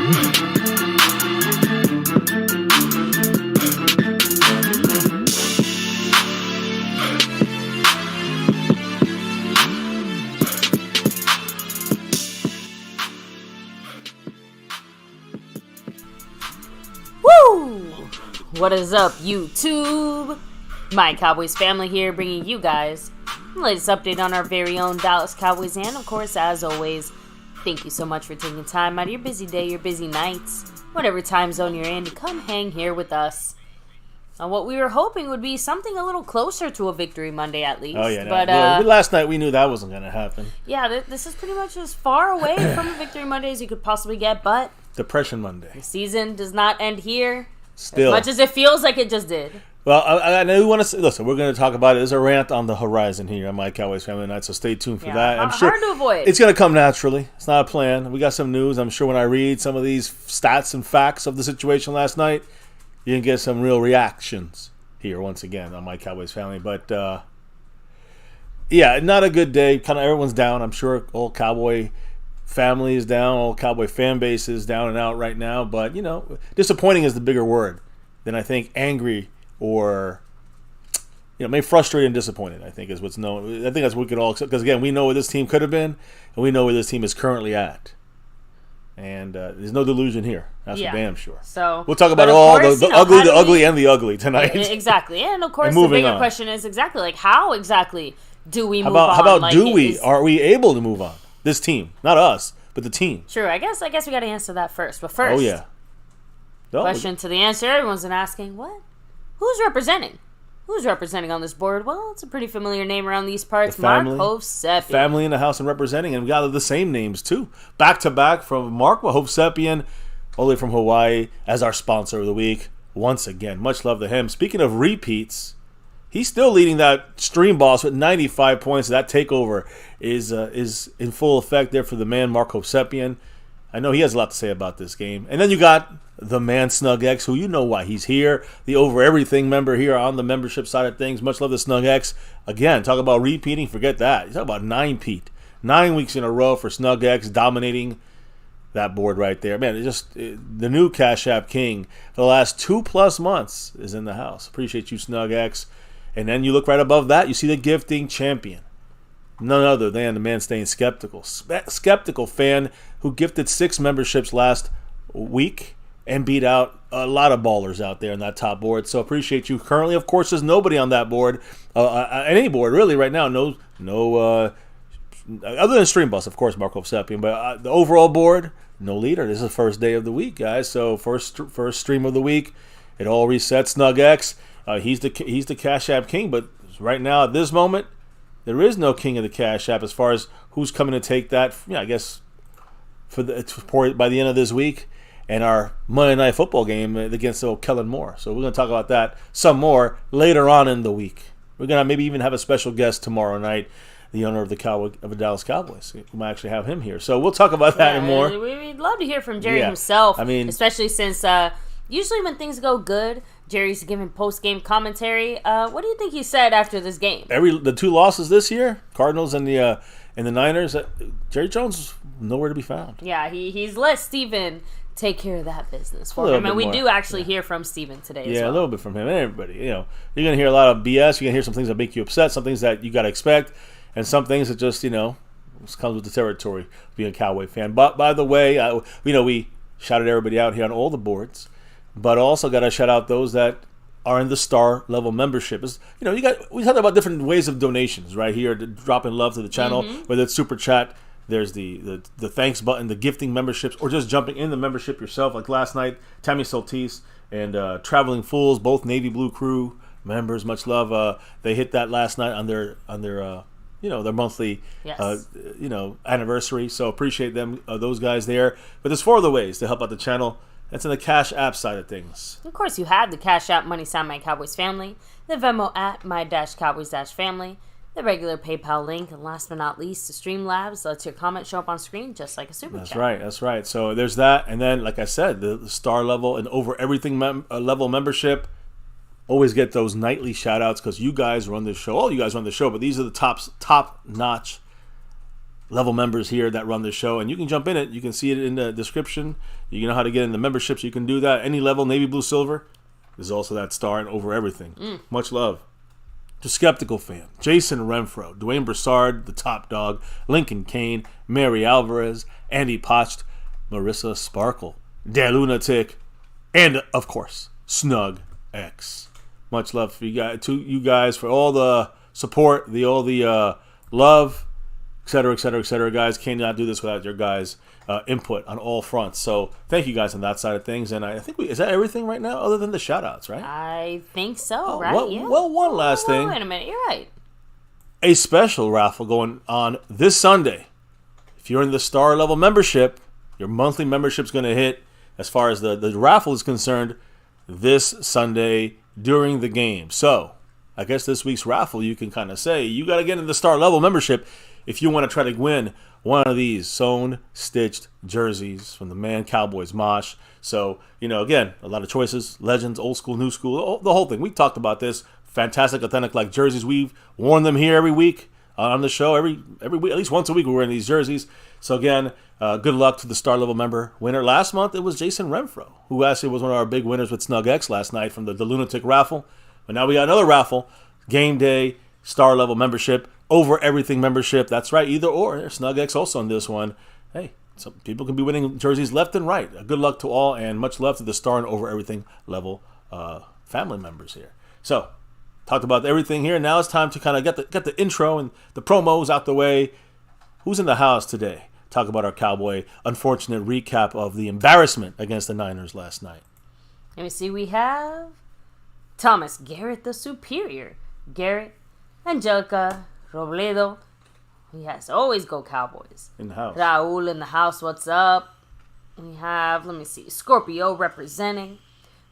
What is up, YouTube? My Cowboys family here, bringing you guys the latest update on our very own Dallas Cowboys. And of course, as always, thank you so much for taking time out of your busy day, your busy nights, whatever time zone you're in, to come hang here with us on what we were hoping would be something a little closer to a Victory Monday, at least. Oh yeah, but last night we knew that wasn't going to happen. Yeah, this is pretty much as far away from a Victory Monday as you could possibly get. But Depression Monday. The season does not end here. Still. As much as it feels like it just did. Well, I know you want to say, listen, we're going to talk about it. There's a rant on the horizon here on My Cowboys Family Night, so stay tuned for that. I'm sure hard to avoid. It's going to come naturally. It's not a plan. We got some news. I'm sure when I read some of these stats and facts of the situation last night, you can get some real reactions here once again on My Cowboys Family. But, yeah, not a good day. Kind of everyone's down. I'm sure all Cowboy family is down. All Cowboy fan base is down and out right now. But, you know, disappointing is the bigger word than I think angry or, you know, maybe frustrated and disappointed, I think is what's known. I think that's what we could all accept. Because, again, we know where this team could have been, and we know where this team is currently at. And there's no delusion here. That's for damn sure. So we'll talk about all the ugly, and the ugly tonight. Exactly. And, of course, the bigger question is exactly, like, how exactly do we move on? How about like, are we able to move on? This team. Not us, but the team. Sure. I guess we got to answer that first. But first. Oh, yeah. Question to the answer everyone's been asking, what? Who's representing? Who's representing on this board? Well, it's a pretty familiar name around these parts. McCarthy. Family in the house and representing, and we got the same names too. Back to back from Mark Hovsepian, all the way from Hawaii, as our sponsor of the week. Once again, much love to him. Speaking of repeats, he's still leading that stream boss with 95 points. That takeover is in full effect there for the man, Mark Hovsepian. I know he has a lot to say about this game. And then you got the man Snug X, who you know why he's here, the Over Everything member here on the membership side of things. Much love to Snug X. Again, talk about repeating, forget that. You talk about 9-peat. 9 weeks in a row for Snug X, dominating that board right there. Man, the new Cash App King for the last 2+ months is in the house. Appreciate you, Snug X. And then you look right above that, you see the gifting champion. None other than the man staying skeptical. Skeptical fan who gifted 6 memberships last week and beat out a lot of ballers out there in that top board. So appreciate you. Currently, of course, there's nobody on that board, any board really right now. No, other than Stream Bus, of course, Mark Hovsepian. But the overall board, no leader. This is the first day of the week, guys. So first stream of the week, it all resets. Snug X, he's the Cash App King. But right now, at this moment, there is no king of the Cash App as far as who's coming to take that. Yeah, I guess by the end of this week, and our Monday Night Football game against Kellen Moore. So we're going to talk about that some more later on in the week. We're going to maybe even have a special guest tomorrow night, the owner of the Dallas Cowboys. We might actually have him here. So we'll talk about that and more. We'd love to hear from Jerry himself. I mean, especially since usually when things go good, Jerry's giving post-game commentary. What do you think he said after this game? The 2 losses this year, Cardinals and the Niners, Jerry Jones is nowhere to be found. Yeah, he's let Steven take care of that business for him. And we do actually hear from Steven today as well. Yeah, a little bit from him and everybody. You know, you're going to hear a lot of BS. You're going to hear some things that make you upset, some things that you got to expect, and some things that just, comes with the territory of being a Cowboy fan. But, by the way, we shouted everybody out here on all the boards, but also got to shout out those that are in the star level membership. We talked about different ways of donations right here, dropping love to the channel, whether it's super chat. There's the thanks button, the gifting memberships, or just jumping in the membership yourself. Like last night, Tammy Soltis and Traveling Fools, both Navy Blue Crew members. Much love. They hit that last night on their their monthly anniversary. So appreciate them, those guys there. But there's 4 other ways to help out the channel. That's in the Cash App side of things. Of course, you have the Cash App money sign My Cowboys Family, the Venmo at My-Cowboys-Family, the regular PayPal link, and last but not least, the Streamlabs lets your comment show up on screen just like a super chat. That's right. So there's that, and then, like I said, the star level and Over Everything level membership. Always get those nightly shout-outs because you guys run the show. All you guys run the show, but these are the top-notch level members here that run the show, and you can jump in it. You can see it in the description. You know how to get in the memberships. You can do that. Any level, navy, blue, silver. There's also that star and over everything. Much love. To Skeptical Fan, Jason Renfro, Dwayne Broussard, the Top Dog, Lincoln Kane, Mary Alvarez, Andy Potched, Marissa Sparkle, Da Lunatic, and of course, Snug X. Much love for you guys for all the support, all the love, etc., etc., etc. Guys, cannot do this without your guys' input on all fronts. So thank you guys on that side of things. And I think is that everything right now, other than the shout-outs, right? I think so, right? Well, yeah. Well, one last thing. Wait a minute, you're right. A special raffle going on this Sunday. If you're in the star level membership, your monthly membership's going to hit, as far as the raffle is concerned, this Sunday during the game. So, I guess this week's raffle, you can kind of say, you got to get in the star level membership if you want to try to win one of these sewn, stitched jerseys from the Man Cowboys Mosh. So, again, a lot of choices, legends, old school, new school, the whole thing. We talked about this. Fantastic, authentic, like jerseys. We've worn them here every week on the show. Every week, at least once a week, we're wearing these jerseys. So, again, good luck to the star level member winner. Last month, it was Jason Renfro, who actually was one of our big winners with Snug X last night from the Lunatic raffle. But now we got another raffle, game day, star level membership, over everything membership. That's right, either or. There's Snug X also on this one. Hey, some people can be winning jerseys left and right. Good luck to all, and much love to the star and over everything level family members here. So, talked about everything here. Now it's time to kind of get the intro and the promos out the way. Who's in the house today? Talk about our Cowboy unfortunate recap of the embarrassment against the Niners last night. Let me see. We have Thomas Garrett the Superior, Garrett, Angelica Robledo. Yes, always go Cowboys. In the house. Raul in the house. What's up? We have, let me see, Scorpio representing.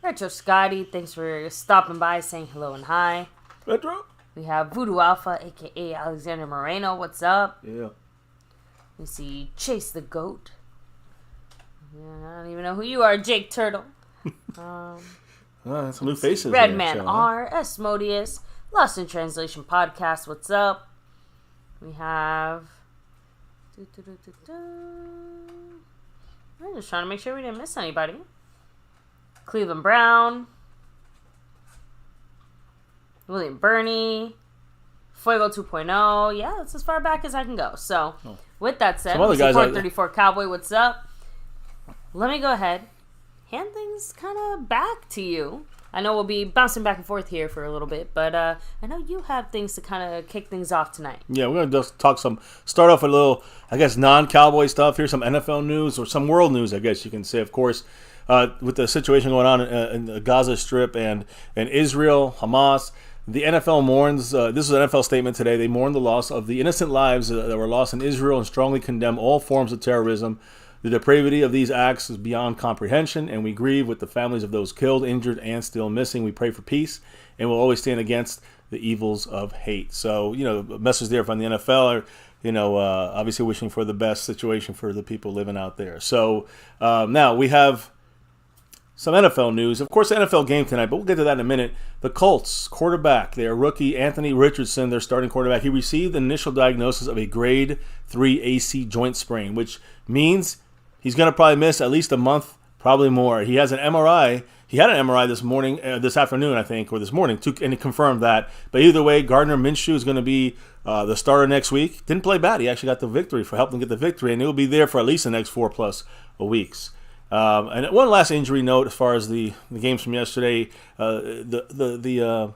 Retro Scotty, thanks for stopping by, saying hello and hi. Retro. We have Voodoo Alpha, a.k.a. Alexander Moreno. What's up? Yeah. We see Chase the Goat. I don't even know who you are, Jake Turtle. Some new faces. Redman R, Asmodeus, Lost in Translation Podcast. What's up? We have... I'm just trying to make sure we didn't miss anybody. Cleveland Brown, William Burney, Fuego 2.0. Yeah, that's as far back as I can go. So, with that said, Support 34 Cowboy, what's up? Let me go ahead, hand things kind of back to you. I know we'll be bouncing back and forth here for a little bit, but I know you have things to kind of kick things off tonight. Yeah, we're going to just start off with a little, I guess, non-Cowboy stuff. Here's some NFL news or some world news, I guess you can say, of course. With the situation going on in the Gaza Strip and Israel, Hamas, the NFL mourns, this is an NFL statement today, they mourn the loss of the innocent lives that were lost in Israel and strongly condemn all forms of terrorism. The depravity of these acts is beyond comprehension, and we grieve with the families of those killed, injured, and still missing. We pray for peace, and we'll always stand against the evils of hate. So, a message there from the NFL, obviously wishing for the best situation for the people living out there. So, now we have some NFL news. Of course, the NFL game tonight, but we'll get to that in a minute. The Colts quarterback, their rookie Anthony Richardson, their starting quarterback, he received an initial diagnosis of a grade 3 AC joint sprain, which means he's going to probably miss at least a month, probably more. He has an MRI. He had an MRI this afternoon, I think, or this morning, and he confirmed that. But either way, Gardner Minshew is going to be the starter next week. Didn't play bad. He actually got the victory, for helping get the victory, and he'll be there for at least the next 4+ weeks. And one last injury note as far as the games from yesterday, the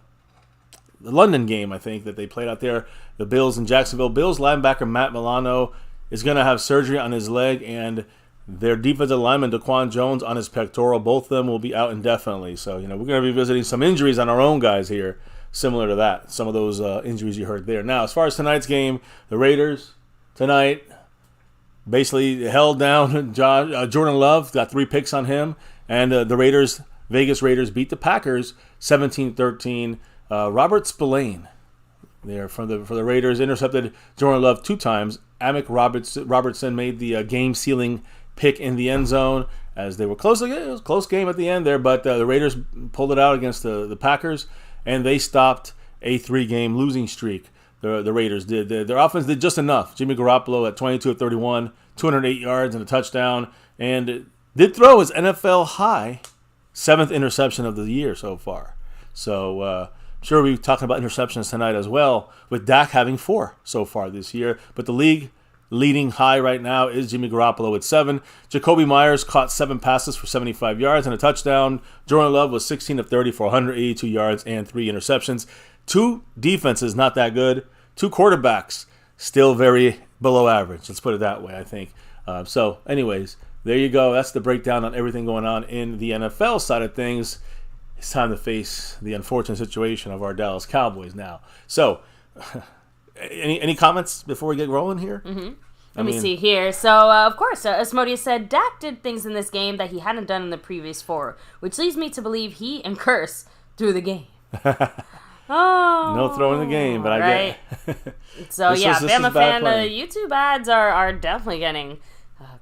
London game, I think, that they played out there, the Bills in Jacksonville. Bills linebacker Matt Milano is going to have surgery on his leg, and their defensive lineman Daquan Jones on his pectoral. Both of them will be out indefinitely. So, we're going to be visiting some injuries on our own guys here, similar to that, some of those injuries you heard there. Now, as far as tonight's game, the Raiders tonight basically held down Jordan Love, got 3 picks on him, and the Vegas Raiders beat the Packers 17-13. Robert Spillane there for the Raiders intercepted Jordan Love 2 times. Amick Robertson made the game-sealing pick in the end zone as they were close. It was a close game at the end there, but the Raiders pulled it out against the Packers, and they stopped a 3-game losing streak The Raiders did. Their offense did just enough. Jimmy Garoppolo at 22 of 31, 208 yards and a touchdown, and did throw his NFL high 7th interception of the year so far. So I'm sure we'll be talking about interceptions tonight as well, with Dak having 4 so far this year. But the league leading high right now is Jimmy Garoppolo with 7. Jacoby Myers caught 7 passes for 75 yards and a touchdown. Jordan Love was 16 of 30 for 182 yards and 3 interceptions. 2 defenses not that good. 2 quarterbacks still very below average. Let's put it that way, I think. So anyways, there you go. That's the breakdown on everything going on in the NFL side of things. It's time to face the unfortunate situation of our Dallas Cowboys now. So, any comments before we get rolling here? Mm-hmm. Let me see here. So, of course, Asmodeus said Dak did things in this game that he hadn't done in the previous 4, which leads me to believe he and Curse threw the game. Oh, no throwing the game, but right? I get it. So, yeah, Bama fan, YouTube ads are definitely getting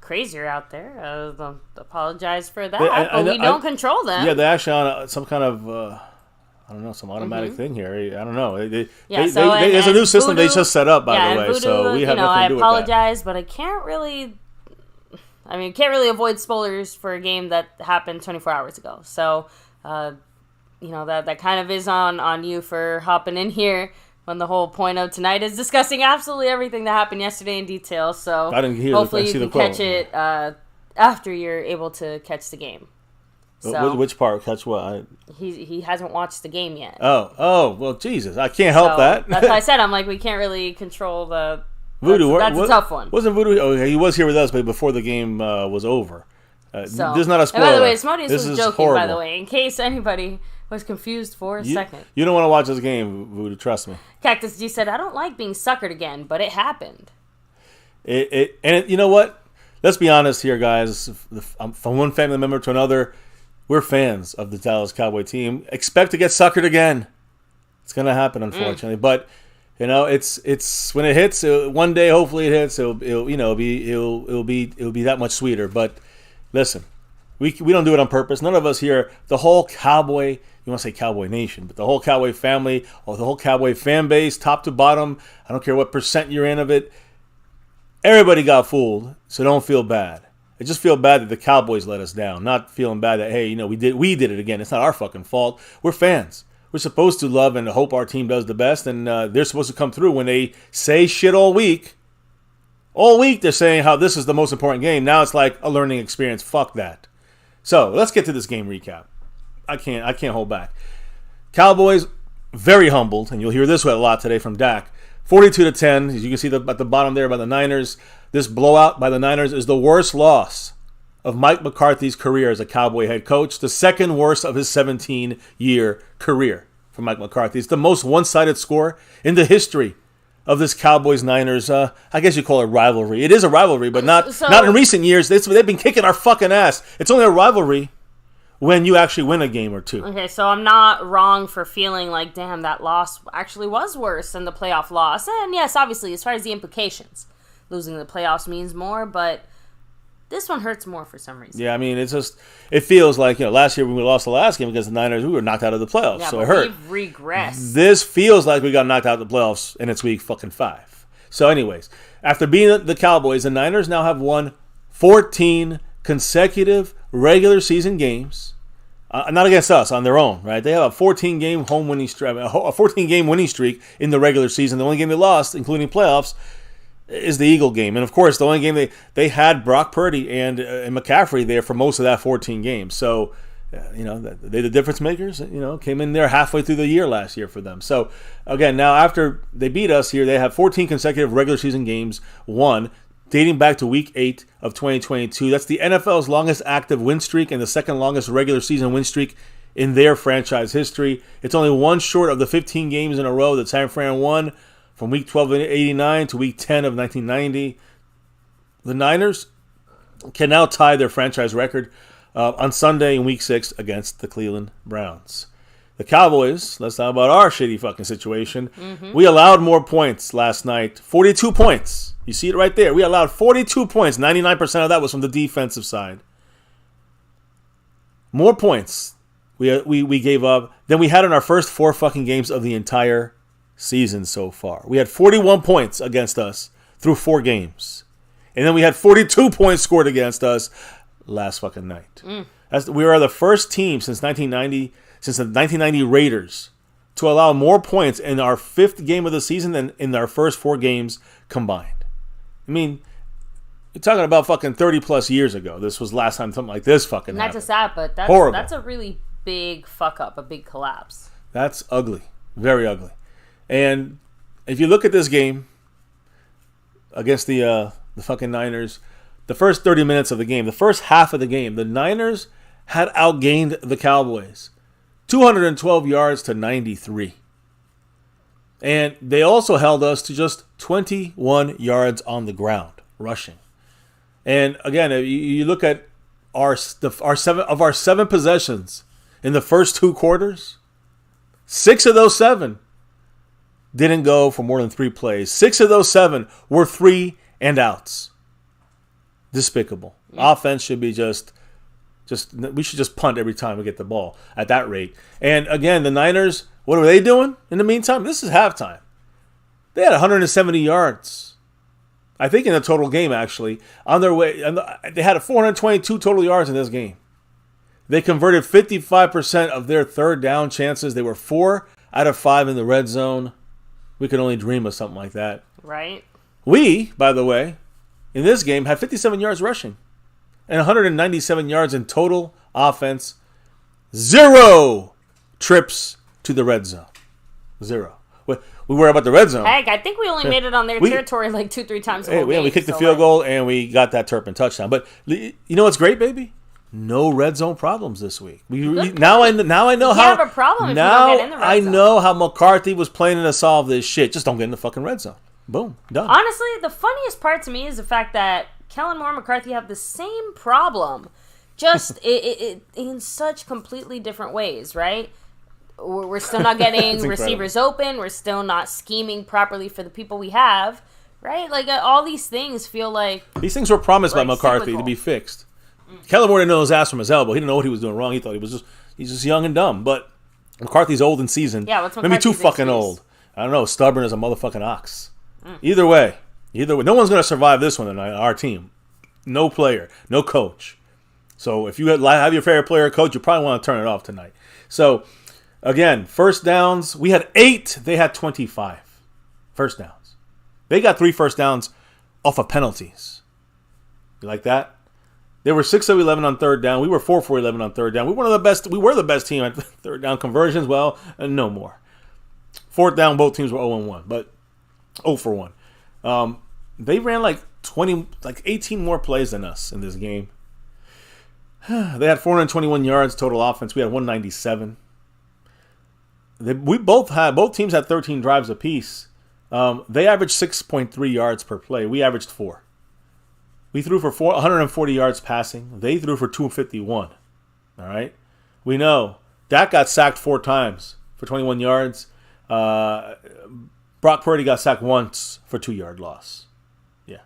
crazier out there. Apologize for that, but we don't control them. Yeah, they're actually on some kind of, I don't know, some automatic thing here. I don't know. There's a new system they just set up, by the way, Voodoo, so we have nothing to do with that. I apologize, but I can't really avoid spoilers for a game that happened 24 hours ago. So, that kind of is on you for hopping in here when the whole point of tonight is discussing absolutely everything that happened yesterday in detail. So I didn't hear. Hopefully you can catch it after you're able to catch the game. So, which part? Catch what? He hasn't watched the game yet. Oh, well, Jesus, I can't help that. That's why I said we can't really control the. Voodoo, that's a tough one. Wasn't Voodoo? Oh, he was here with us, but before the game was over. This is not a spoiler. And by the way, Smodius was joking. Horrible. By the way, in case anybody was confused for a second. You don't want to watch this game, Voodoo. Trust me. Cactus G said, "I don't like being suckered again, but it happened." You know what? Let's be honest here, guys. From one family member to another, we're fans of the Dallas Cowboy team. Expect to get suckered again. It's gonna happen, unfortunately. But it's when it hits. One day, hopefully, it hits. It'll be that much sweeter. But listen, we don't do it on purpose. None of us here. The whole Cowboy. You want to say Cowboy Nation, but the whole Cowboy family or the whole Cowboy fan base, top to bottom. I don't care what percent you're in of it. Everybody got fooled, so don't feel bad. I just feel bad that the Cowboys let us down, not feeling bad that, hey, we did it again. It's not our fucking fault. We're fans. We're supposed to love and hope our team does the best, and they're supposed to come through when they say shit all week. All week they're saying how this is the most important game. Now it's like a learning experience. Fuck that. So let's get to this game recap. I can't hold back. Cowboys very humbled, and you'll hear this a lot today from Dak. 42-10, as you can see at the bottom there by the Niners. This blowout by the Niners is the worst loss of Mike McCarthy's career as a Cowboy head coach, the second worst of his 17-year career for Mike McCarthy. It's the most one-sided score in the history of this Cowboys-Niners, I guess you call it rivalry. It is a rivalry, but not in recent years. They've been kicking our fucking ass. It's only a rivalry when you actually win a game or two. Okay, so I'm not wrong for feeling like, damn, that loss actually was worse than the playoff loss. And yes, obviously, as far as the implications, losing the playoffs means more, but this one hurts more for some reason. Yeah, I mean, it feels like, last year when we lost the last game against the Niners, we were knocked out of the playoffs, so it hurt. We've regressed. This feels like we got knocked out of the playoffs, and it's week fucking 5. So anyways, after beating the Cowboys, the Niners now have won 14 consecutive regular season games. Not against us, on their own, right? They have a 14-game winning streak in the regular season. The only game they lost, including playoffs, is the Eagle game. And, of course, the only game they had Brock Purdy and McCaffrey there for most of that 14 games. So, they're the difference makers. Came in there halfway through the year last year for them. So, again, now after they beat us here, they have 14 consecutive regular season games won, dating back to Week 8 of 2022. That's the NFL's longest active win streak and the second longest regular season win streak in their franchise history. It's only one short of the 15 games in a row that San Fran won from Week 12 of 89 to Week 10 of 1990. The Niners can now tie their franchise record on Sunday in Week 6 against the Cleveland Browns. The Cowboys, let's talk about our shitty fucking situation. Mm-hmm. We allowed more points last night. 42 points. You see it right there. We allowed 42 points. 99% of that was from the defensive side. More points we gave up than we had in our first 4 fucking games of the entire season so far. We had 41 points against us through 4 games. And then we had 42 points scored against us last fucking night. We are the first team since the 1990 Raiders to allow more points in our 5th game of the season than in our first 4 games combined. I mean, you're talking about fucking 30 plus years ago. This was last time something like this fucking happened. Not just that, but that's a really big fuck up, a big collapse. That's ugly. Very ugly. And if you look at this game against the fucking Niners, the first 30 minutes of the game, the first half of the game, the Niners had outgained the Cowboys 212 yards to 93. And they also held us to just 21 yards on the ground, rushing. And again, you look at our 7 possessions in the first 2 quarters, 6 of those 7 didn't go for more than 3 plays. 6 of those 7 were 3 and outs. Despicable. Offense should be just we should just punt every time we get the ball at that rate. And again, the Niners, what were they doing in the meantime? This is halftime. They had 170 yards. I think in the total game, actually, on their way. They had 422 total yards in this game. They converted 55% of their third down chances. They were 4 out of 5 in the red zone. We could only dream of something like that. Right. We, by the way, in this game, had 57 yards rushing and 197 yards in total offense. 0 trips to the red zone. 0. We worry about the red zone. Heck, I think we only made it on their territory like 2-3 times. We kicked the field goal and we got that Turpin touchdown. But you know what's great, baby? No red zone problems this week. Now I know how. You have a problem if you don't get in the red zone. I know how McCarthy was planning to solve this shit. Just don't get in the fucking red zone. Boom, done. Honestly, the funniest part to me is the fact that Kellen Moore and McCarthy have the same problem, just in such completely different ways, right? We're still not getting receivers open. We're still not scheming properly for the people we have, right? Like, all these things feel like... These things were promised by McCarthy to be fixed. Kellen Moore didn't know his ass from his elbow. He didn't know what he was doing wrong. He thought he's just young and dumb. But McCarthy's old and seasoned. Yeah, what's McCarthy's maybe too fucking old. I don't know. Stubborn as a motherfucking ox. Either way. No one's going to survive this one tonight on our team. No player. No coach. So if you have your favorite player or coach, you probably want to turn it off tonight. So... Again, first downs, we had 8. They had 25 first downs. They got 3 first downs off of penalties. You like that? They were 6 of 11 on third down. We were 4 for 11 on third down. We were the best team at third down conversions. Well, no more. Fourth down, both teams were 0-1, but 0 for 1. They ran like 18 more plays than us in this game. They had 421 yards total offense. We had 197. Both teams had 13 drives apiece. They averaged 6.3 yards per play. We averaged 4. We threw for 140 yards passing. They threw for 251. All right. We know Dak got sacked 4 times for 21 yards. Brock Purdy got sacked once for 2-yard loss. Yeah.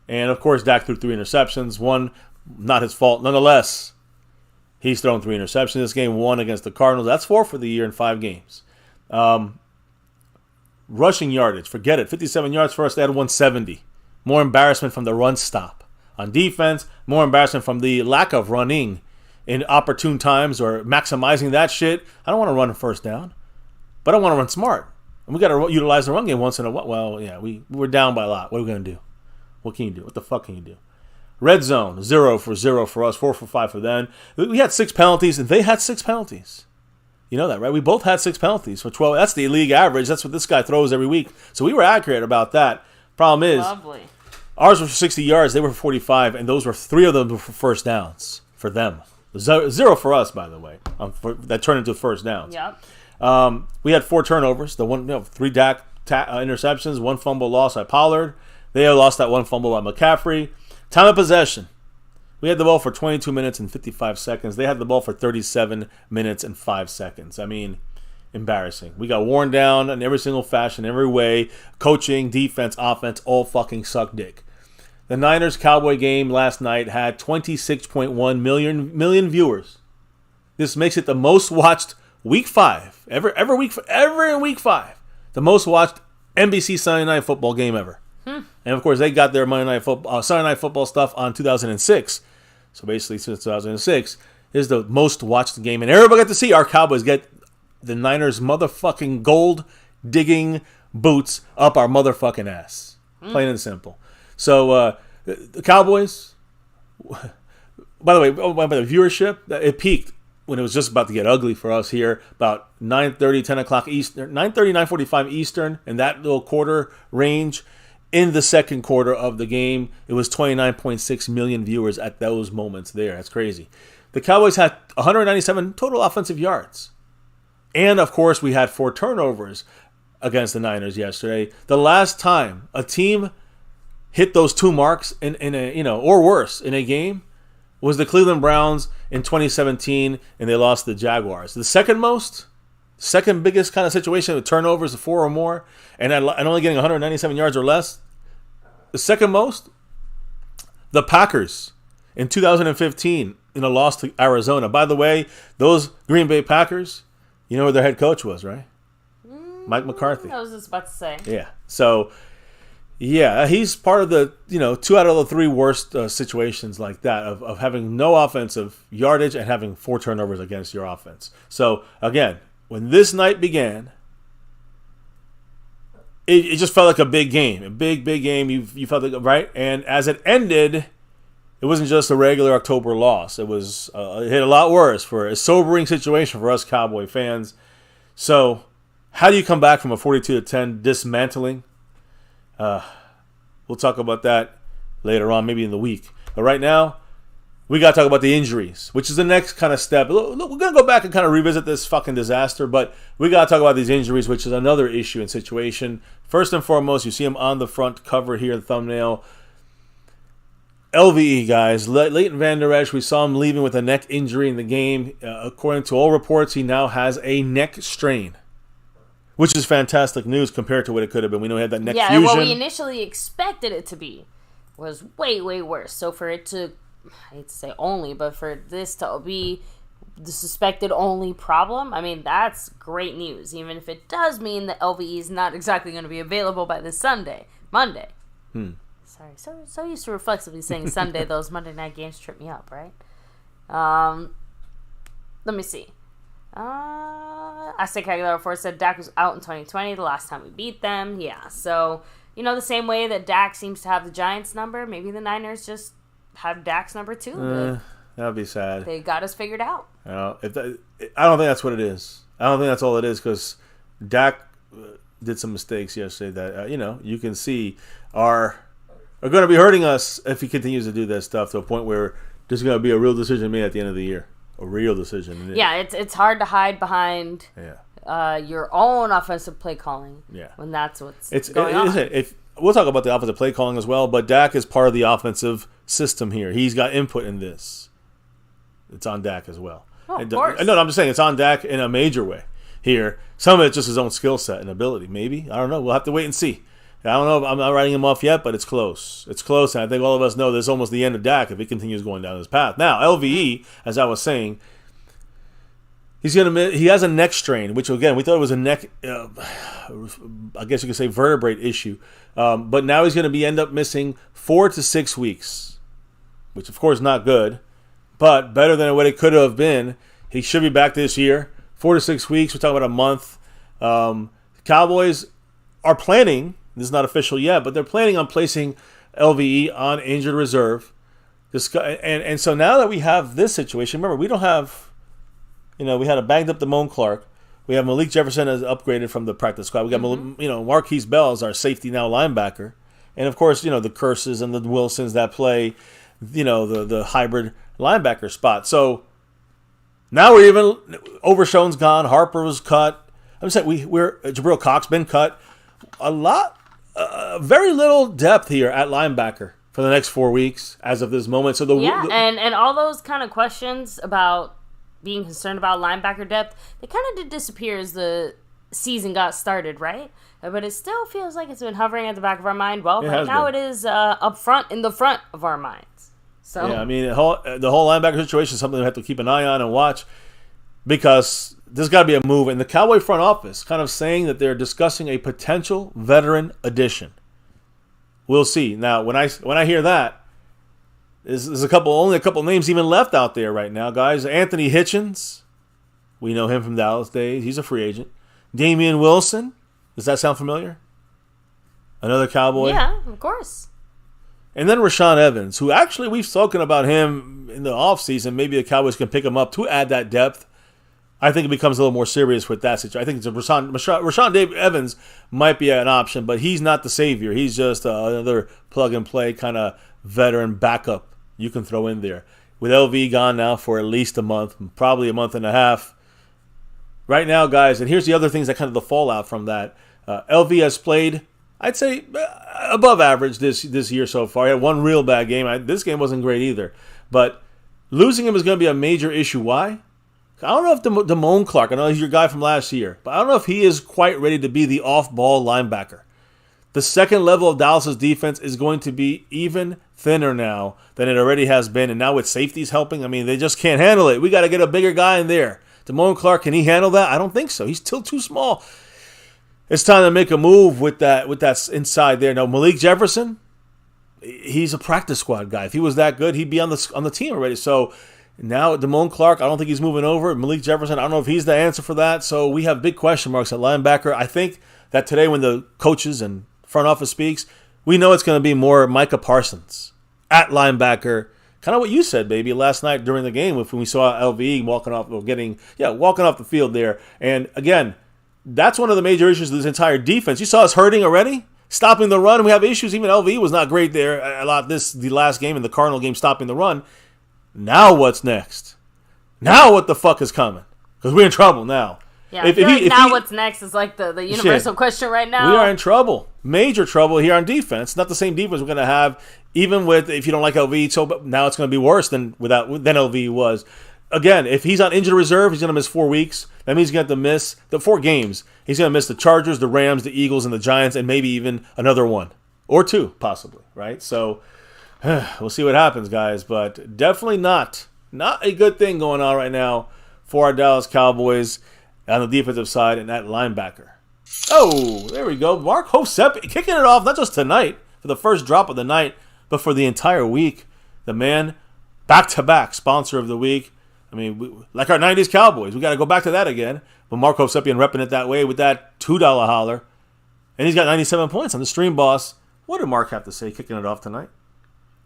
And of course, Dak threw 3 interceptions. One, not his fault. Nonetheless, he's thrown 3 interceptions this game, 1 against the Cardinals. That's 4 for the year in 5 games. Rushing yardage, forget it. 57 yards for us, they had 170. More embarrassment from the run stop. On defense, more embarrassment from the lack of running in opportune times or maximizing that shit. I don't want to run a first down, but I want to run smart. And we got to utilize the run game once in a while. Well, yeah, we're down by a lot. What are we going to do? What can you do? What the fuck can you do? Red zone, 0 for 0 for us, 4 for 5 for them. We had 6 penalties, and they had 6 penalties. You know that, right? We both had 6 penalties for 12. That's the league average. That's what this guy throws every week. So we were accurate about that. Problem is, ours were for 60 yards. They were for 45, and those were 3 of them were for first downs for them. 0 for us, by the way. That turned into first downs. Yep. We had 4 turnovers. 3 Dak interceptions, 1 fumble loss by Pollard. They lost that 1 fumble by McCaffrey. Time of possession. We had the ball for 22 minutes and 55 seconds. They had the ball for 37 minutes and 5 seconds. I mean, embarrassing. We got worn down in every single fashion, every way. Coaching, defense, offense, all fucking suck dick. The Niners-Cowboy game last night had 26.1 million viewers. This makes it the most watched Week 5 ever in Week 5. the most watched NBC Sunday Night Football game ever. And of course, they got their Sunday Night Football stuff on 2006. So basically, since 2006 is the most watched game, and everybody got to see our Cowboys get the Niners' motherfucking gold digging boots up our motherfucking ass. Plain and simple. So the Cowboys. By the way, by the viewership, it peaked when it was just about to get ugly for us here, about 9:30, 10 o'clock Eastern, 9:30, 9:45 Eastern, in that little quarter range. In the second quarter of the game, it was 29.6 million viewers at those moments there. That's crazy. The Cowboys had 197 total offensive yards. And, of course, we had 4 turnovers against the Niners yesterday. The last time a team hit those 2 marks in a, or worse, in a game was the Cleveland Browns in 2017, and they lost to the Jaguars. The second biggest kind of situation with turnovers of 4 or more, and only getting 197 yards or less. The second most, the Packers in 2015 in a loss to Arizona. By the way, those Green Bay Packers, you know who their head coach was, right? Mike McCarthy. I was just about to say. Yeah. So, yeah, he's part of the 2 out of the 3 worst situations like that of having no offensive yardage and having 4 turnovers against your offense. So again, when this night began, it just felt like a big game, a big game. You felt like, right, and as it ended, it wasn't just a regular October loss. It was it hit a lot worse for a sobering situation for us Cowboy fans. So, how do you come back from a 42-10 dismantling? We'll talk about that later on, maybe in the week. But right now, we got to talk about the injuries, which is the next kind of step. Look, we're going to go back and kind of revisit this fucking disaster, but we got to talk about these injuries, which is another issue and situation. First and foremost, you see him on the front cover here, the thumbnail. LVE, guys. Leighton Vander Esch, we saw him leaving with a neck injury in the game. According to all reports, he now has a neck strain, which is fantastic news compared to what it could have been. We know he had that neck fusion. Yeah, what we initially expected it to be was way, way worse. So for it to, I hate to say only, but for this to be the suspected only problem, I mean, that's great news. Even if it does mean that LVE is not exactly going to be available by this Monday. Sorry, so used to reflexively saying Sunday. Those Monday night games trip me up, right? Let me see. Aztec Aguilar 4 said Dak was out in 2020, the last time we beat them. Yeah, so, the same way that Dak seems to have the Giants' number, maybe the Niners just have Dak's number too. That would be sad. They got us figured out. I don't think that's what it is. I don't think that's all it is, because Dak did some mistakes yesterday that, you can see are going to be hurting us if he continues to do that stuff to a point where there's going to be a real decision made at the end of the year. A real decision. Yeah, it's hard to hide behind your own offensive play calling. Yeah, when that's what's going on. We'll talk about the offensive play calling as well, but Dak is part of the offensive system here. He's got input in this. It's on Dak as well. Oh, of course. No, I'm just saying it's on Dak in a major way here. Some of it's just his own skill set and ability. Maybe, I don't know. We'll have to wait and see. I don't know. I'm not writing him off yet, but it's close. It's close, and I think all of us know this is almost the end of Dak if he continues going down this path. Now, LVE, as I was saying, he has a neck strain, which again we thought it was a neck, I guess you could say vertebrae issue, but now he's going to end up missing 4 to 6 weeks, which of course not good, but better than what it could have been. He should be back this year. 4 to 6 weeks. We're talking about a month. Cowboys are planning. This is not official yet, but they're planning on placing LVE on injured reserve. And so now that we have this situation, remember, we don't have, we had a banged up Damone Clark. We have Malik Jefferson as upgraded from the practice squad. We got, Marquise Bell as our safety now linebacker. And, of course, the Curses and the Wilsons that play, the hybrid linebacker spot. So now we're even, Overshone's gone. Harper was cut. I'm saying Jabril Cox been cut. Very little depth here at linebacker for the next 4 weeks as of this moment. So and all those kind of questions about being concerned about linebacker depth, they kind of did disappear as the season got started, right? But it still feels like it's been hovering at the back of our mind. Well, right now it is up front, in the front of our minds. So yeah, I mean, the whole linebacker situation is something we have to keep an eye on and watch, because there's got to be a move. And the Cowboy front office kind of saying that they're discussing a potential veteran addition. We'll see. Now, when I hear that, there's only a couple names even left out there right now, guys. Anthony Hitchens, we know him from Dallas days. He's a free agent. Damian Wilson, does that sound familiar? Another Cowboy? Yeah, of course. And then Rashaan Evans, who actually we've spoken about him in the offseason. Maybe the Cowboys can pick him up to add that depth. I think it becomes a little more serious with that situation. I think it's Rashaan Dave Evans might be an option, but he's not the savior. He's just another plug-and-play kind of veteran backup you can throw in there. With LV gone now for at least a month, probably a month and a half. Right now, guys, and here's the other things that kind of the fallout from that. LV has played, I'd say, above average this year so far. He had one real bad game. This game wasn't great either. But losing him is going to be a major issue. Why? I don't know if Damone Clark, I know he's your guy from last year, but I don't know if he is quite ready to be the off-ball linebacker. The second level of Dallas' defense is going to be even thinner now than it already has been, and now with safeties helping, I mean, they just can't handle it. We got to get a bigger guy in there. Damone Clark, can he handle that? I don't think so. He's still too small. It's time to make a move with that inside there. Now, Malik Jefferson, he's a practice squad guy. If he was that good, he'd be on the team already. So now Damone Clark, I don't think he's moving over. Malik Jefferson, I don't know if he's the answer for that. So we have big question marks at linebacker. I think that today when the coaches and front office speaks, we know it's going to be more Micah Parsons at linebacker. Kind of what you said, baby, last night during the game when we saw LVE walking off the field there. And again, that's one of the major issues of this entire defense. You saw us hurting already, stopping the run. We have issues. Even LVE was not great there a lot the last game in the Cardinal game, stopping the run. Now what's next? Now what the fuck is coming? Because we're in trouble now. Yeah, I feel like what's next is like the universal question right now. We are in trouble. Major trouble here on defense. Not the same defense we're going to have, even with, if you don't like LV, so now it's going to be worse than LV was. Again, if he's on injured reserve, he's going to miss 4 weeks. That means he's going to have to miss the 4 games. He's going to miss the Chargers, the Rams, the Eagles, and the Giants, and maybe even another one. Or 2, possibly, right? So we'll see what happens, guys. But definitely not a good thing going on right now for our Dallas Cowboys on the defensive side and that linebacker. Oh, there we go. Mark Hosep kicking it off, not just tonight for the first drop of the night, but for the entire week. The man, back-to-back sponsor of the week. I mean, like our 90s Cowboys. We got to go back to that again. But Mark Hosepian repping it that way with that $2 holler. And he's got 97 points on the Stream Boss. What did Mark have to say kicking it off tonight?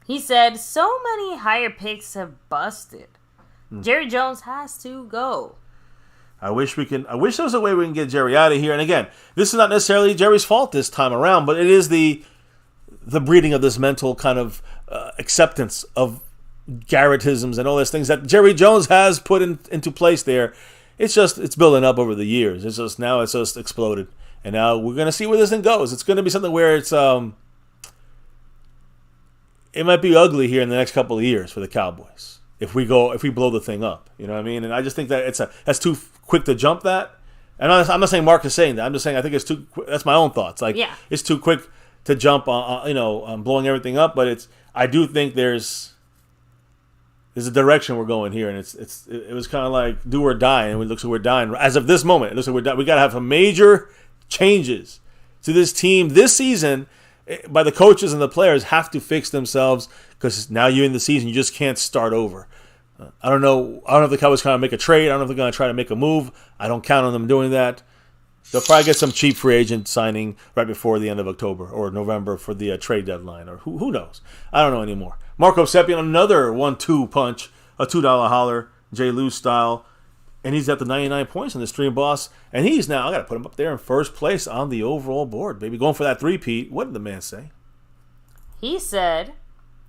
He said, so many higher picks have busted. Jerry Jones has to go. I wish there was a way we can get Jerry out of here. And again, this is not necessarily Jerry's fault this time around, but it is the breeding of this mental kind of acceptance of Garrettisms and all those things that Jerry Jones has put into place there. It's building up over the years. It's just exploded. And now we're going to see where this thing goes. It's going to be something where it might be ugly here in the next couple of years for the Cowboys if we blow the thing up. You know what I mean? And I just think that that's too quick to jump that. And I'm not saying Mark is saying that. I'm just saying I think it's too. That's my own thoughts. It's too quick to jump on blowing everything up. But I do think there's a direction we're going here, and it was kind of like do or die, and it looks like we're dying. As of this moment, it looks like we're dying. We got to have some major changes to this team this season. By the coaches and the players have to fix themselves because now you're in the season. You just can't start over. I don't know if the Cowboys trying to make a trade. I don't know if they're going to try to make a move. I don't count on them doing that. They'll probably get some cheap free agent signing right before the end of October or November for the trade deadline, or who knows. I don't know anymore. Marco Seppian, another 1-2 punch, a $2 holler, Jay Lou style. And he's at the 99 points in the Stream Boss. And he's now, I got to put him up there in first place on the overall board, baby. Going for that three-peat. What did the man say? He said,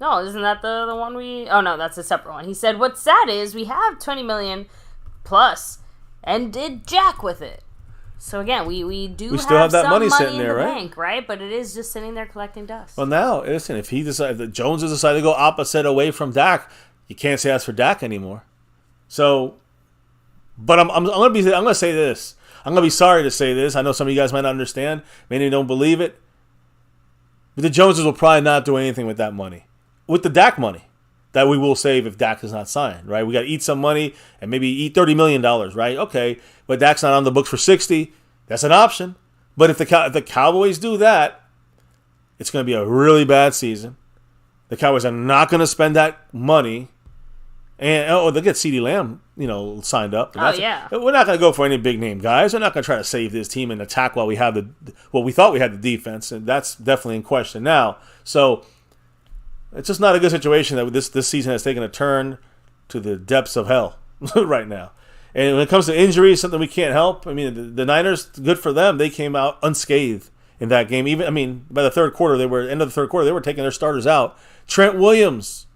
no, isn't that the one we... Oh, no, that's a separate one. He said, what's sad is we have $20 million plus and did jack with it. So, again, we still have that money sitting there, right? Bank, right? But it is just sitting there collecting dust. Well, now, listen, if Jones has decided to go opposite away from Dak, you can't say that's for Dak anymore. So... But I'm gonna say this. I'm gonna be sorry to say this. I know some of you guys might not understand. Many of you don't believe it. But the Joneses will probably not do anything with that money. With the Dak money. that we will save if Dak is not signed, right? We got to eat some money and maybe eat $30 million, right? Okay, but Dak's not on the books for 60. That's an option. But if the Cowboys do that, it's going to be a really bad season. The Cowboys are not going to spend that money. And they'll get CeeDee Lamb, signed up. Yeah. We're not going to go for any big name guys. We're not going to try to save this team and attack while we have we thought we had the defense, and that's definitely in question now. So it's just not a good situation that this season has taken a turn to the depths of hell right now. And when it comes to injuries, something we can't help. I mean, the Niners, good for them. They came out unscathed in that game. By the third quarter, end of the third quarter, they were taking their starters out. Trent Williams.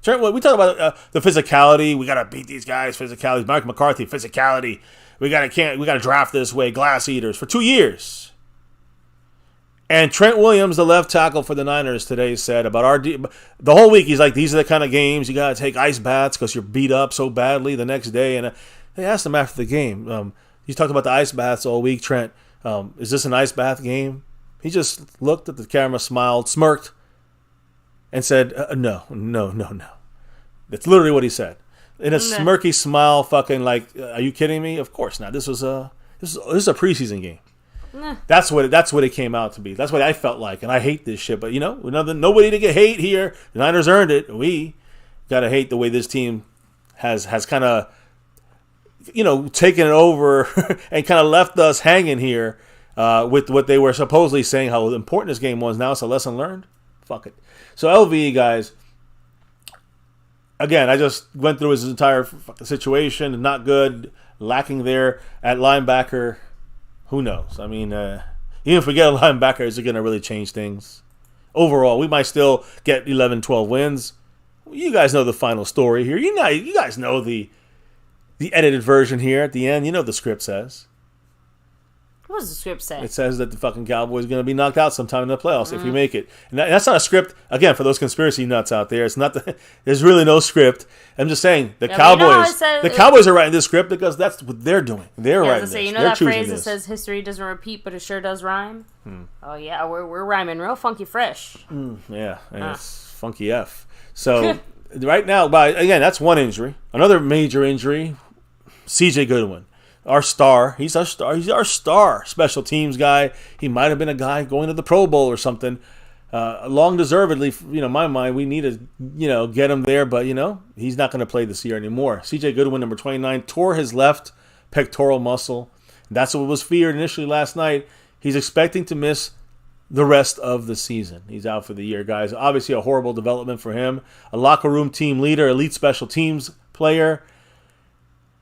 We talk about the physicality. We got to beat these guys. Physicality. Mike McCarthy. Physicality. We got to draft this way. Glass eaters for 2 years. And Trent Williams, the left tackle for the Niners today, said about the whole week. He's like, these are the kind of games you got to take ice baths because you're beat up so badly the next day. And they asked him after the game. He talked about the ice baths all week. Trent, is this an ice bath game? He just looked at the camera, smiled, smirked, and said, no. That's literally what he said. In a smirky smile, fucking like, are you kidding me? Of course not. This is a preseason game. That's what it came out to be. That's what I felt like, and I hate this shit. But nobody to get hate here. The Niners earned it. We gotta hate the way this team has kind of taken it over and kind of left us hanging here with what they were supposedly saying how important this game was. Now it's a lesson learned. Fuck it. So LVE, guys, again, I just went through his entire situation. Not good. Lacking there at linebacker. Who knows? I mean, even if we get a linebacker, is it going to really change things? Overall, we might still get 11, 12 wins. You guys know the final story here. You guys know the edited version here at the end. You know what the script says. What does the script say? It says that the fucking Cowboys are going to be knocked out sometime in the playoffs if we make it. And that's not a script, again, for those conspiracy nuts out there. It's not. There's really no script. I'm just saying the Cowboys are writing this script because that's what they're doing. They're writing this. You know that phrase that says history doesn't repeat, but it sure does rhyme? Oh, yeah, we're rhyming real funky fresh. Yeah, and it's funky F. So right now, again, that's one injury. Another major injury, C.J. Goodwin. Our star. He's our star special teams guy. He might have been a guy going to the Pro Bowl or something. Long deservedly, in my mind, we need to, get him there. But, he's not going to play this year anymore. C.J. Goodwin, number 29, tore his left pectoral muscle. That's what was feared initially last night. He's expecting to miss the rest of the season. He's out for the year, guys. Obviously a horrible development for him. A locker room team leader, elite special teams player.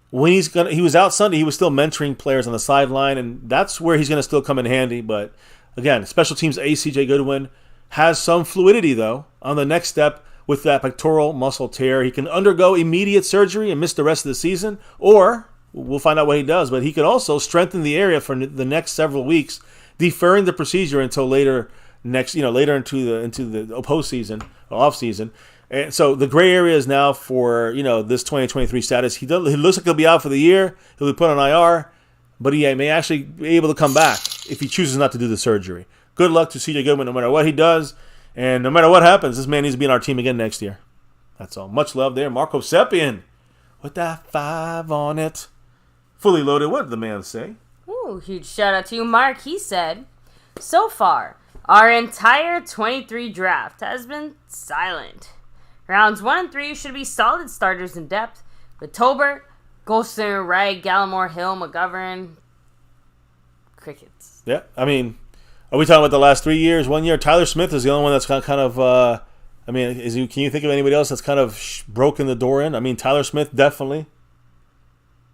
When he was out Sunday, he was still mentoring players on the sideline, and that's where he's going to still come in handy. But again, special teams ace C.J. Goodwin has some fluidity, though, on the next step with that pectoral muscle tear. He can undergo immediate surgery and miss the rest of the season, or we'll find out what he does. But he could also strengthen the area for the next several weeks, deferring the procedure until later into the postseason or off season. And so the gray area is now for, this 2023 status. He looks like he'll be out for the year. He'll be put on IR, but he may actually be able to come back if he chooses not to do the surgery. Good luck to C.J. Goodwin no matter what he does. And no matter what happens, this man needs to be on our team again next year. That's all. Much love there. Marco Seppian with that 5 on it. Fully loaded. What did the man say? Ooh, huge shout out to you, Mark. He said, so far, our entire 23 draft has been silent. Rounds 1 and 3 should be solid starters in depth. With Tolbert, Golston, Wright, Gallimore, Hill, McGovern, crickets. Yeah, I mean, are we talking about the last 3 years? 1 year, Tyler Smith is the only one that's kind of. Can you think of anybody else that's kind of broken the door in? I mean, Tyler Smith definitely.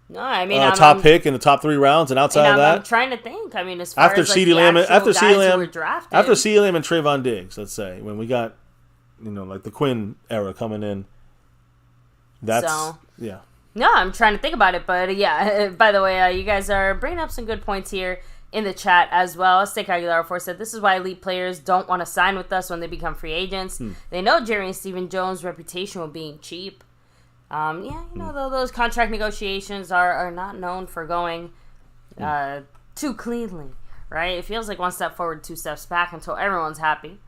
No, I mean, top pick in the top 3 rounds, and outside of that, I'm trying to think. I mean, as far after as CeeDee Lamb, after CeeDee Lamb and Trayvon Diggs, let's say when we got. Like the Quinn era coming in. Yeah. No, I'm trying to think about it, but yeah. By the way, you guys are bringing up some good points here in the chat as well. Stick Aguilar 4 said, this is why elite players don't want to sign with us when they become free agents. They know Jerry and Stephen Jones' reputation of being cheap. Those contract negotiations are not known for going too cleanly, right? It feels like one step forward, 2 steps back until everyone's happy.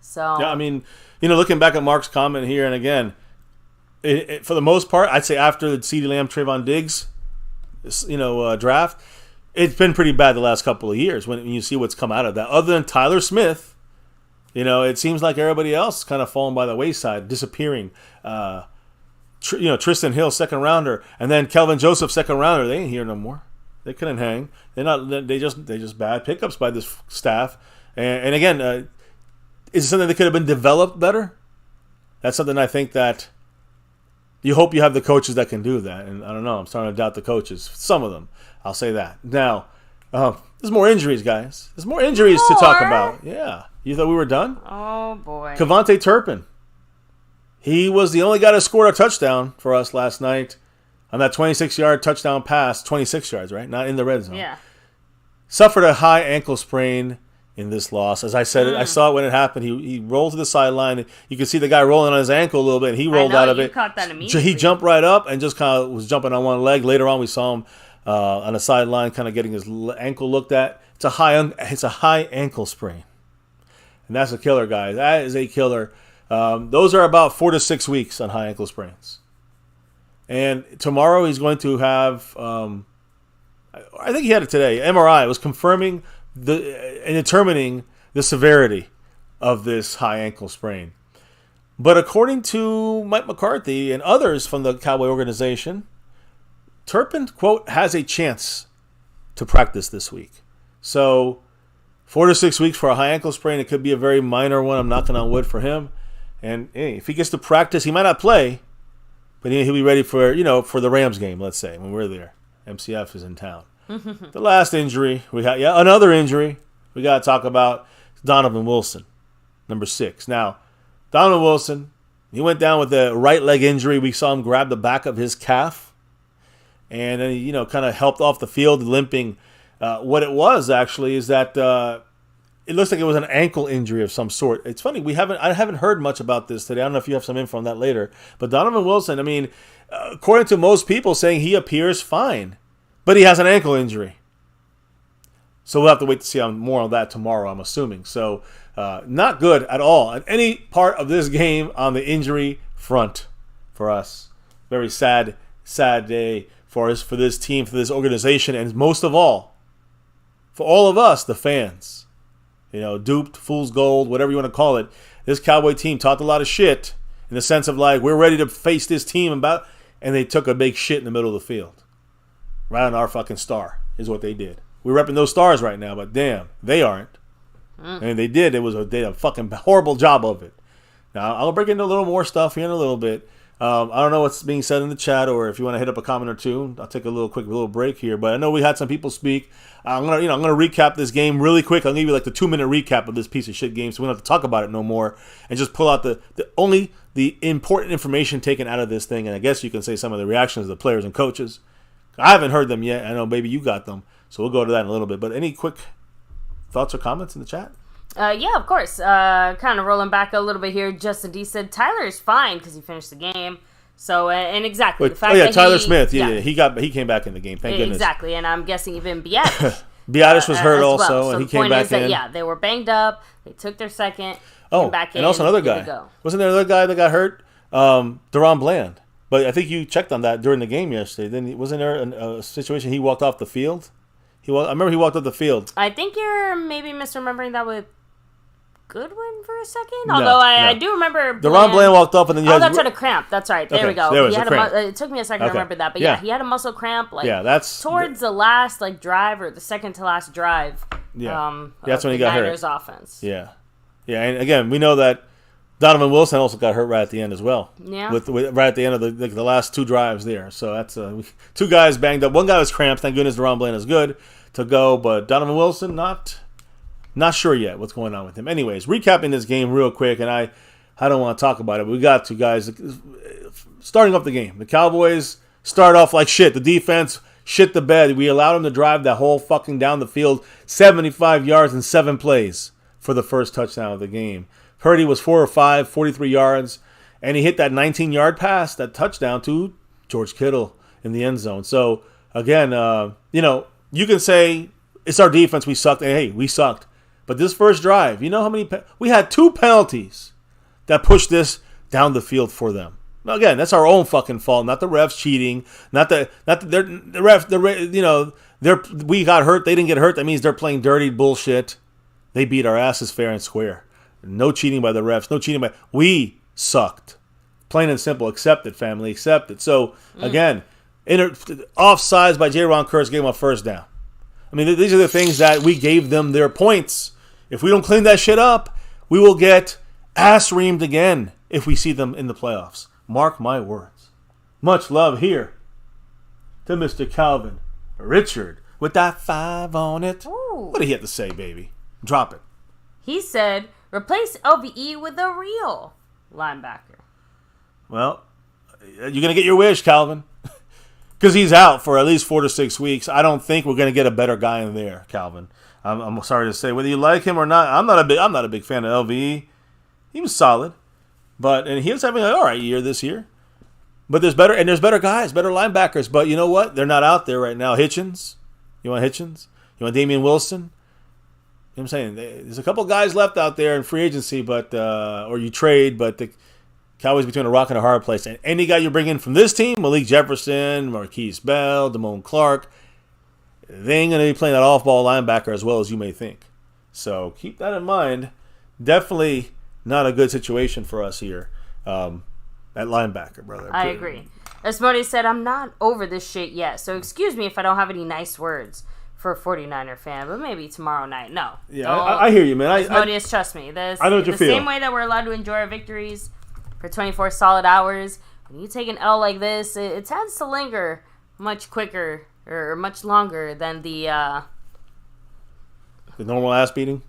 So yeah, I mean, looking back at Mark's comment here, and again, for the most part, I'd say after the CeeDee Lamb, Trayvon Diggs, draft, it's been pretty bad the last couple of years when you see what's come out of that. Other than Tyler Smith, it seems like everybody else kind of fallen by the wayside, disappearing. Tristan Hill, second rounder, and then Kelvin Joseph, second rounder. They ain't here no more. They couldn't hang. They just bad pickups by this staff. And again, is it something that could have been developed better? That's something I think that you hope you have the coaches that can do that. And I don't know. I'm starting to doubt the coaches. Some of them. I'll say that. Now, there's more injuries, guys. There's more injuries to talk about. Yeah. You thought we were done? Oh, boy. Kevontae Turpin. He was the only guy that scored a touchdown for us last night on that 26-yard touchdown pass. 26 yards, right? Not in the red zone. Yeah. Suffered a high ankle sprain in this loss. As I said, I saw it when it happened. He rolled to the sideline. You could see the guy rolling on his ankle a little bit, and he rolled out of it. Caught that immediately. He jumped right up and just kind of was jumping on one leg. Later on, we saw him on the sideline kind of getting his ankle looked at. It's a high ankle sprain. And that's a killer, guys. That is a killer. Those are about 4 to 6 weeks on high ankle sprains. And tomorrow he's going to have, I think he had it today, MRI. It was confirming and determining the severity of this high ankle sprain. But according to Mike McCarthy and others from the Cowboy organization, Turpin, quote, has a chance to practice this week. So 4 to 6 weeks for a high ankle sprain. It could be a very minor one. I'm knocking on wood for him. And hey, if he gets to practice, he might not play, but he'll be ready for the Rams game, let's say, when we're there. MCF is in town. The last injury, we got another injury we got to talk about. Donovan Wilson, number 6. Now, Donovan Wilson, he went down with a right leg injury. We saw him grab the back of his calf, and then he kind of helped off the field limping. What it was actually is that it looks like it was an ankle injury of some sort. It's funny, I haven't heard much about this today. I don't know if you have some info on that later. But Donovan Wilson, I mean, according to most people, saying he appears fine, but he has an ankle injury. So we'll have to wait to see more on that tomorrow, I'm assuming. So not good at all at any part of this game on the injury front for us. Very sad day for us, for this team, for this organization, and most of all, for all of us, the fans. Duped, fool's gold, whatever you want to call it. This Cowboy team talked a lot of shit in the sense of like, we're ready to face this team and they took a big shit in the middle of the field. Right on our fucking star is what they did. We're repping those stars right now, but damn, they aren't. And they did. They did a fucking horrible job of it. Now, I'll break into a little more stuff here in a little bit. I don't know what's being said in the chat, or if you want to hit up a comment or two, I'll take a quick break here. But I know we had some people speak. I'm gonna recap this game really quick. I'll give you like the 2-minute recap of this piece of shit game, so we don't have to talk about it no more, and just pull out only the important information taken out of this thing. And I guess you can say some of the reactions of the players and coaches. I haven't heard them yet. I know, baby, you got them, so we'll go to that in a little bit. But any quick thoughts or comments in the chat? Yeah, of course. Kind of rolling back a little bit here. Justin D said Tyler is fine because he finished the game. So and exactly the fact that Tyler Smith, he came back in the game. Thank goodness. Exactly, and I'm guessing even Biadish. Biadish was hurt also, well. and he came back in. They were banged up. They took their second. Oh, back and also another guy. Wasn't there another guy that got hurt? Deron Bland. But I think you checked on that during the game yesterday. Then wasn't there a situation he walked off the field? I remember he walked off the field. I think you're maybe misremembering that with Goodwin for a second. Although I do remember Deron Bland walked up and then that's right, a cramp. That's right. There we go. He had it took me a second to remember that, but he had a muscle cramp. That's towards the last drive or the second to last drive. Yeah, that's when he got Niners hurt. Offense. Yeah, and again we know that Donovan Wilson also got hurt right at the end as well. Yeah, with right at the end of the last 2 drives there. So that's 2 guys banged up. One guy was cramped. Thank goodness Deron Bland is good to go, but Donovan Wilson not sure yet what's going on with him. Anyways, recapping this game real quick, and I don't want to talk about it, but we got to, guys. Starting off the game, the Cowboys start off like shit. The defense shit the bed. We allowed them to drive that whole fucking down the field, 75 yards in 7 plays for the first touchdown of the game. Purdy was 4 or 5, 43 yards, and he hit that 19-yard pass, that touchdown to George Kittle in the end zone. So, again, you can say it's our defense, we sucked. And, hey, we sucked. But this first drive, you know how many we had 2 penalties that pushed this down the field for them. Now again, that's our own fucking fault, not the refs cheating, not the ref. We got hurt, they didn't get hurt. That means they're playing dirty bullshit. They beat our asses fair and square. No cheating by the refs. No cheating by. We sucked. Plain and simple. Accept it, family. Accept it. So again, offsides by J-Ron Kurtz gave them a first down. I mean, these are the things that we gave them their points. If we don't clean that shit up, we will get ass-reamed again if we see them in the playoffs. Mark my words. Much love here to Mr. Calvin Richard with that 5 on it. Ooh. What did he have to say, baby? Drop it. He said, replace LVE with a real linebacker. Well, you're going to get your wish, Calvin. Because he's out for at least 4 to 6 weeks. I don't think we're going to get a better guy in there, Calvin. I'm sorry to say, whether you like him or not. I'm not a big fan of LVE. He was solid, and he was having an all right year this year. But there's better guys, better linebackers. But you know what? They're not out there right now. Hitchens, you want Hitchens? You want Damian Wilson? You know what I'm saying? There's a couple guys left out there in free agency, but or you trade, but the Cowboys between a rock and a hard place. And any guy you bring in from this team, Malik Jefferson, Marquise Bell, Damone Clark, they ain't going to be playing that off-ball linebacker as well as you may think. So keep that in mind. Definitely not a good situation for us here at linebacker, brother. I agree. As Modi said, I'm not over this shit yet. So excuse me if I don't have any nice words for a 49er fan, but maybe tomorrow night. No. Yeah, I hear you, man. Modius, trust me. I know what you feel. The same way that we're allowed to enjoy our victories for 24 solid hours, when you take an L like this, it tends to linger much quicker or much longer than the normal ass beating.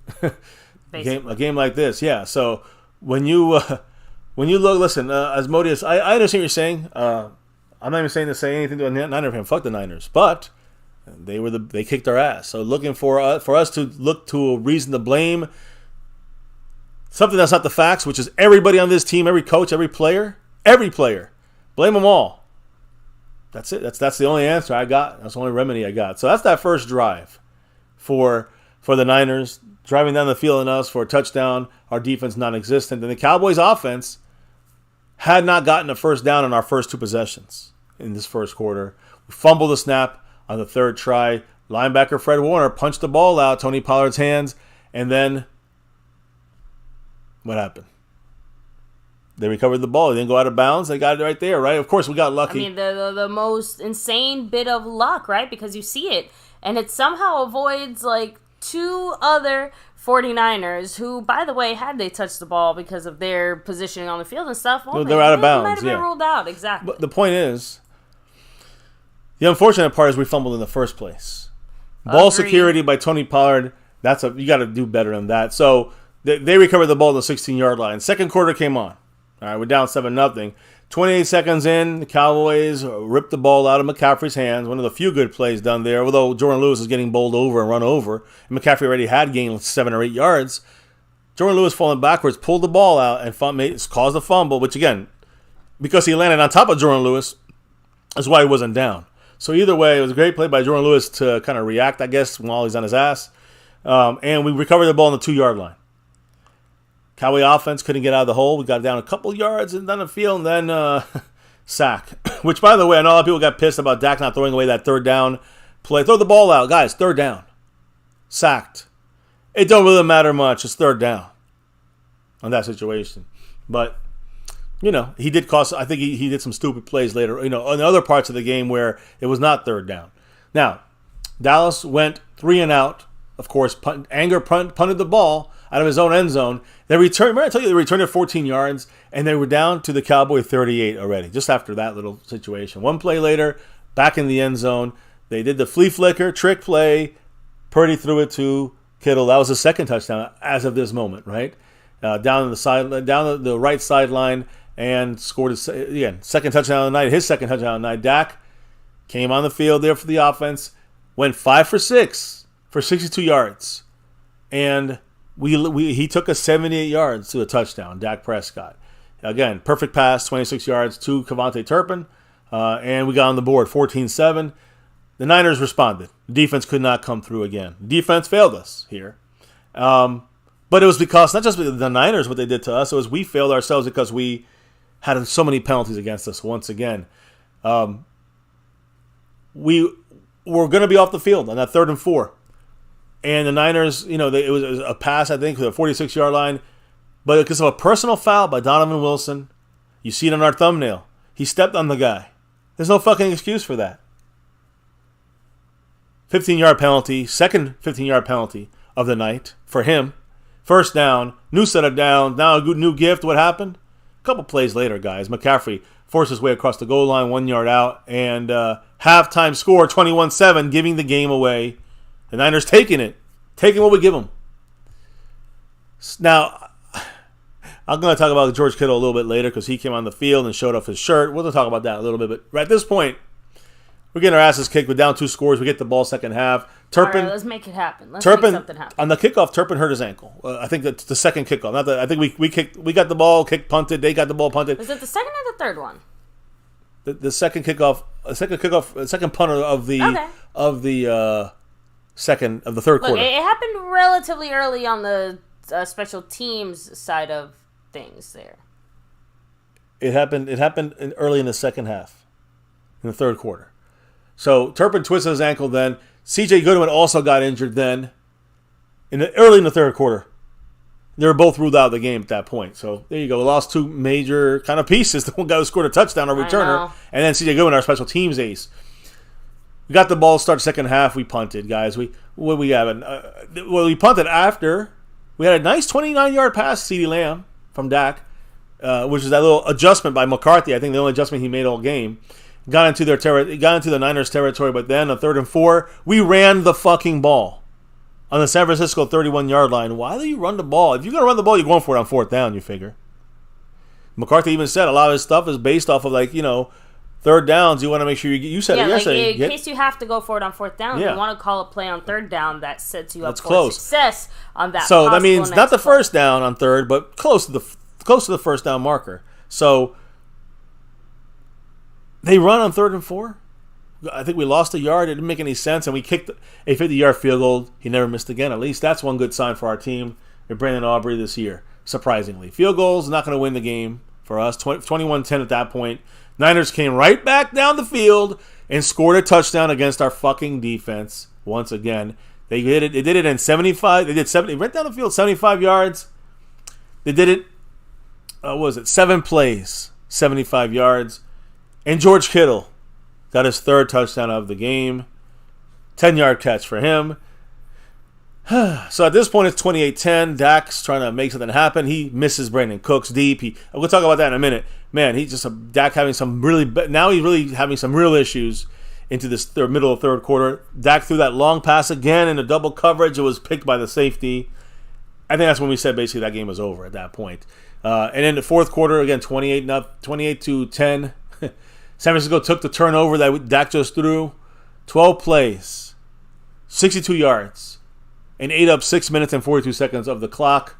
A game like this, yeah. So when you look, listen, Asmodeus, I understand what you're saying. I'm not even saying to say anything to a Niner fan. Fuck the Niners, but they kicked our ass. So looking for us to look to a reason to blame something that's not the facts, which is everybody on this team, every coach, every player, blame them all. That's it. That's the only answer I got. That's the only remedy I got. So that's that first drive for the Niners, driving down the field on us for a touchdown, our defense non-existent. And the Cowboys offense had not gotten a first down in our first 2 possessions in this first quarter. We fumbled the snap on the 3rd try. Linebacker Fred Warner punched the ball out, Tony Pollard's hands, and then what happened? They recovered the ball. They didn't go out of bounds. They got it right there, right? Of course, we got lucky. I mean, the most insane bit of luck, right? Because you see it, and it somehow avoids, like, 2 other 49ers who, by the way, had they touched the ball because of their positioning on the field and stuff, they're out of bounds. Might have been ruled out, exactly. But the point is, the unfortunate part is we fumbled in the first place. Ball security by Tony Pollard, you got to do better than that. So they recovered the ball at the 16-yard line. Second quarter came on. All right, we're down 7-0. 28 seconds in, the Cowboys ripped the ball out of McCaffrey's hands. One of the few good plays done there, although Jordan Lewis is getting bowled over and run over. And McCaffrey already had gained 7 or 8 yards. Jordan Lewis falling backwards, pulled the ball out and caused a fumble, which again, because he landed on top of Jordan Lewis, that's why he wasn't down. So either way, it was a great play by Jordan Lewis to kind of react, I guess, while he's on his ass. And we recovered the ball on the 2-yard line. Cowboy offense couldn't get out of the hole. We got down a couple yards and down the field, and then sack. Which, by the way, I know a lot of people got pissed about Dak not throwing away that 3rd down play. Throw the ball out, guys. 3rd down, sacked. It don't really matter much. It's 3rd down on that situation. But he did cost. I think he did some stupid plays later. In other parts of the game where it was not 3rd down. Now, Dallas went 3 and out. Of course, punted the ball out of his own end zone. They returned. Remember I told you they returned at 14 yards, and they were down to the Cowboy 38 already, just after that little situation. 1 play later, back in the end zone. They did the flea flicker, trick play. Purdy threw it to Kittle. That was the 2nd touchdown as of this moment, right? Down the right sideline, and scored again. 2nd touchdown of the night. His 2nd touchdown of the night. Dak came on the field there for the offense. Went 5 for 6 for 62 yards, and he took us 78 yards to a touchdown, Dak Prescott. Again, perfect pass, 26 yards to Kevontae Turpin, and we got on the board, 14-7. The Niners responded. The defense could not come through again. The defense failed us here. But it was because, not just the Niners, what they did to us, it was we failed ourselves because we had so many penalties against us once again. We were going to be off the field on that 3rd and 4. And the Niners, it was a pass, I think, to the 46-yard line. But because of a personal foul by Donovan Wilson, you see it on our thumbnail. He stepped on the guy. There's no fucking excuse for that. 15-yard penalty, second 15-yard penalty of the night for him. First down, new set of downs, now a good new gift. What happened? A couple plays later, guys. McCaffrey forced his way across the goal line, 1 yard out, and halftime score 21-7, giving the game away. The Niners taking what we give them. Now, I'm going to talk about George Kittle a little bit later because he came on the field and showed off his shirt. We'll talk about that a little bit. But right at this point, we're getting our asses kicked. We're down 2 scores. We get the ball second half. Turpin, all right, let's make it happen. Let's make something happen. On the kickoff, Turpin hurt his ankle. I think that's the second kickoff. I think we got the ball, punted. They got the ball, punted. Was it the second or the third one? The second kickoff, second punter of the third quarter. It happened relatively early on the special teams side of things there. It happened early in the second half, in the third quarter. So Turpin twisted his ankle then. C.J. Goodwin also got injured then, early in the third quarter. They were both ruled out of the game at that point. So there you go. We lost 2 major kind of pieces. The one guy who scored a touchdown, a returner, and then C.J. Goodwin, our special teams ace. We got the ball to start second half. We punted, guys. We punted after. We had a nice 29-yard pass to CeeDee Lamb from Dak, which is that little adjustment by McCarthy. I think the only adjustment he made all game. Got into the Niners territory, but then on 3rd and 4, we ran the fucking ball on the San Francisco 31-yard line. Why do you run the ball? If you're going to run the ball, you're going for it on 4th down, you figure. McCarthy even said a lot of his stuff is based off of, third downs. You want to make sure you said it yesterday. In case you have to go for it on 4th down, you want to call a play on 3rd down that sets you up for close. Success on that. So that means not the first down on 3rd, but close to the first down marker. So they run on 3rd and 4. I think we lost a yard. It didn't make any sense, and we kicked a 50-yard field goal. He never missed again. At least that's one good sign for our team and Brandon Aubrey this year, surprisingly. Field goals not going to win the game for us. 21-10 at that point. Niners came right back down the field and scored a touchdown against our fucking defense once again. They did it. They did it in 75. They did 70 right down the field, 75 yards. They did it. 7 plays, 75 yards. And George Kittle got his 3rd touchdown of the game. 10-yard catch for him. So at this point, it's 28-10. Dak's trying to make something happen. He misses Brandon Cooks deep. We'll talk about that in a minute. Man, Dak having some now he's really having some real issues into this middle of 3rd quarter. Dak threw that long pass again in a double coverage. It was picked by the safety. I think that's when we said basically that game was over at that point. And in the 4th quarter, again, 28-10. San Francisco took the turnover that Dak just threw. 12 plays, 62 yards, and ate up 6 minutes and 42 seconds of the clock.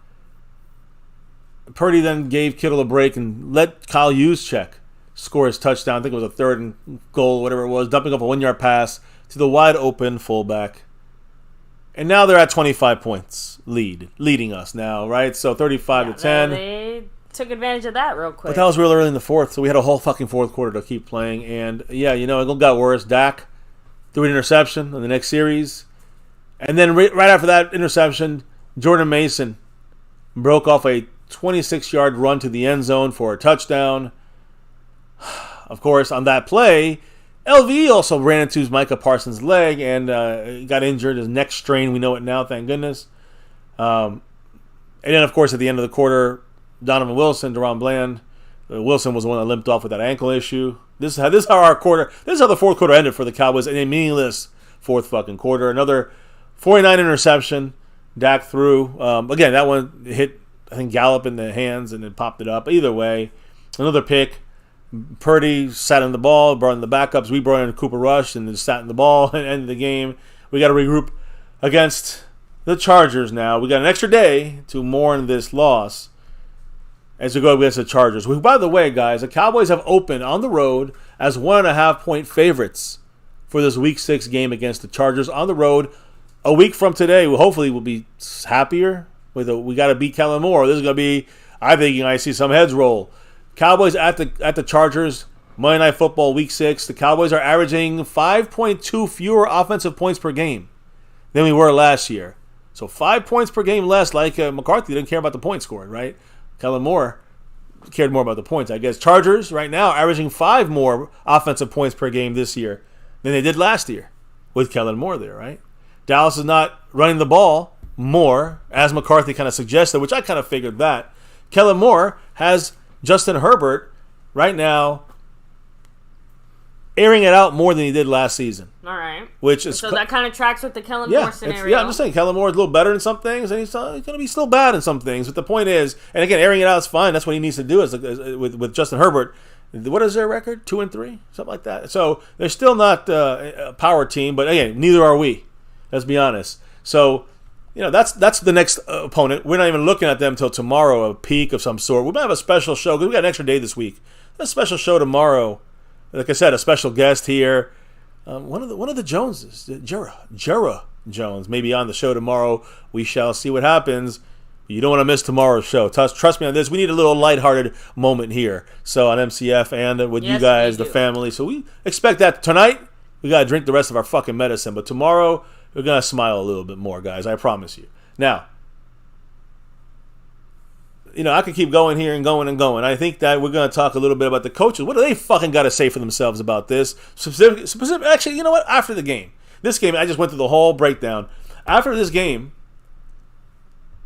Purdy then gave Kittle a break and let Kyle Juszczyk score his touchdown. I think it was a 3rd and goal, whatever it was, dumping up a 1-yard pass to the wide open fullback. And now they're at 25 points leading us now, right? So 35-10. They took advantage of that real quick. But that was real early in the 4th, so we had a whole fucking 4th quarter to keep playing. And it got worse. Dak threw an interception in the next series. And then right after that interception, Jordan Mason broke off a 26-yard run to the end zone for a touchdown. Of course, on that play, LV also ran into Micah Parsons' leg and got injured. His neck strained. We know it now, thank goodness. And then, of course, at the end of the quarter, Donovan Wilson, Deron Bland. Wilson was the one that limped off with that ankle issue. This is how the 4th quarter ended for the Cowboys in a meaningless 4th fucking quarter. Another 49 interception. Dak threw. Again, that one hit, I think, Gallup in the hands and then popped it up. Either way, another pick. Purdy sat in the ball, brought in the backups. We brought in Cooper Rush and then sat in the ball and ended the game. We got to regroup against the Chargers now. We got an extra day to mourn this loss as we go against the Chargers. By the way, guys, the Cowboys have opened on the road as 1.5-point favorites for this Week 6 game against the Chargers on the road. a week from today, hopefully we'll be happier. We got to beat Kellen Moore. This is going to be, I think I see some heads roll. Cowboys at the Chargers, Monday Night Football, Week 6. The Cowboys are averaging 5.2 fewer offensive points per game than we were last year. So 5 points per game less, like McCarthy didn't care about the points scored, right? Kellen Moore cared more about the points, I guess. Chargers, right now, averaging 5 more offensive points per game this year than they did last year with Kellen Moore there, right? Dallas is not running the ball more, as McCarthy kind of suggested, which I kind of figured that. Kellen Moore has Justin Herbert right now airing it out more than he did last season. All right. Which is so that kind of tracks with the Kellen Moore scenario. I'm just saying Kellen Moore is a little better in some things, and he's going to be still bad in some things. But the point is, and again, airing it out is fine. That's what he needs to do with Justin Herbert. What is their record? 2-3? Something like that. So they're still not a power team, but again, neither are we. Let's be honest. So, that's the next opponent. We're not even looking at them until tomorrow, a peak of some sort. We might have a special show, because we got an extra day this week. A special show tomorrow. Like I said, a special guest here. One of the Joneses, Jura Jones, may be on the show tomorrow. We shall see what happens. You don't want to miss tomorrow's show. Trust me on this. We need a little lighthearted moment here. So on MCF and with you guys, the family. So we expect that tonight. We got to drink the rest of our fucking medicine. But tomorrow, we're going to smile a little bit more, guys. I promise you. Now, I could keep going here and going and going. I think that we're going to talk a little bit about the coaches. What do they fucking got to say for themselves about this? Actually, you know what? After the game. This game, I just went through the whole breakdown. After this game,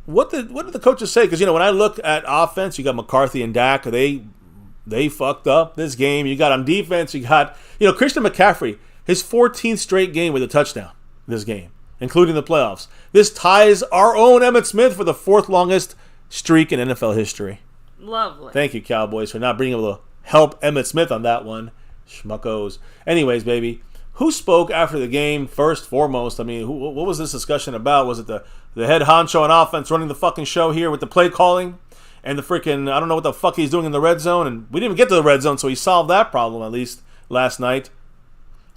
what did the coaches say? Because, when I look at offense, you got McCarthy and Dak. They fucked up this game. You got on defense, you got, Christian McCaffrey, his 14th straight game with a touchdown this game, including the playoffs. This ties our own Emmitt Smith for the 4th longest streak in NFL history. Lovely. Thank you, Cowboys, for not being able to help Emmitt Smith on that one. Schmuckos. Anyways, baby, who spoke after the game first, foremost? I mean, what was this discussion about? Was it the head honcho on offense running the fucking show here with the play calling and the freaking, I don't know what the fuck he's doing in the red zone, and we didn't even get to the red zone, so he solved that problem at least last night.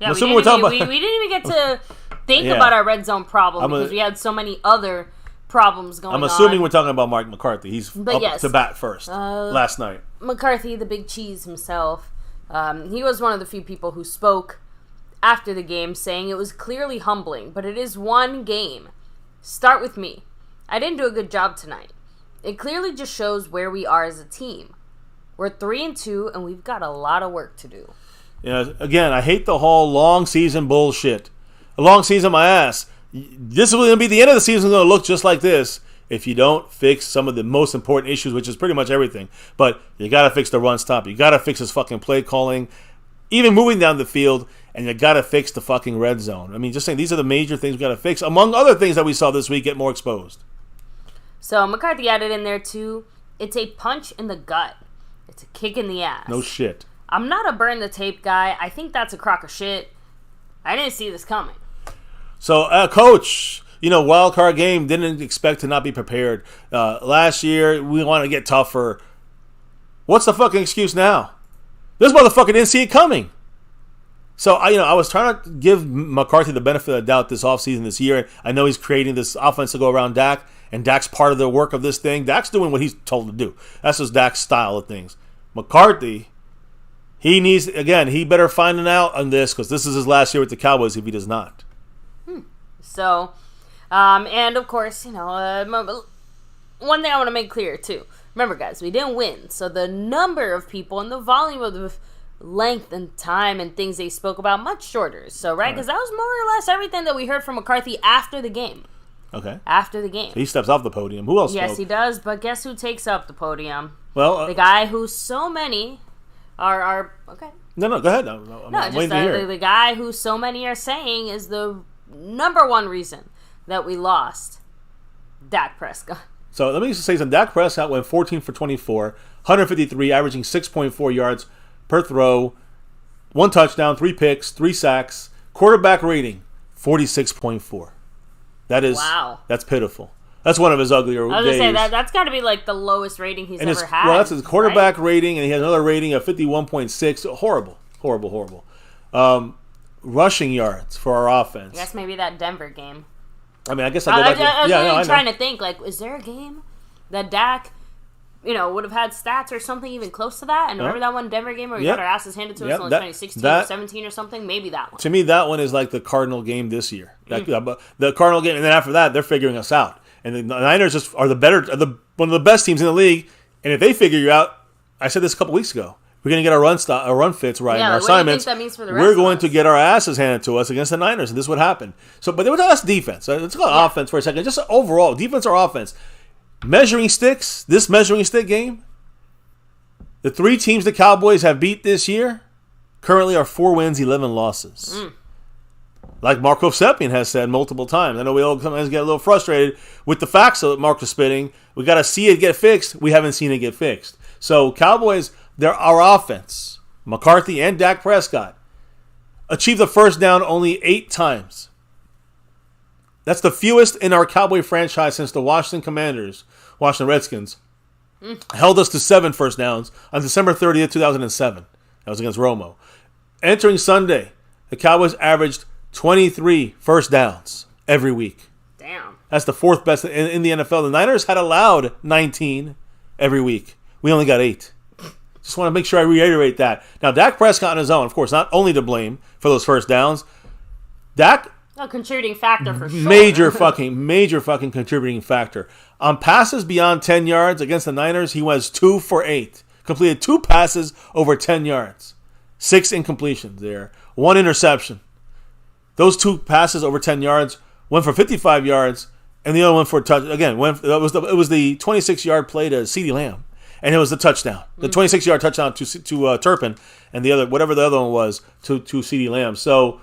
Yeah, we didn't even get to think about our red zone problem because we had so many other problems going on. I'm assuming we're talking about Mike McCarthy. He's up to bat first last night. McCarthy, the big cheese himself, he was one of the few people who spoke after the game saying it was clearly humbling, but it is one game. Start with me. I didn't do a good job tonight. It clearly just shows where we are as a team. We're 3-2, and we've got a lot of work to do. Again, I hate the whole long season bullshit. A long season, my ass. This is going to be the end of the season. Going to look just like this if you don't fix some of the most important issues, which is pretty much everything. But you got to fix the run stop. You got to fix his fucking play calling, even moving down the field, and you got to fix the fucking red zone. I mean, just saying, these are the major things we got to fix, among other things that we saw this week get more exposed. So McCarthy added in there too. It's a punch in the gut. It's a kick in the ass. No shit. I'm not a burn the tape guy. I think that's a crock of shit. I didn't see this coming. So, coach, wild card game, didn't expect to not be prepared. Last year, we want to get tougher. What's the fucking excuse now? This motherfucker didn't see it coming. So, I was trying to give McCarthy the benefit of the doubt this offseason, this year. I know he's creating this offense to go around Dak, and Dak's part of the work of this thing. Dak's doing what he's told to do. That's just Dak's style of things. McCarthy, he better find out on this, because this is his last year with the Cowboys if he does not. So, and of course, one thing I want to make clear too. Remember, guys, we didn't win. So the number of people and the volume of the length and time and things they spoke about much shorter. So, right? Because that was more or less everything that we heard from McCarthy after the game. Okay. After the game. So he steps off the podium. Who else spoke? Yes, he does. But guess who takes up the podium? Well, the guy who so many are okay. No, go ahead. The guy who so many are saying is the number one reason that we lost, Dak Prescott. So let me just say something. Dak Prescott went 14 for 24, 153, averaging 6.4 yards per throw, 1 touchdown, 3 picks, 3 sacks, quarterback rating 46.4. That's pitiful. That's one of his uglier days. I was going to say, that's got to be like the lowest rating he's ever had. Well, that's his quarterback rating, and he has another rating of 51.6. Horrible. Rushing yards for our offense. I guess maybe that Denver game. I mean, I guess I was trying to think, like, is there a game that Dak, would have had stats or something even close to that? And remember that one Denver game where we got our asses handed to us in 2016 or 17 or something? Maybe that one. To me, that one is like the Cardinal game this year. The Cardinal game, and then after that, they're figuring us out. And the Niners just are one of the best teams in the league. And if they figure you out, I said this a couple weeks ago, we're going to get our run fits right in our assignments. What do you think that means for the rest We're going to get our asses handed to us against the Niners, and this would happen. So, but there was less defense. Let's go offense for a second. Just overall, defense or offense. Measuring sticks, this measuring stick game, the 3 teams the Cowboys have beat this year currently are 4 wins, 11 losses. Like Marco Seppian has said multiple times. I know we all sometimes get a little frustrated with the facts that Mark is spitting. We got to see it get fixed. We haven't seen it get fixed. So Cowboys, our offense, McCarthy and Dak Prescott, achieved the first down only 8 times. That's the fewest in our Cowboy franchise since the Washington Redskins, held us to 7 first downs on December 30th, 2007. That was against Romo. Entering Sunday, the Cowboys averaged 23 first downs every week. Damn. That's the 4th best in the NFL. The Niners had allowed 19 every week. We only got 8. Just want to make sure I reiterate that. Now, Dak Prescott on his own, of course, not only to blame for those first downs. Dak, a contributing factor for sure. Major fucking contributing factor. On passes beyond 10 yards against the Niners, he was 2 for 8. Completed 2 passes over 10 yards. 6 incompletions there. 1 interception. Those 2 passes over 10 yards, went for 55 yards, and the other one for a touch. Again, it was the 26-yard play to CeeDee Lamb, and it was the touchdown. The 26-yard touchdown to Turpin, and the other, whatever the other one was, to CeeDee Lamb. So,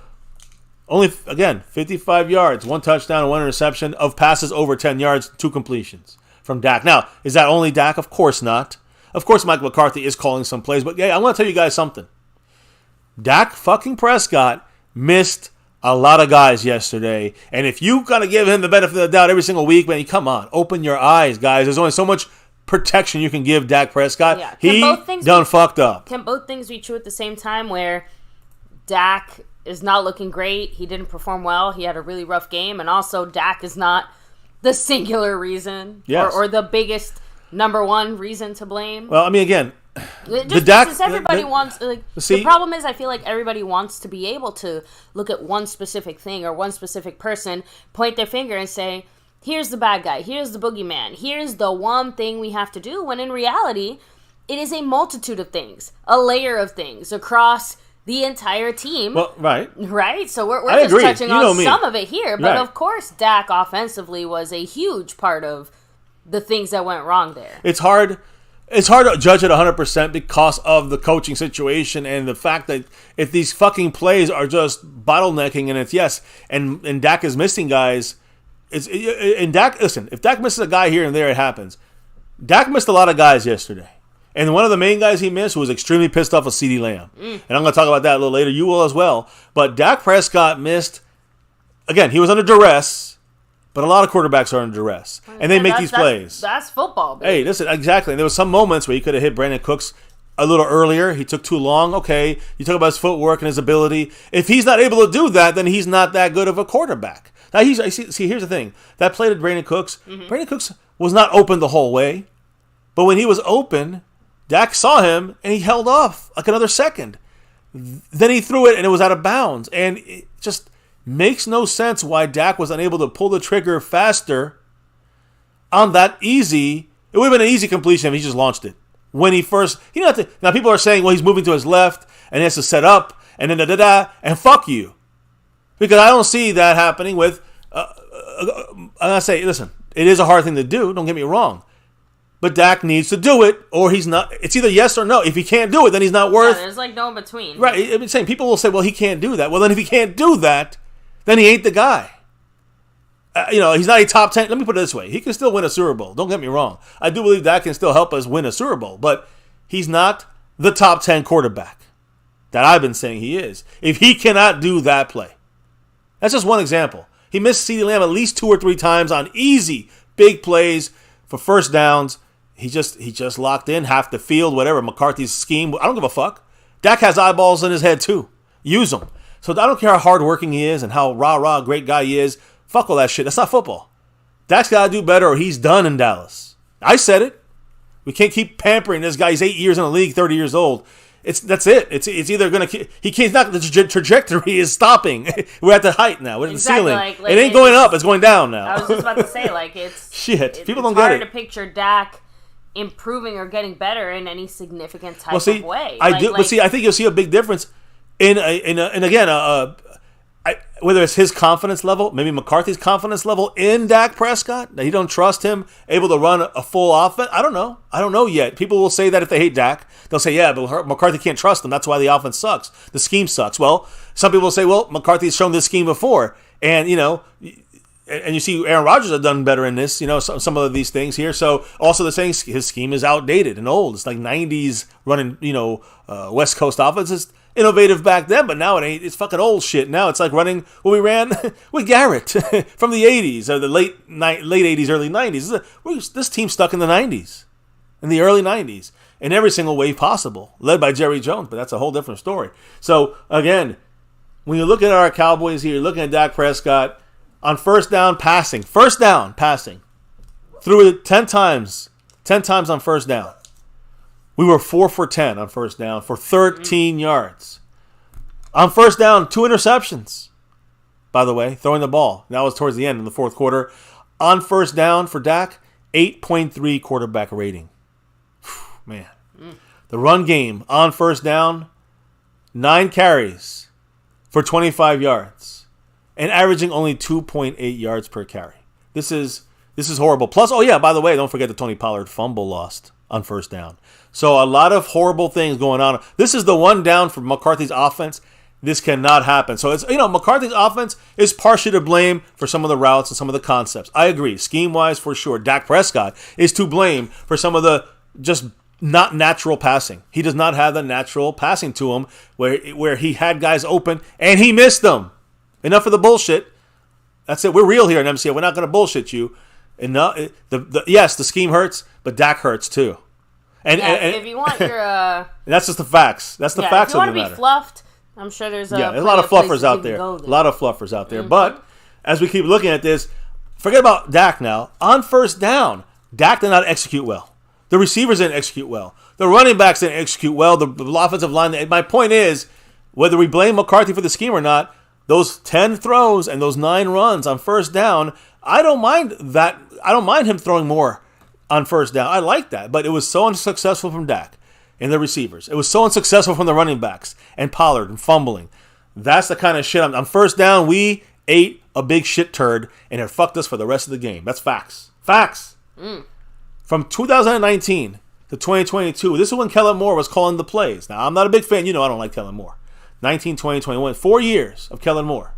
only, again, 55 yards, 1 touchdown and 1 interception of passes over 10 yards, 2 completions from Dak. Now, is that only Dak? Of course not. Of course, Mike McCarthy is calling some plays, but yeah, I want to tell you guys something. Dak fucking Prescott missed a lot of guys yesterday, and if you got to give him the benefit of the doubt every single week, man, come on, open your eyes, guys. There's only so much protection you can give Dak Prescott. Yeah. He done fucked up. Can both things be true at the same time, where Dak is not looking great, he didn't perform well, he had a really rough game, and also Dak is not the singular reason or the biggest number one reason to blame? Well, I mean, again, everybody wants. The problem is, I feel like everybody wants to be able to look at one specific thing or one specific person, point their finger, and say, "Here's the bad guy. Here's the boogeyman. Here's the one thing we have to do." When in reality, it is a multitude of things, a layer of things across the entire team. Well, right. So we're just agree. touching on some of it here, but of course, Dak offensively was a huge part of the things that went wrong there. It's hard to judge it 100% because of the coaching situation and the fact that if these fucking plays are just bottlenecking and Dak is missing guys, listen, if Dak misses a guy here and there, it happens. Dak missed a lot of guys yesterday. And one of the main guys he missed was extremely pissed off with CeeDee Lamb. And I'm going to talk about that a little later. You will as well. But Dak Prescott missed, again, he was under duress. But a lot of quarterbacks are under duress, and they make these plays. That's football, baby. Hey, listen, exactly. And there was some moments where he could have hit Brandon Cooks a little earlier. He took too long. Okay, you talk about his footwork and his ability. If he's not able to do that, then he's not that good of a quarterback. Now, see, here's the thing. That play to Brandon Cooks, Brandon Cooks was not open the whole way. But when he was open, Dak saw him, and he held off like another second. Then he threw it, and it was out of bounds. And it just makes no sense why Dak was unable to pull the trigger faster on that easy. It would have been an easy completion if he just launched it. When he first, he didn't have to. Now people are saying, well, he's moving to his left and he has to set up and then and fuck you, because I don't see that happening with. I say, listen, it is a hard thing to do. Don't get me wrong, but Dak needs to do it, or he's not. It's either yes or no. If he can't do it, then he's not worth. Yeah, there's like no in between. Right. I'm saying people will say, well, he can't do that. Well, then if he can't do that, then he ain't the guy. He's not a top 10. Let me put it this way. He can still win a Super Bowl. Don't get me wrong. I do believe that can still help us win a Super Bowl. But he's not the top 10 quarterback that I've been saying he is. If he cannot do that play. That's just one example. He missed CeeDee Lamb at least 2 or 3 times on easy, big plays for first downs. He just locked in half the field, whatever. McCarthy's scheme. I don't give a fuck. Dak has eyeballs in his head too. Use them. So I don't care how hardworking he is and how rah-rah great guy he is. Fuck all that shit. That's not football. Dak's got to do better or he's done in Dallas. I said it. We can't keep pampering this guy. He's 8 years in the league, 30 years old. That's it. It's either going to... He can't... Not the trajectory is stopping. We're at the height now. We're at the ceiling. Like, it ain't going up. It's going down now. I was just about to say, like, it's... Shit. People don't get it. It's hard to picture Dak improving or getting better in any significant type of way. I do. But see, I think you'll see a big difference in again, whether it's his confidence level, maybe McCarthy's confidence level in Dak Prescott, that he don't trust him able to run a full offense. I don't know yet. People will say that if they hate Dak, they'll say, yeah, but McCarthy can't trust him. That's why the offense sucks. The scheme sucks. Well, some people will say, well, McCarthy's shown this scheme before. And, and you see Aaron Rodgers have done better in this, some of these things here. So also the saying his scheme is outdated and old. It's like 90s running, West Coast offense. It's innovative back then, but now it ain't. It's fucking old shit. Now it's like running what we ran with Garrett from the 80s or the late 80s, early 90s. This team's stuck in the 90s, in the early 90s, in every single way possible, led by Jerry Jones, but that's a whole different story. So, again, when you look at our Cowboys here, you're looking at Dak Prescott on first down passing, threw it 10 times on first down. We were 4 for 10 on first down for 13 yards. On first down, 2 interceptions, by the way, throwing the ball. That was towards the end in the fourth quarter. On first down for Dak, 8.3 quarterback rating. Man. The run game on first down, 9 carries for 25 yards and averaging only 2.8 yards per carry. This is horrible. Plus, by the way, don't forget the Tony Pollard fumble lost on first down. So a lot of horrible things going on. This is the one down for McCarthy's offense. This cannot happen. So it's McCarthy's offense is partially to blame for some of the routes and some of the concepts. I agree. Scheme-wise, for sure. Dak Prescott is to blame for some of the just not natural passing. He does not have the natural passing to him where he had guys open and he missed them. Enough of the bullshit. That's it. We're real here in MCA. We're not going to bullshit you. Yes, the scheme hurts, but Dak hurts too. And if you want your... that's just the facts. That's the facts of the matter. If you want to be fluffed, I'm sure there's a lot of fluffers out there. A lot of fluffers out there. But as we keep looking at this, forget about Dak now. On first down, Dak did not execute well. The receivers didn't execute well. The running backs didn't execute well. The offensive line... My point is, whether we blame McCarthy for the scheme or not, those 10 throws and those 9 runs on first down, I don't mind that. I don't mind him throwing more on first down. I like that. But it was so unsuccessful from Dak and the receivers. It was so unsuccessful from the running backs and Pollard and fumbling. That's the kind of shit. On first down, we ate a big shit turd and it fucked us for the rest of the game. That's facts. Facts. From 2019 to 2022, this is when Kellen Moore was calling the plays. Now, I'm not a big fan. I don't like Kellen Moore. 19, 20, 21. 4 years of Kellen Moore.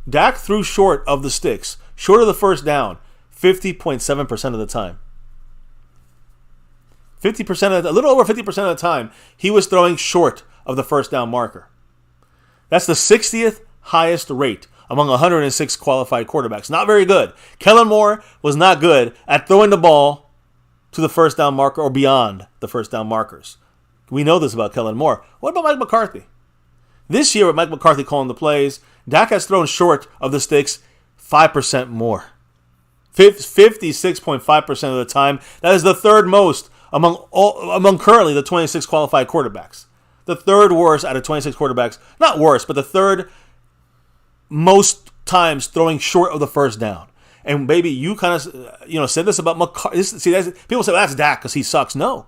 Dak threw short of the sticks, short of the first down, 50.7% of the time. 50% a little over 50% of the time, he was throwing short of the first down marker. That's the 60th highest rate among 106 qualified quarterbacks. Not very good. Kellen Moore was not good at throwing the ball to the first down marker or beyond the first down markers. We know this about Kellen Moore. What about Mike McCarthy? This year with Mike McCarthy calling the plays, Dak has thrown short of the sticks 5% more. 56.5% of the time. That is the third most among currently the 26 qualified quarterbacks. The third worst out of 26 quarterbacks. Not worst, but the third most times throwing short of the first down. And baby, you kind of said this about McCarthy. People say, well, that's Dak because he sucks. No.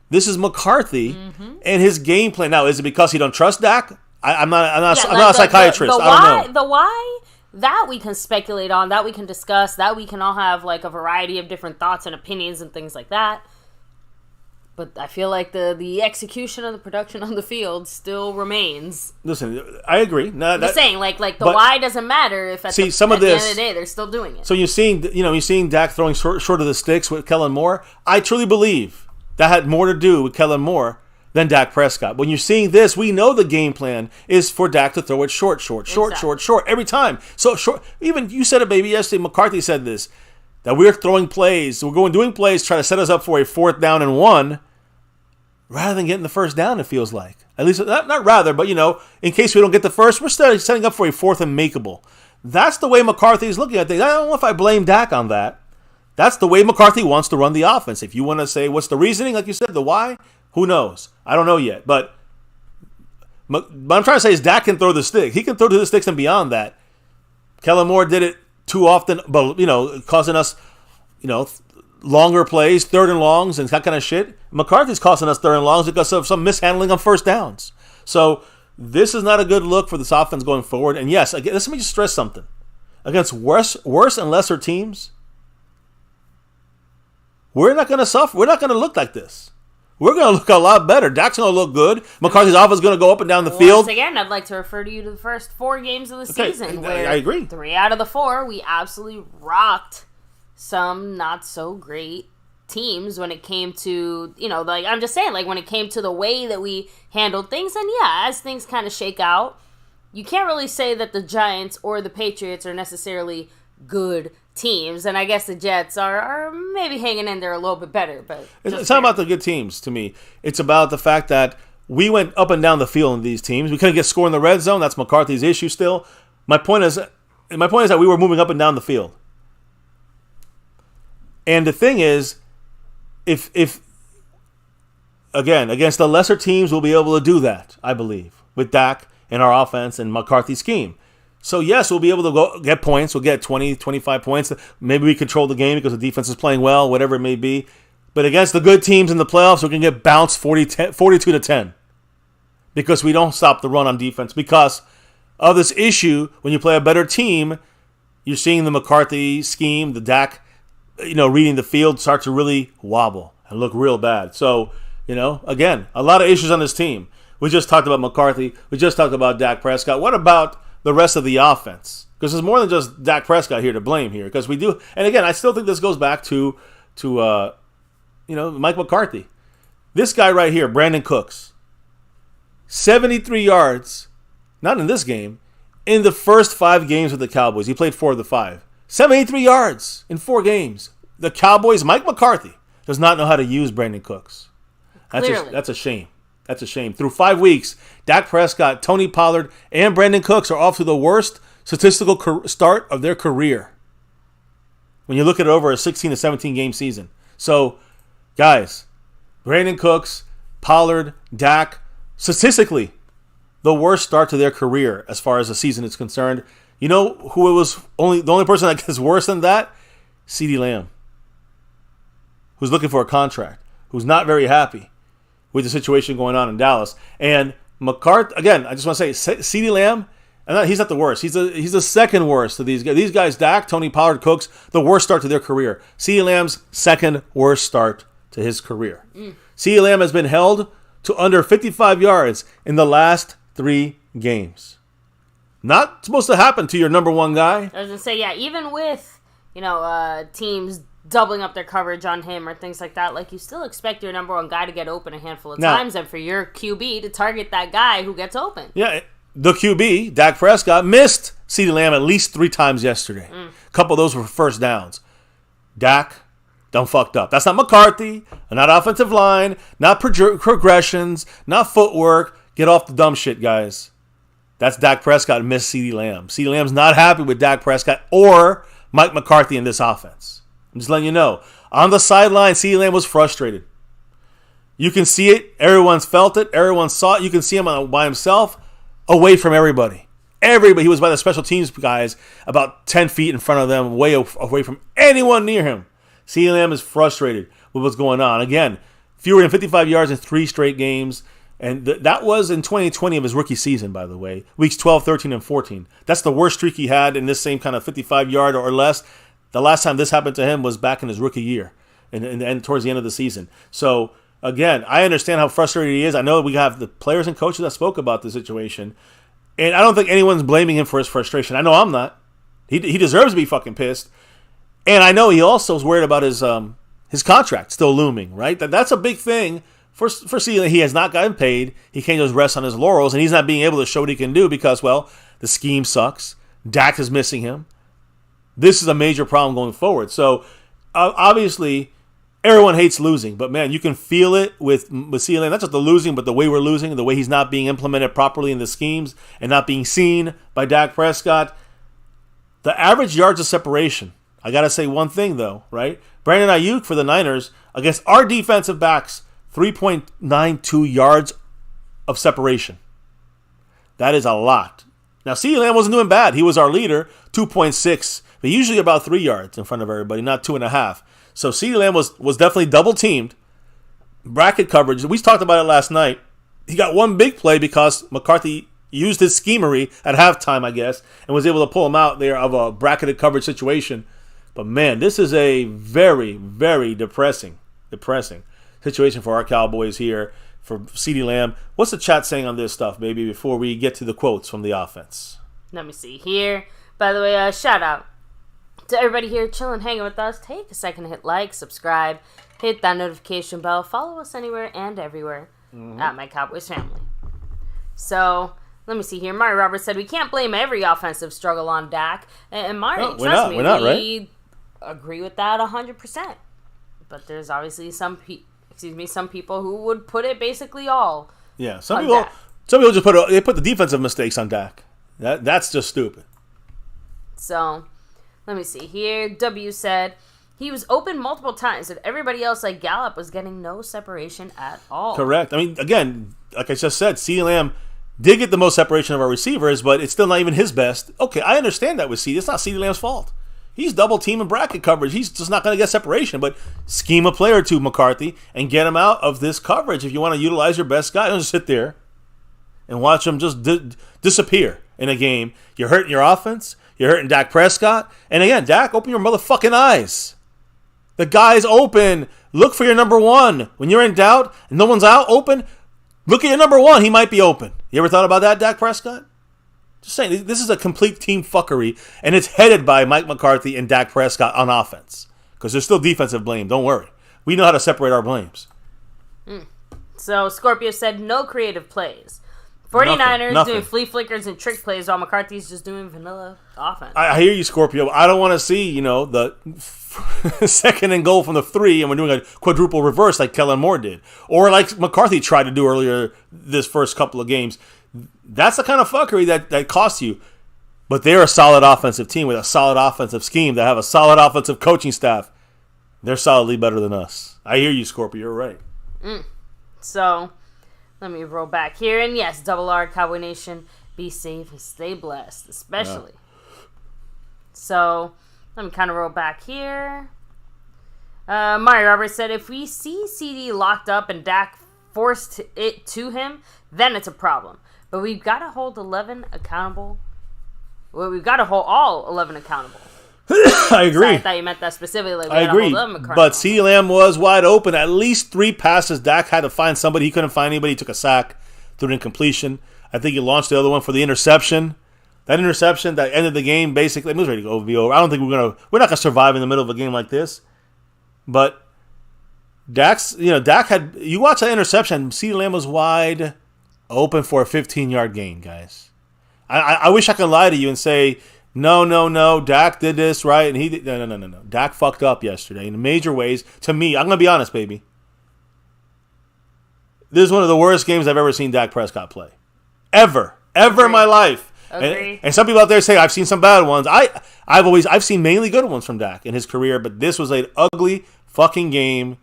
This is McCarthy and his game plan. Now, is it because he don't trust Dak? I'm not a psychiatrist. I don't know. The why, that we can speculate on, that we can discuss, that we can all have like a variety of different thoughts and opinions and things like that. But I feel like the execution of the production on the field still remains. Listen, I agree. I'm just saying, like the why doesn't matter if at the end of the day they're still doing it. So you're seeing Dak throwing short of the sticks with Kellen Moore. I truly believe that had more to do with Kellen Moore than Dak Prescott. When you're seeing this, we know the game plan is for Dak to throw it short every time. So short. Even you said it, baby. Yesterday, McCarthy said this, that we're throwing plays. We're doing plays, trying to set us up for a 4th down and 1, rather than getting the first down. It feels like, at least not rather, but in case we don't get the first, we're setting up for a 4th and makeable. That's the way McCarthy is looking at things. I don't know if I blame Dak on that. That's the way McCarthy wants to run the offense. If you want to say what's the reasoning, like you said, the why, who knows? I don't know yet. But what I'm trying to say is Dak can throw the stick. He can throw to the sticks and beyond that. Kellen Moore did it too often, but causing us, longer plays, 3rd and longs, and that kind of shit. McCarthy's costing us 3rd and longs because of some mishandling on first downs. So this is not a good look for this offense going forward. And yes, again, let me just stress something. Against worse and lesser teams, we're not going to suffer. We're not going to look like this. We're going to look a lot better. Dak's going to look good. McCarthy's offense is going to go up and down the field. Once again, I'd like to refer to you to the first 4 games of the season. I agree. 3 out of the 4, we absolutely rocked some not so great teams when it came to, I'm just saying, when it came to the way that we handled things. And yeah, as things kind of shake out, you can't really say that the Giants or the Patriots are necessarily good teams, and I guess the Jets are maybe hanging in there a little bit better. But it's not about the good teams to me. It's about the fact that we went up and down the field in these teams. We couldn't get score in the red zone. That's McCarthy's issue still. My point is that we were moving up and down the field. And the thing is, if again, against the lesser teams, we'll be able to do that, I believe, with Dak and our offense and McCarthy's scheme. So, yes, we'll be able to go get points. We'll get 20, 25 points. Maybe we control the game because the defense is playing well, whatever it may be. But against the good teams in the playoffs, we're going to get bounced 42-10 because we don't stop the run on defense. Because of this issue, when you play a better team, you're seeing the McCarthy scheme, the Dak, reading the field start to really wobble and look real bad. So, again, a lot of issues on this team. We just talked about McCarthy. We just talked about Dak Prescott. What about the rest of the offense? Because there's more than just Dak Prescott here to blame here. Because we do, and again, I still think this goes back to Mike McCarthy. This guy right here, Brandon Cooks, 73 yards, not in this game, in the first 5 games with the Cowboys. He played 4 of the 5. 73 yards in 4 games. The Cowboys, Mike McCarthy, does not know how to use Brandon Cooks. That's a shame. That's a shame. Through 5 weeks, Dak Prescott, Tony Pollard, and Brandon Cooks are off to the worst statistical start of their career when you look at it over a 16 to 17 game season. So, guys, Brandon Cooks, Pollard, Dak, statistically, the worst start to their career as far as the season is concerned. You know who it was? The only person that gets worse than that? CeeDee Lamb, who's looking for a contract, who's not very happy with the situation going on in Dallas. And McCarthy, again, I just want to say, CeeDee Lamb, he's not the worst. He's the second worst of these guys. These guys, Dak, Tony Pollard, Cooks, the worst start to their career. CeeDee Lamb's second worst start to his career. CeeDee Lamb has been held to under 55 yards in the last 3 games. Not supposed to happen to your number one guy. I was going to say, yeah, even with, teams doubling up their coverage on him or things like that, you still expect your number one guy to get open a handful of times and for your QB to target that guy who gets open. Yeah, the QB, Dak Prescott, missed CeeDee Lamb at least 3 times yesterday. A couple of those were first downs. Dak done fucked up. That's not McCarthy, not offensive line, not progressions, not footwork. Get off the dumb shit, guys. That's Dak Prescott missed CeeDee Lamb. CeeDee Lamb's not happy with Dak Prescott or Mike McCarthy in this offense. I'm just letting you know. On the sideline, CeeDee Lamb was frustrated. You can see it. Everyone's felt it. Everyone saw it. You can see him by himself, away from everybody. Everybody. He was by the special teams guys, about 10 feet in front of them, way away from anyone near him. CeeDee Lamb is frustrated with what's going on. Again, fewer than 55 yards in 3 straight games. And that was in 2020 of his rookie season, by the way. Weeks 12, 13, and 14. That's the worst streak he had in this same kind of 55-yard or less. The last time this happened to him was back in his rookie year and towards the end of the season. So, again, I understand how frustrated he is. I know we have the players and coaches that spoke about the situation. And I don't think anyone's blaming him for his frustration. I know I'm not. He deserves to be fucking pissed. And I know he also is worried about his contract still looming, right? That's a big thing. For seeing that he has not gotten paid, he can't just rest on his laurels, and he's not being able to show what he can do because, well, the scheme sucks. Dak is missing him. This is a major problem going forward. So, obviously, everyone hates losing, but, man, you can feel it with CeeDee Lamb. Not just the losing, but the way we're losing, the way he's not being implemented properly in the schemes and not being seen by Dak Prescott. The average yards of separation. I got to say one thing, though, right? Brandon Ayuk for the Niners against our defensive backs, 3.92 yards of separation. That is a lot. Now, CeeDee Lamb wasn't doing bad. He was our leader, 2.6. But usually about 3 yards in front of everybody, not 2.5. So CeeDee Lamb was definitely double-teamed. Bracket coverage. We talked about it last night. He got one big play because McCarthy used his schemery at halftime, I guess, and was able to pull him out there of a bracketed coverage situation. But, man, this is a very, very depressing situation for our Cowboys here, for CeeDee Lamb. What's the chat saying on this stuff, baby, before we get to the quotes from the offense? Let me see here. By the way, shout out to everybody here chilling, hanging with us. Take a second to hit like, subscribe, hit that notification bell, follow us anywhere and everywhere at MyCowboysFamily. So, let me see here. Mari Roberts said, we can't blame every offensive struggle on Dak. And Mari, trust me, we agree with that 100%. But there's obviously some people who would put it basically all. Yeah, some people just put the defensive mistakes on Dak. That's just stupid. So, let me see here. W said he was open multiple times, and everybody else, like Gallup, was getting no separation at all. Correct. I mean, again, like I just said, CeeDee Lamb did get the most separation of our receivers, but it's still not even his best. Okay, I understand that with CeeDee. It's not CeeDee Lamb's fault. He's double team and bracket coverage. He's just not going to get separation, but scheme a play or two, McCarthy, and get him out of this coverage. If you want to utilize your best guy, don't just sit there and watch him just disappear in a game. You're hurting your offense. You're hurting Dak Prescott. And again, Dak, open your motherfucking eyes. The guy's open. Look for your number one. When you're in doubt and no one's out open, look at your number one. He might be open. You ever thought about that, Dak Prescott? Just saying, this is a complete team fuckery, and it's headed by Mike McCarthy and Dak Prescott on offense. Because there's still defensive blame. Don't worry. We know how to separate our blames. So, Scorpio said no creative plays. 49ers doing flea flickers and trick plays while McCarthy's just doing vanilla offense. I hear you, Scorpio. I don't want to see, the second and goal from the 3 and we're doing a quadruple reverse like Kellen Moore did. Or like McCarthy tried to do earlier this first couple of games. That's the kind of fuckery that costs you. But they're a solid offensive team with a solid offensive scheme. They have a solid offensive coaching staff. They're solidly better than us. I hear you, Scorpio. You're right. So, let me roll back here. And yes, Double R, Cowboy Nation, be safe and stay blessed, especially. Yeah. So, let me kind of roll back here. Mari Roberts said, if we see CD locked up and Dak forced it to him, then it's a problem. But we've got to hold 11 accountable. Well, we've got to hold all 11 accountable. I agree. I thought you meant that specifically. Like, I agree. But CeeDee Lamb was wide open. At least 3 passes. Dak had to find somebody. He couldn't find anybody. He took a sack through an incompletion. I think he launched the other one for the interception. That interception that ended the game, basically, it was ready to be over. I don't think we're not gonna survive in the middle of a game like this. But Dak had, you watch that interception, CeeDee Lamb was wide open for a 15-yard gain, guys. I wish I could lie to you and say, no, Dak did this right, and he did. No. Dak fucked up yesterday in major ways. To me, I'm going to be honest, baby. This is one of the worst games I've ever seen Dak Prescott play. Ever in my life. And some people out there say, I've seen some bad ones. I've seen mainly good ones from Dak in his career, but this was an ugly fucking game,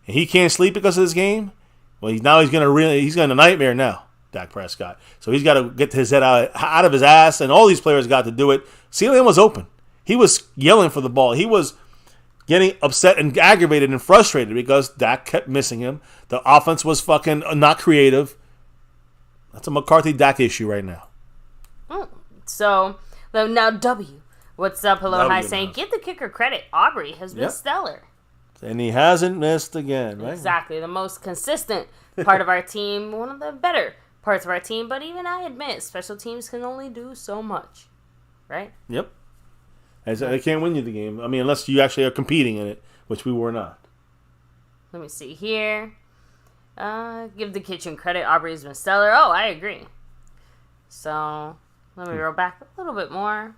and he can't sleep because of this game. Well, he's going to nightmare now. Dak Prescott. So he's got to get his head out of his ass, and all these players got to do it. CeeDee Lamb was open. He was yelling for the ball. He was getting upset and aggravated and frustrated because Dak kept missing him. The offense was fucking not creative. That's a McCarthy Dak issue right now. So, now W. What's up? Hello and hi saying, give the kicker credit. Aubrey has been stellar. And he hasn't missed again, right? Exactly. The most consistent part of our team. One of the better parts of our team, but even I admit, special teams can only do so much, right? Yep. They can't win you the game. I mean, unless you actually are competing in it, which we were not. Let me see here. Give the kitchen credit. Aubrey's been stellar. Oh, I agree. So, let me roll back a little bit more.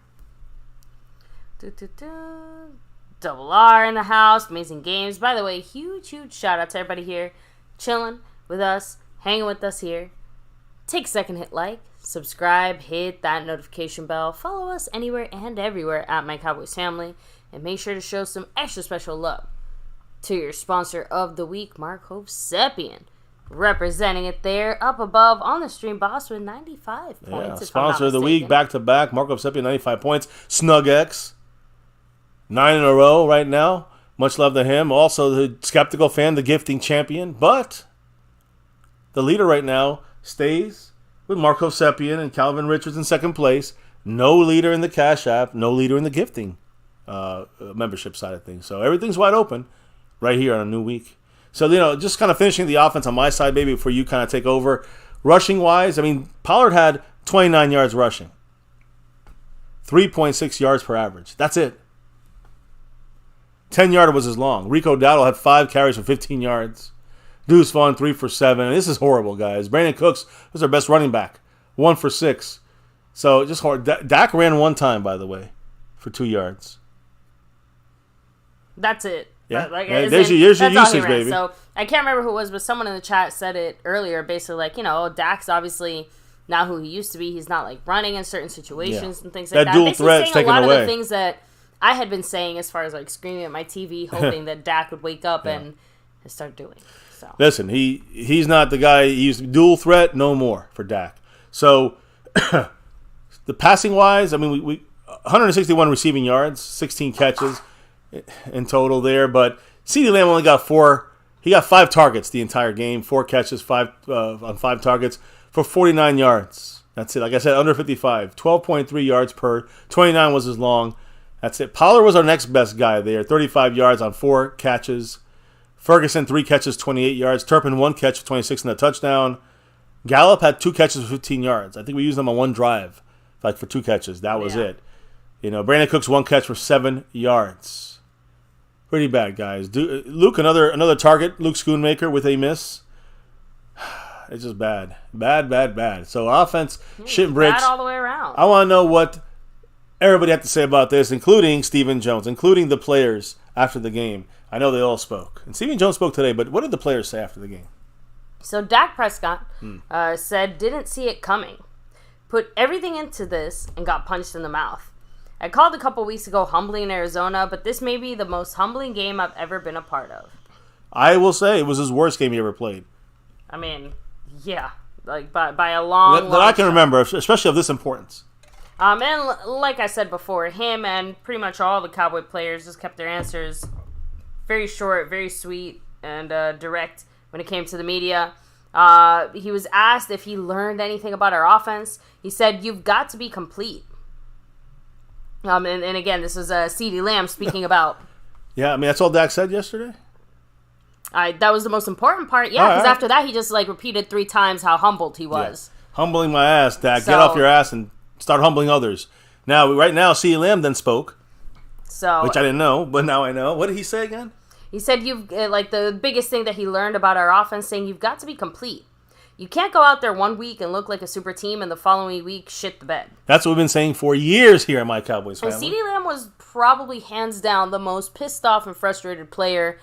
Double R in the house. Amazing games. By the way, huge shout out to everybody here chilling with us, hanging with us here. Take a second, hit like, Subscribe, hit that notification bell, follow us anywhere and everywhere at MyCowboysFamily, and make sure to show some extra special love to your sponsor of the week, Mark Hovsepian. Representing it there, up above on the stream boss with 95 points. Sponsor of the week, back-to-back, Mark Hovsepian, 95 points. Snug X, 9 in a row right now. Much love to him. Also, the skeptical fan, the gifting champion. But the leader right now stays with Mark Hovsepian and Calvin Richards in second place. No leader in the Cash App, no leader in the gifting membership side of things. So everything's wide open right here on a new week. So, just kind of finishing the offense on my side, maybe before you kind of take over. Rushing-wise, Pollard had 29 yards rushing. 3.6 yards per average. That's it. 10-yarder was his long. Rico Dowdle had 5 carries for 15 yards. Deuce Vaughn, 3 for 7. And this is horrible, guys. Brandon Cooks was our best running back. 1 for 6. So, just hard. Dak ran one time, by the way, for 2 yards. That's it. Yeah, there's your usage, baby. So I can't remember who it was, but someone in the chat said it earlier, basically Dak's obviously not who he used to be. He's not running in certain situations and things like that. That dual threat's taken away. A lot of the things that I had been saying as far as screaming at my TV, hoping that Dak would wake up and start doing. So listen, he's not the guy he used to be. Dual threat, no more for Dak. So the passing wise, we 161 receiving yards, 16 catches in total there, but CeeDee Lamb only got 4. He got 5 targets the entire game, 4 catches, 5 on 5 targets for 49 yards. That's it. Like I said, under 55, 12.3 yards per. 29 was his long. That's it. Pollard was our next best guy there, 35 yards on 4 catches. Ferguson 3 catches, 28 yards. Turpin 1 catch, 26 and a touchdown. Gallup had 2 catches for 15 yards. I think we used them on 1 drive, for 2 catches. That was it. Brandon Cooks 1 catch for 7 yards. Pretty bad, guys. Luke, another target. Luke Schoonmaker with a miss. It's just bad. Bad. So offense, shit and bricks. Bad all the way around. I want to know what everybody had to say about this, including Stephen Jones, including the players after the game. I know they all spoke. And Stephen Jones spoke today, but what did the players say after the game? So Dak Prescott said, didn't see it coming. Put everything into this and got punched in the mouth. I called a couple weeks ago humbling in Arizona, but this may be the most humbling game I've ever been a part of. I will say it was his worst game he ever played. Yeah. By a long that I can remember, especially of this importance. And like I said before, him and pretty much all the Cowboy players just kept their answers very short, very sweet, and direct when it came to the media. He was asked if he learned anything about our offense. He said, "You've got to be complete." And again, this was CeeDee Lamb speaking about. Yeah, that's all Dak said yesterday. That was the most important part. Yeah, because after that, he just repeated 3 times how humbled he was. Yeah. Humbling my ass, Dak. Get off your ass and start humbling others. Right now, CeeDee Lamb then spoke. Which I didn't know, but now I know. What did he say again? He said you've the biggest thing that he learned about our offense, saying you've got to be complete. You can't go out there one week and look like a super team and the following week shit the bed. That's what we've been saying for years here at My Cowboys Family. And CeeDee Lamb was probably hands down the most pissed off and frustrated player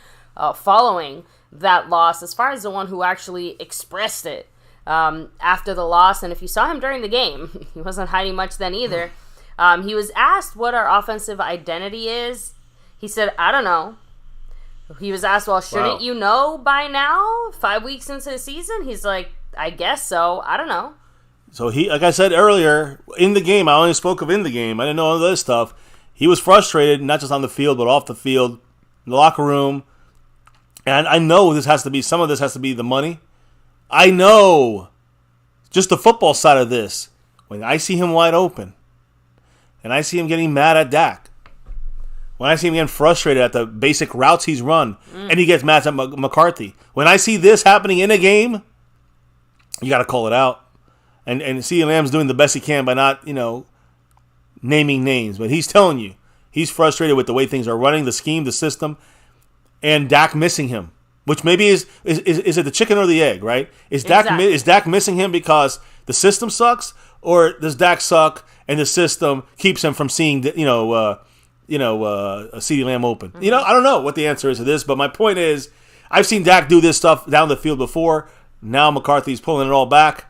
following that loss, as far as the one who actually expressed it after the loss. And if you saw him during the game, he wasn't hiding much then either. He was asked what our offensive identity is. He said, I don't know. He was asked, well, shouldn't you know by now, 5 weeks into the season? He's like, I guess so. I don't know. So he, like I said earlier, in the game, I only spoke of in the game. I didn't know all this stuff. He was frustrated, not just on the field, but off the field, in the locker room. And I know some of this has to be the money. I know just the football side of this. When I see him wide open, and I see him getting mad at Dak, when I see him getting frustrated at the basic routes he's run, and he gets mad at McCarthy. When I see this happening in a game, you got to call it out. And CeeDee Lamb's doing the best he can by not, naming names. But he's telling you, he's frustrated with the way things are running, the scheme, the system, and Dak missing him. Which maybe is it the chicken or the egg, right? Is Dak missing him because the system sucks, or does Dak suck and the system keeps him from seeing, a CeeDee Lamb open? I don't know what the answer is to this, but my point is, I've seen Dak do this stuff down the field before. Now McCarthy's pulling it all back.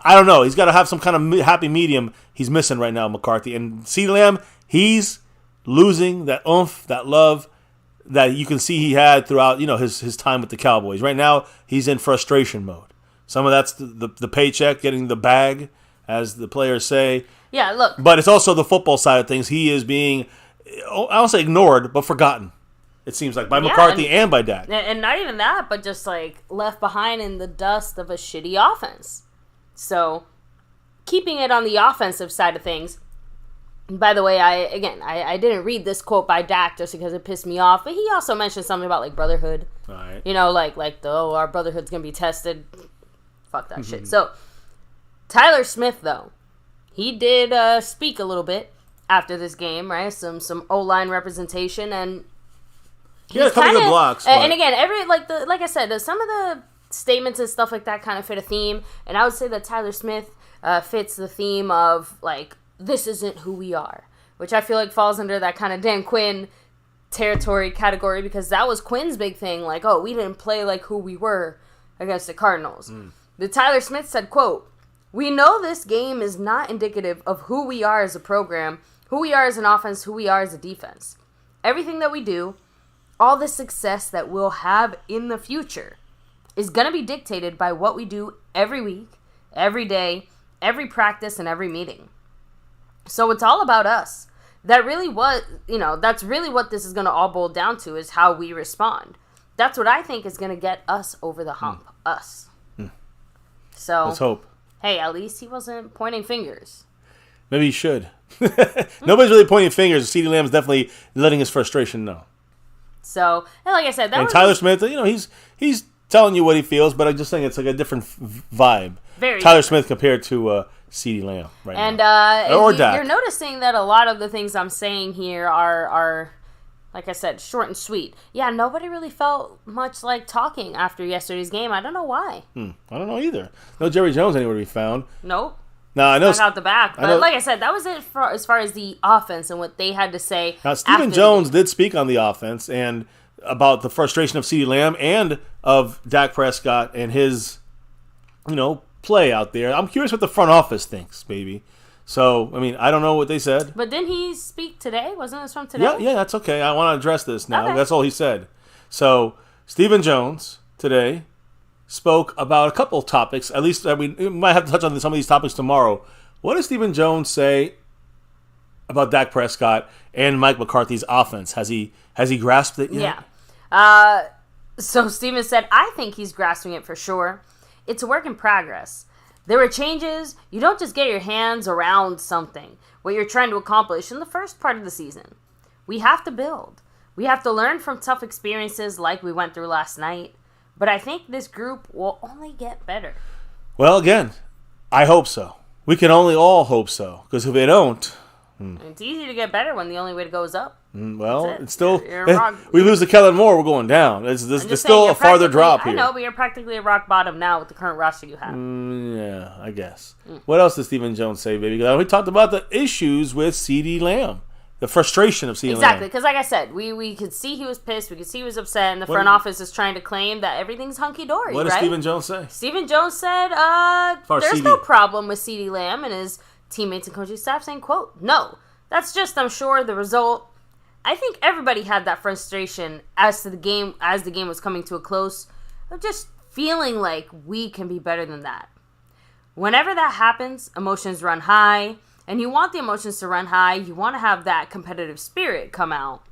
I don't know. He's got to have some kind of happy medium he's missing right now, McCarthy. And CeeDee Lamb, he's losing that oomph, that love that you can see he had throughout, his time with the Cowboys. Right now, he's in frustration mode. Some of that's the paycheck, getting the bag, as the players say. Yeah, look. But it's also the football side of things. He is being, I don't say ignored, but forgotten. It seems like by McCarthy and by Dak. And not even that, but just like left behind in the dust of a shitty offense. So, keeping it on the offensive side of things. By the way, I didn't read this quote by Dak just because it pissed me off, but he also mentioned something about like brotherhood. All right. Our brotherhood's gonna be tested. Fuck that shit. So, Tyler Smith though, he did speak a little bit after this game, right? Some O-line representation and. Yeah, a couple good blocks. And again, like I said, some of the statements and stuff like that kind of fit a theme, and I would say that Tyler Smith fits the theme of like, this isn't who we are, which I feel like falls under that kind of Dan Quinn territory category, because that was Quinn's big thing, like, oh, we didn't play like who we were against the Cardinals. The Tyler Smith said, quote, "We know this game is not indicative of who we are as a program, who we are as an offense, who we are as a defense. Everything that we do, all the success that we'll have in the future is going to be dictated by what we do every week, every day, every practice, and every meeting. So it's all about us. That's really what this is going to all boil down to, is how we respond. That's what I think is going to get us over the hump. Us. So let's hope. Hey, at least he wasn't pointing fingers. Maybe he should. Nobody's really pointing fingers. CeeDee Lamb's definitely letting his frustration know. So, and like I said, Tyler Smith, he's telling you what he feels, but I'm just saying it's like a different vibe. Very Tyler different. Smith compared to CeeDee Lamb right and, now. Or Dak. You're noticing that a lot of the things I'm saying here are, like I said, short and sweet. Yeah, nobody really felt much like talking after yesterday's game. I don't know why. I don't know either. No Jerry Jones anywhere to be found. Nope. No, I know. Out the back. But like I said, that was it as far as the offense and what they had to say. Now, Stephen Jones did speak on the offense and about the frustration of CeeDee Lamb and of Dak Prescott and his, play out there. I'm curious what the front office thinks, maybe. So, I don't know what they said. But didn't he speak today? Wasn't this from today? Yeah, that's okay. I want to address this now. Okay. That's all he said. So, Stephen Jones today spoke about a couple of topics. At least, we might have to touch on some of these topics tomorrow. What does Stephen Jones say about Dak Prescott and Mike McCarthy's offense? Has he grasped it yet? Yeah. So Stephen said, I think he's grasping it for sure. It's a work in progress. There are changes. You don't just get your hands around something, what you're trying to accomplish in the first part of the season. We have to build. We have to learn from tough experiences like we went through last night. But I think this group will only get better. Well, again, I hope so. We can only all hope so. Because if they don't... It's easy to get better when the only way to go is up. Well, it's still... You're we lose to Kellen Moore, we're going down. It's still a farther drop here. I know, but you're practically at rock bottom now with the current roster you have. Yeah, I guess. What else did Stephen Jones say, baby? We talked about the issues with CeeDee Lamb. The frustration of CeeDee Lamb. Exactly, because like I said, we could see he was pissed, we could see he was upset, and the front office is trying to claim that everything's hunky-dory, What did Stephen Jones say? Stephen Jones said, there's no problem with CeeDee Lamb and his teammates and coaching staff, saying, quote, no, that's just, I'm sure, the result. I think everybody had that frustration as the game was coming to a close, of just feeling like we can be better than that. Whenever that happens, emotions run high, and you want the emotions to run high, you want to have that competitive spirit come out.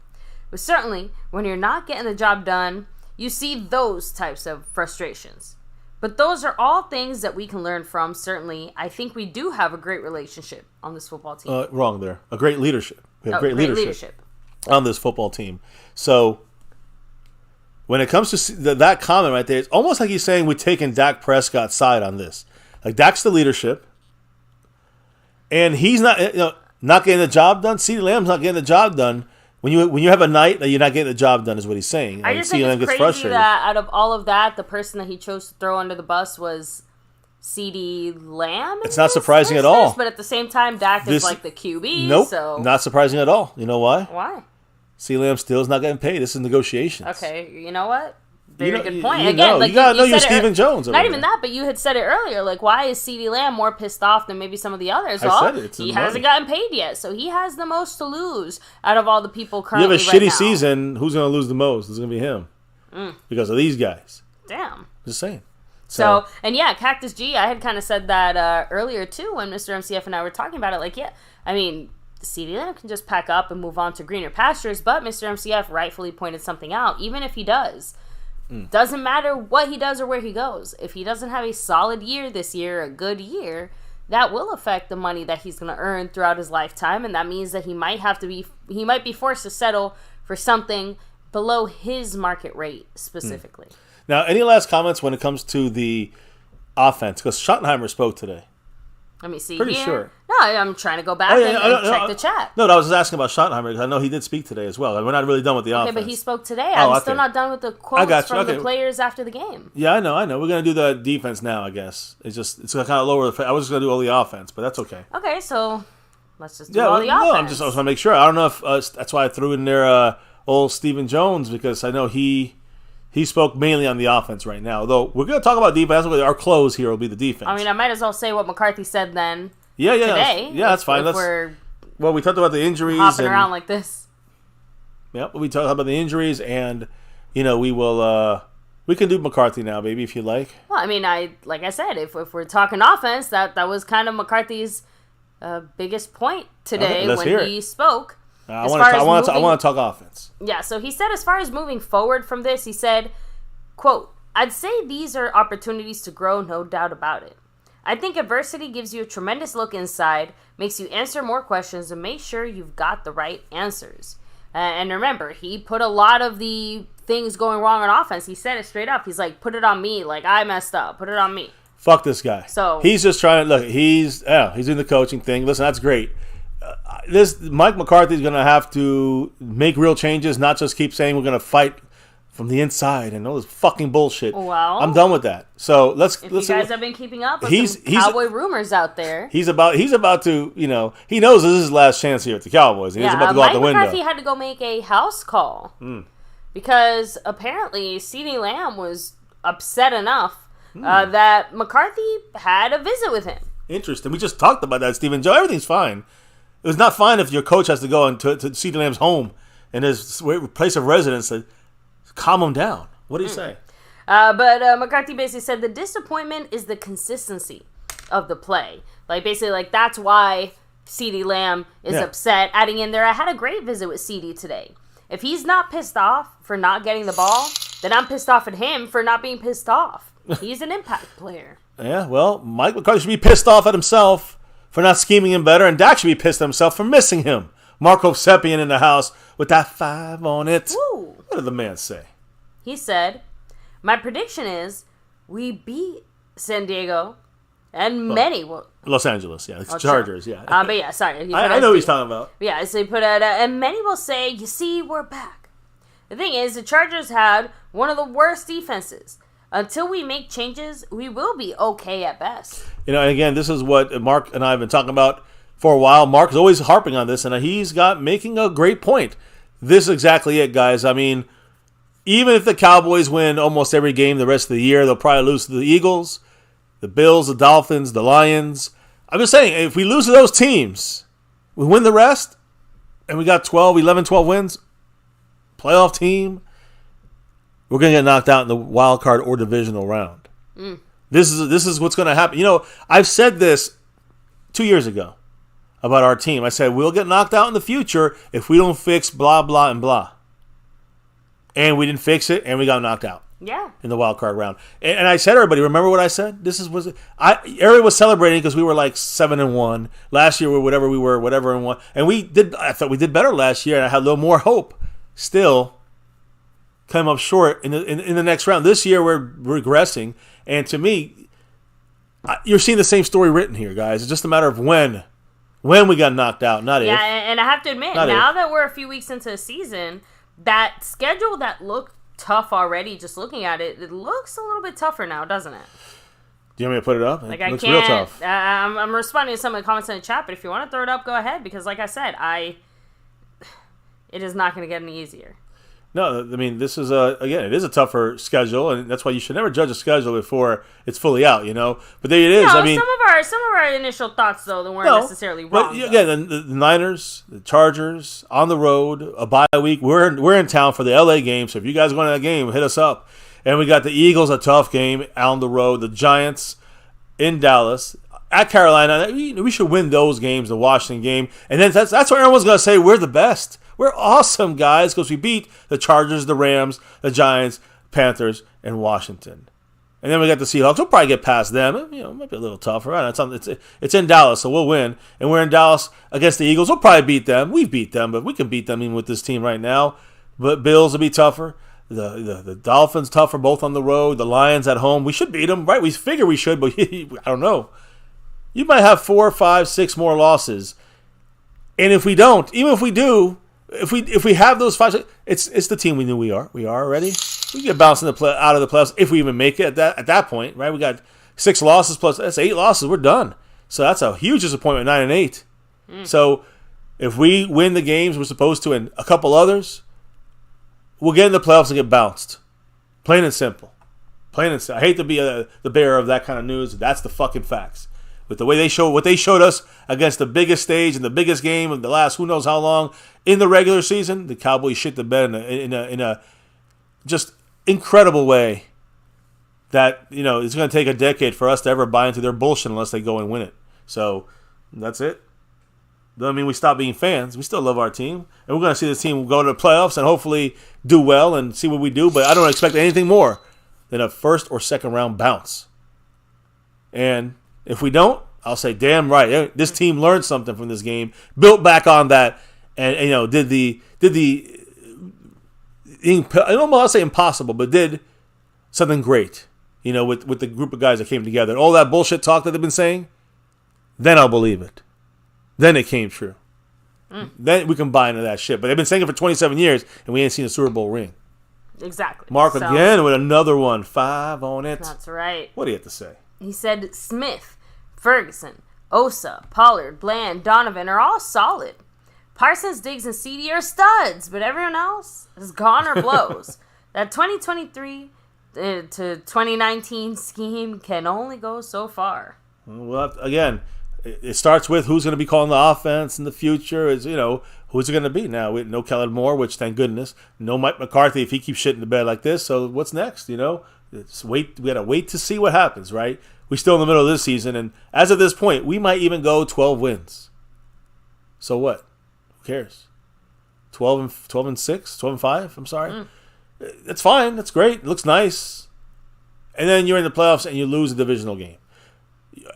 But certainly, when you're not getting the job done, you see those types of frustrations. But those are all things that we can learn from, certainly. I think we do have a great relationship on this football team. Wrong there. A great leadership. We have great leadership on this football team. So, when it comes to that comment right there, it's almost like he's saying we're taking Dak Prescott's side on this. Like, Dak's the leadership. And he's not getting the job done. CeeDee Lamb's not getting the job done. When you have a night that you're not getting the job done is what he's saying. I just think it's crazy that out of all of that, the person that he chose to throw under the bus was CeeDee Lamb. It's not surprising at all. But at the same time, Dak is like the QB. Nope, so. Not surprising at all. You know why? Why? CeeDee Lamb still is not getting paid. This is negotiations. Okay, you know what? very good point. You Again, like you gotta know your said Stephen Jones. Not even that, but you had said it earlier. Like, why is CeeDee Lamb more pissed off than maybe some of the others? Well, I said it. He hasn't gotten paid yet, so he has the most to lose out of all the people currently. You have a shitty season. Who's going to lose the most? It's going to be him because of these guys. Damn. Just saying. So, and yeah, Cactus G, I had kind of said that earlier too when Mr. MCF and I were talking about it. Like, yeah, I mean, CeeDee Lamb can just pack up and move on to greener pastures, but Mr. MCF rightfully pointed something out. Even if he does, doesn't matter what he does or where he goes. If he doesn't have a solid year this year, a good year, that will affect the money that he's going to earn throughout his lifetime, and that means that he might be forced to settle for something below his market rate specifically. Now, any last comments when it comes to the offense? Because Schottenheimer spoke today. Let me see. Pretty here. sure. No, I'm trying to go back and check the chat. No, I was just asking about Schottenheimer because I know he did speak today as well. We're not really done with the offense. Okay, but he spoke today. I'm still not done with the quotes from the players after the game. Yeah, I know. We're going to do the defense now, I guess. It's going to kind of lower the... I was just going to do all the offense, but that's okay. Okay, so let's just do all the offense. No, I just want to make sure. I don't know if... that's why I threw in there old Stephen Jones, because I know he spoke mainly on the offense right now. Though we're going to talk about defense. Our close here will be the defense. I mean, I might as well say what McCarthy said then. Yeah. Today, that's fine. Well, we talked about the injuries. Hopping around like this. Yep, we talked about the injuries, and we will. We can do McCarthy now, baby, if you like. Well, I mean, like I said, if we're talking offense, that was kind of McCarthy's biggest point today when he spoke. I want to talk offense. Yeah, so he said as far as moving forward from this, he said, quote, "I'd say these are opportunities to grow, no doubt about it. I think adversity gives you a tremendous look inside, makes you answer more questions, and make sure you've got the right answers." And remember, he put a lot of the things going wrong on offense. He said it straight up. He's like, put it on me. Like, I messed up. Put it on me. Fuck this guy. So he's just trying to look. He's doing the coaching thing. Listen, that's great. Mike McCarthy's going to have to make real changes, not just keep saying we're going to fight from the inside and all this fucking bullshit. Well, I'm done with that. So let's. You guys have been keeping up with he's Cowboy rumors out there. He's about to. He knows this is his last chance here at the Cowboys. He's about to go out the window. Mike McCarthy had to go make a house call because apparently CeeDee Lamb was upset enough that McCarthy had a visit with him. Interesting. We just talked about that, Stephen Joe. Everything's fine. It was not fine if your coach has to go into CeeDee Lamb's home and his place of residence to calm him down. What do you say? But McCarthy basically said the disappointment is the consistency of the play. Like, basically, like, that's why CeeDee Lamb is upset. Adding in there, I had a great visit with CeeDee today. If he's not pissed off for not getting the ball, then I'm pissed off at him for not being pissed off. He's an impact player. Yeah, well, Mike McCarthy should be pissed off at himself for not scheming him better, and Dak should be pissed at himself for missing him. Marco Seppian in the house with that 5 on it. Woo. What did the man say? He said, "My prediction is we beat San Diego and many will." Los Angeles, yeah. It's Chargers, yeah. But yeah, sorry. I know what he's talking about. Yeah, so he put out, and many will say, "You see, we're back." The thing is, the Chargers had one of the worst defenses. Until we make changes, we will be okay at best. And again, this is what Mark and I have been talking about for a while. Mark is always harping on this, and he's making a great point. This is exactly it, guys. I mean, even if the Cowboys win almost every game the rest of the year, they'll probably lose to the Eagles, the Bills, the Dolphins, the Lions. I'm just saying, if we lose to those teams, we win the rest, and we got 12 wins, playoff team, we're going to get knocked out in the wild card or divisional round. This is what's going to happen. I've said this 2 years ago about our team. I said, we'll get knocked out in the future if we don't fix blah, blah, and blah. And we didn't fix it, and we got knocked out. Yeah. In the wild card round. And I said, everybody, remember what I said? Everybody was celebrating because we were like 7-1. Last year, whatever and 1. And I thought we did better last year, and I had a little more hope. Still, come up short in the next round. This year we're regressing, and to me, you're seeing the same story written here, guys. It's just a matter of when we got knocked out, not if. Yeah, and I have to admit, now that we're a few weeks into the season, that schedule that looked tough already, just looking at it, it looks a little bit tougher now, doesn't it? Do you want me to put it up? Like, it looks real tough. I'm responding to some of the comments in the chat, but if you want to throw it up, go ahead, because like I said, it is not going to get any easier. No, I mean, this is again, it is a tougher schedule, and that's why you should never judge a schedule before it's fully out, But there it is. No, I mean, some of our initial thoughts though that weren't necessarily wrong. But again, the Niners, the Chargers on the road, a bye week. We're in town for the LA game, so if you guys are going to that game, hit us up. And we got the Eagles, a tough game on the road. The Giants in Dallas. At Carolina, we should win those games, the Washington game. And then that's where everyone's going to say we're the best. We're awesome, guys, because we beat the Chargers, the Rams, the Giants, Panthers, and Washington. And then we got the Seahawks. We'll probably get past them. It might be a little tougher. Right? It's in Dallas, so we'll win. And we're in Dallas against the Eagles. We'll probably beat them. We beat them, but we can beat them even with this team right now. But Bills will be tougher. The Dolphins tougher, both on the road. The Lions at home. We should beat them, right? We figure we should, but I don't know. You might have 4, 5, 6 more losses, and if we don't, even if we do, if we have those 5, it's the team we knew we are. We are already. We get bounced out of the playoffs if we even make it at that point, right? We got 6 losses plus that's 8 losses. We're done. So that's a huge disappointment. 9-8. So if we win the games we're supposed to and a couple others, we'll get in the playoffs and get bounced. Plain and simple. Plain and simple. I hate to be the bearer of that kind of news. That's the fucking facts. With the way what they showed us against the biggest stage and the biggest game of the last who knows how long in the regular season, the Cowboys shit the bed in a just incredible way that it's going to take a decade for us to ever buy into their bullshit unless they go and win it. So that's it. Doesn't mean we stop being fans. We still love our team, and we're going to see this team go to the playoffs and hopefully do well and see what we do. But I don't expect anything more than a first or second round bounce. And if we don't, I'll say, damn right. This team learned something from this game, built back on that, and did the I don't want to say impossible, but did something great. With the group of guys that came together. All that bullshit talk that they've been saying, then I'll believe it. Then it came true. Then we can buy into that shit. But they've been saying it for 27 years, and we ain't seen a Super Bowl ring. Exactly. Mark again with another one. 5 on it. That's right. What do you have to say? He said Smith, Ferguson, Osa, Pollard, Bland, Donovan are all solid. Parsons, Diggs, and CD are studs, but everyone else is gone or blows. That 2023 to 2019 scheme can only go so far. Well, again, it starts with who's going to be calling the offense in the future. Is who's it going to be now? With no Kellen Moore, which thank goodness, no Mike McCarthy if he keeps shitting the bed like this. So what's next? It's wait. We gotta wait to see what happens, right? We're still in the middle of this season, and as of this point, we might even go 12 wins. So what? Who cares? 12 and 6, 12 and 5. I'm sorry. That's fine. That's great. It looks nice. And then you're in the playoffs and you lose a divisional game,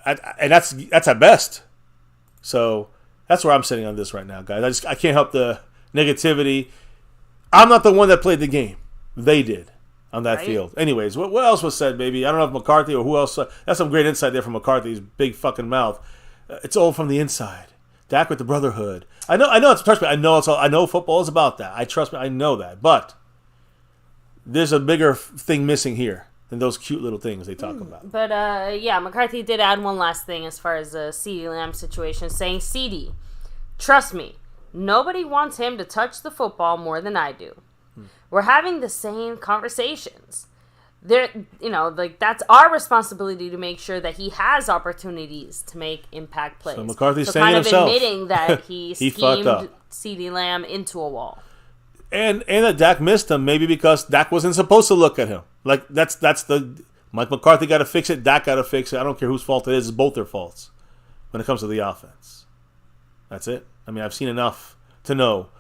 and that's at best. So that's where I'm sitting on this right now, guys. I can't help the negativity. I'm not the one that played the game. They did. On that field. Anyways, what else was said, baby? I don't know if McCarthy or who else. That's some great insight there from McCarthy's big fucking mouth. It's all from the inside. Dak with the brotherhood. I know. Trust me. I know football is about that. I know that. But there's a bigger thing missing here than those cute little things they talk about. But McCarthy did add one last thing as far as the CeeDee Lamb situation, saying, "CeeDee, trust me, nobody wants him to touch the football more than I do. We're having the same conversations. That's our responsibility to make sure that he has opportunities to make impact plays." So McCarthy's saying kind of himself. Admitting that he fucked up. schemed CeeDee Lamb into a wall. And that Dak missed him, maybe because Dak wasn't supposed to look at him. Like that's the Mike McCarthy got to fix it. Dak got to fix it. I don't care whose fault it is. It's both their faults when it comes to the offense. That's it. I mean, I've seen enough to know.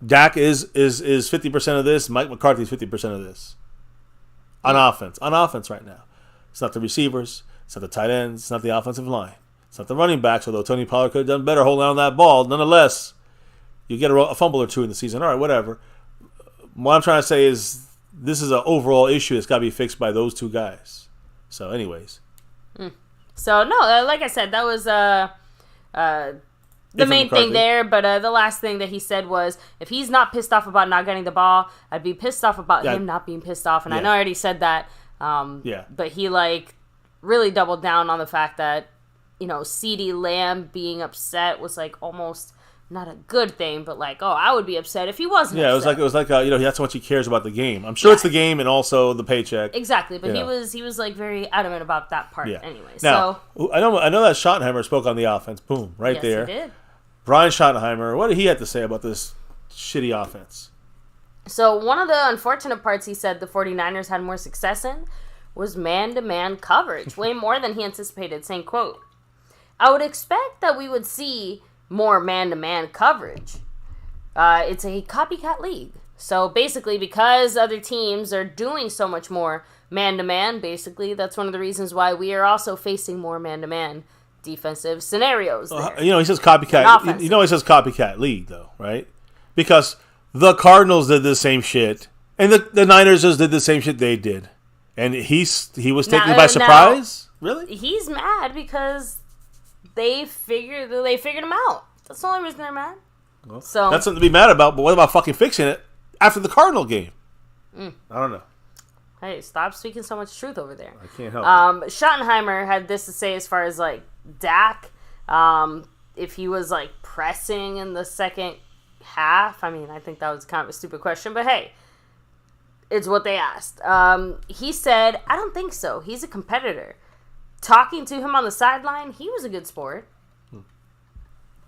Dak is 50% of this. Mike McCarthy's 50% of this. On offense right now. It's not the receivers. It's not the tight ends. It's not the offensive line. It's not the running backs, although Tony Pollard could have done better holding on to that ball. Nonetheless, you get a fumble or two in the season. All right, whatever. What I'm trying to say is this is an overall issue that's got to be fixed by those two guys. So, anyways. So, no, like I said, that was the main thing there, but the last thing that he said was, if he's not pissed off about not getting the ball, I'd be pissed off about him not being pissed off. And I know I already said that, but he really doubled down on the fact that CeeDee Lamb being upset was almost not a good thing, but like, oh, I would be upset if he wasn't. Yeah, upset. it was like that's how much he cares about the game. I'm sure it's the game and also the paycheck. Exactly, but he was like very adamant about that part. Yeah. Anyway, now, so I know that Schottenheimer spoke on the offense. Boom, right there. Yes, he did. Brian Schottenheimer, what did he have to say about this shitty offense? So one of the unfortunate parts he said the 49ers had more success in was man-to-man coverage, way more than he anticipated, saying, quote, I would expect that we would see more man-to-man coverage. It's a copycat league. So basically, because other teams are doing so much more man-to-man, basically, that's one of the reasons why we are also facing more man-to-man defensive scenarios there. He says copycat. He says copycat league, though, right? Because the Cardinals did the same shit, and the Niners just did the same shit they did. And he was taken by surprise? Really? He's mad because they figured him out. That's the only reason they're mad. Well, so that's something to be mad about, but what about fucking fixing it after the Cardinal game? I don't know. Hey, stop speaking so much truth over there. I can't help it. Schottenheimer had this to say as far as, like, Dak. If he was, like, pressing in the second half. I mean, I think that was kind of a stupid question, but hey, it's what they asked. He said, I don't think so. He's a competitor. Talking to him on the sideline, he was a good sport.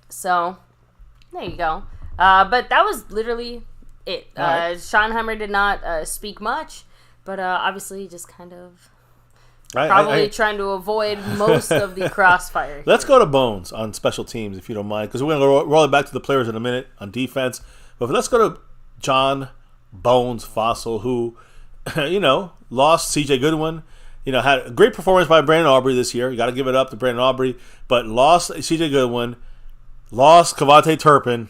So, there you go. But that was literally it. Right. Schottenheimer did not speak much, but obviously just kind of probably trying to avoid most of the crossfire. Let's go to Bones on special teams, if you don't mind, because we're going to roll it back to the players in a minute on defense. But let's go to John Bones Fossil, who, lost C.J. Goodwin. Had a great performance by Brandon Aubrey this year. You got to give it up to Brandon Aubrey, but lost C.J. Goodwin, lost Kavate Turpin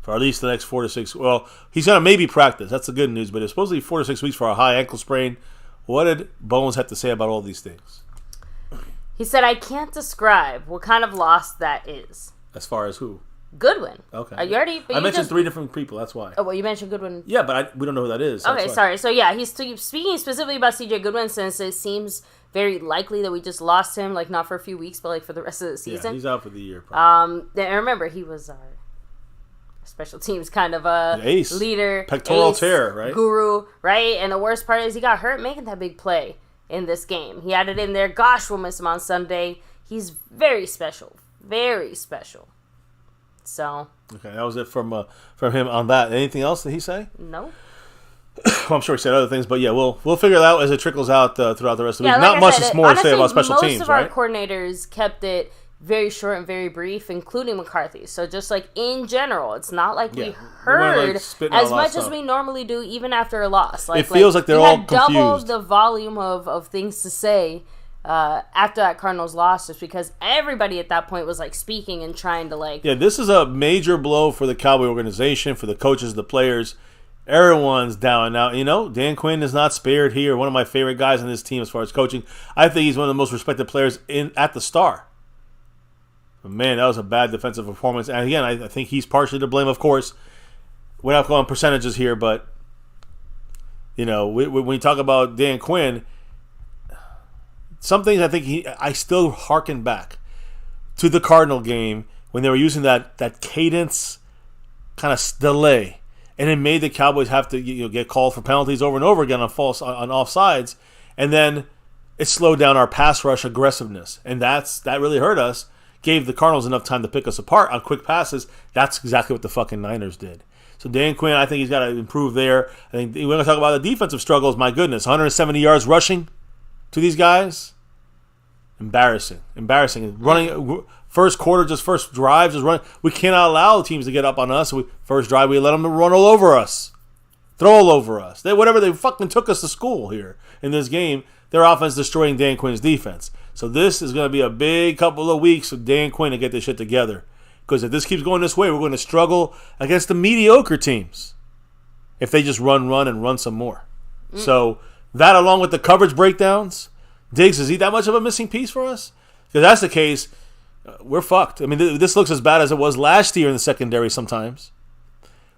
for at least the next 4 to 6. Well, he's going to maybe practice. That's the good news, but it's supposed to be 4 to 6 weeks for a high ankle sprain. What did Bones have to say about all these things? He said, I can't describe what kind of loss that is. As far as who? Goodwin. Okay. I mentioned 3 different people, that's why. Oh, well, you mentioned Goodwin. Yeah, but we don't know who that is. Okay, sorry. So, yeah, he's speaking specifically about C.J. Goodwin since it seems very likely that we just lost him, like, not for a few weeks, but, like, for the rest of the season. Yeah, he's out for the year, probably. And remember, he was our special teams kind of ace. Leader. Pectoral ace, tear, right? Guru, right? And the worst part is he got hurt making that big play in this game. He had it in there. Gosh, we'll miss him on Sunday. He's very special. Very special. So. Okay, that was it from him on that. Anything else that he say? No. Well, I'm sure he said other things, but yeah, we'll figure it out as it trickles out throughout the rest of the week. Like Not much more to say about special teams, most of right? our coordinators kept it very short and very brief, including McCarthy. So just like in general, it's not like we heard as much as we normally do, even after a loss. Like, it feels like they're all confused. Double the volume of things to say after that Cardinals loss, just because everybody at that point was like speaking and trying to like. Yeah, this is a major blow for the Cowboy organization, for the coaches, the players. Everyone's down now. Dan Quinn is not spared here. One of my favorite guys on this team as far as coaching. I think he's one of the most respected players at the Star. But man, that was a bad defensive performance. And again, I think he's partially to blame, of course. We're not going percentages here, but when you talk about Dan Quinn, some things I think I still hearken back to the Cardinal game when they were using that cadence kind of delay, and it made the Cowboys have to get called for penalties over and over again on offsides, and then it slowed down our pass rush aggressiveness, and that really hurt us. Gave the Cardinals enough time to pick us apart on quick passes. That's exactly what the fucking Niners did. So Dan Quinn, I think he's got to improve there. I think we're going to talk about the defensive struggles. My goodness, 170 yards rushing to these guys. Embarrassing. Running first quarter, first drive, just running. We cannot allow teams to get up on us. First drive, we let them run all over us, throw all over us. Whatever they fucking took us to school here in this game. Their offense destroying Dan Quinn's defense. So this is going to be a big couple of weeks for Dan Quinn to get this shit together. Because if this keeps going this way, we're going to struggle against the mediocre teams if they just run some more. So that, along with the coverage breakdowns, Diggs, is he that much of a missing piece for us? If that's the case, we're fucked. I mean, this looks as bad as it was last year in the secondary sometimes.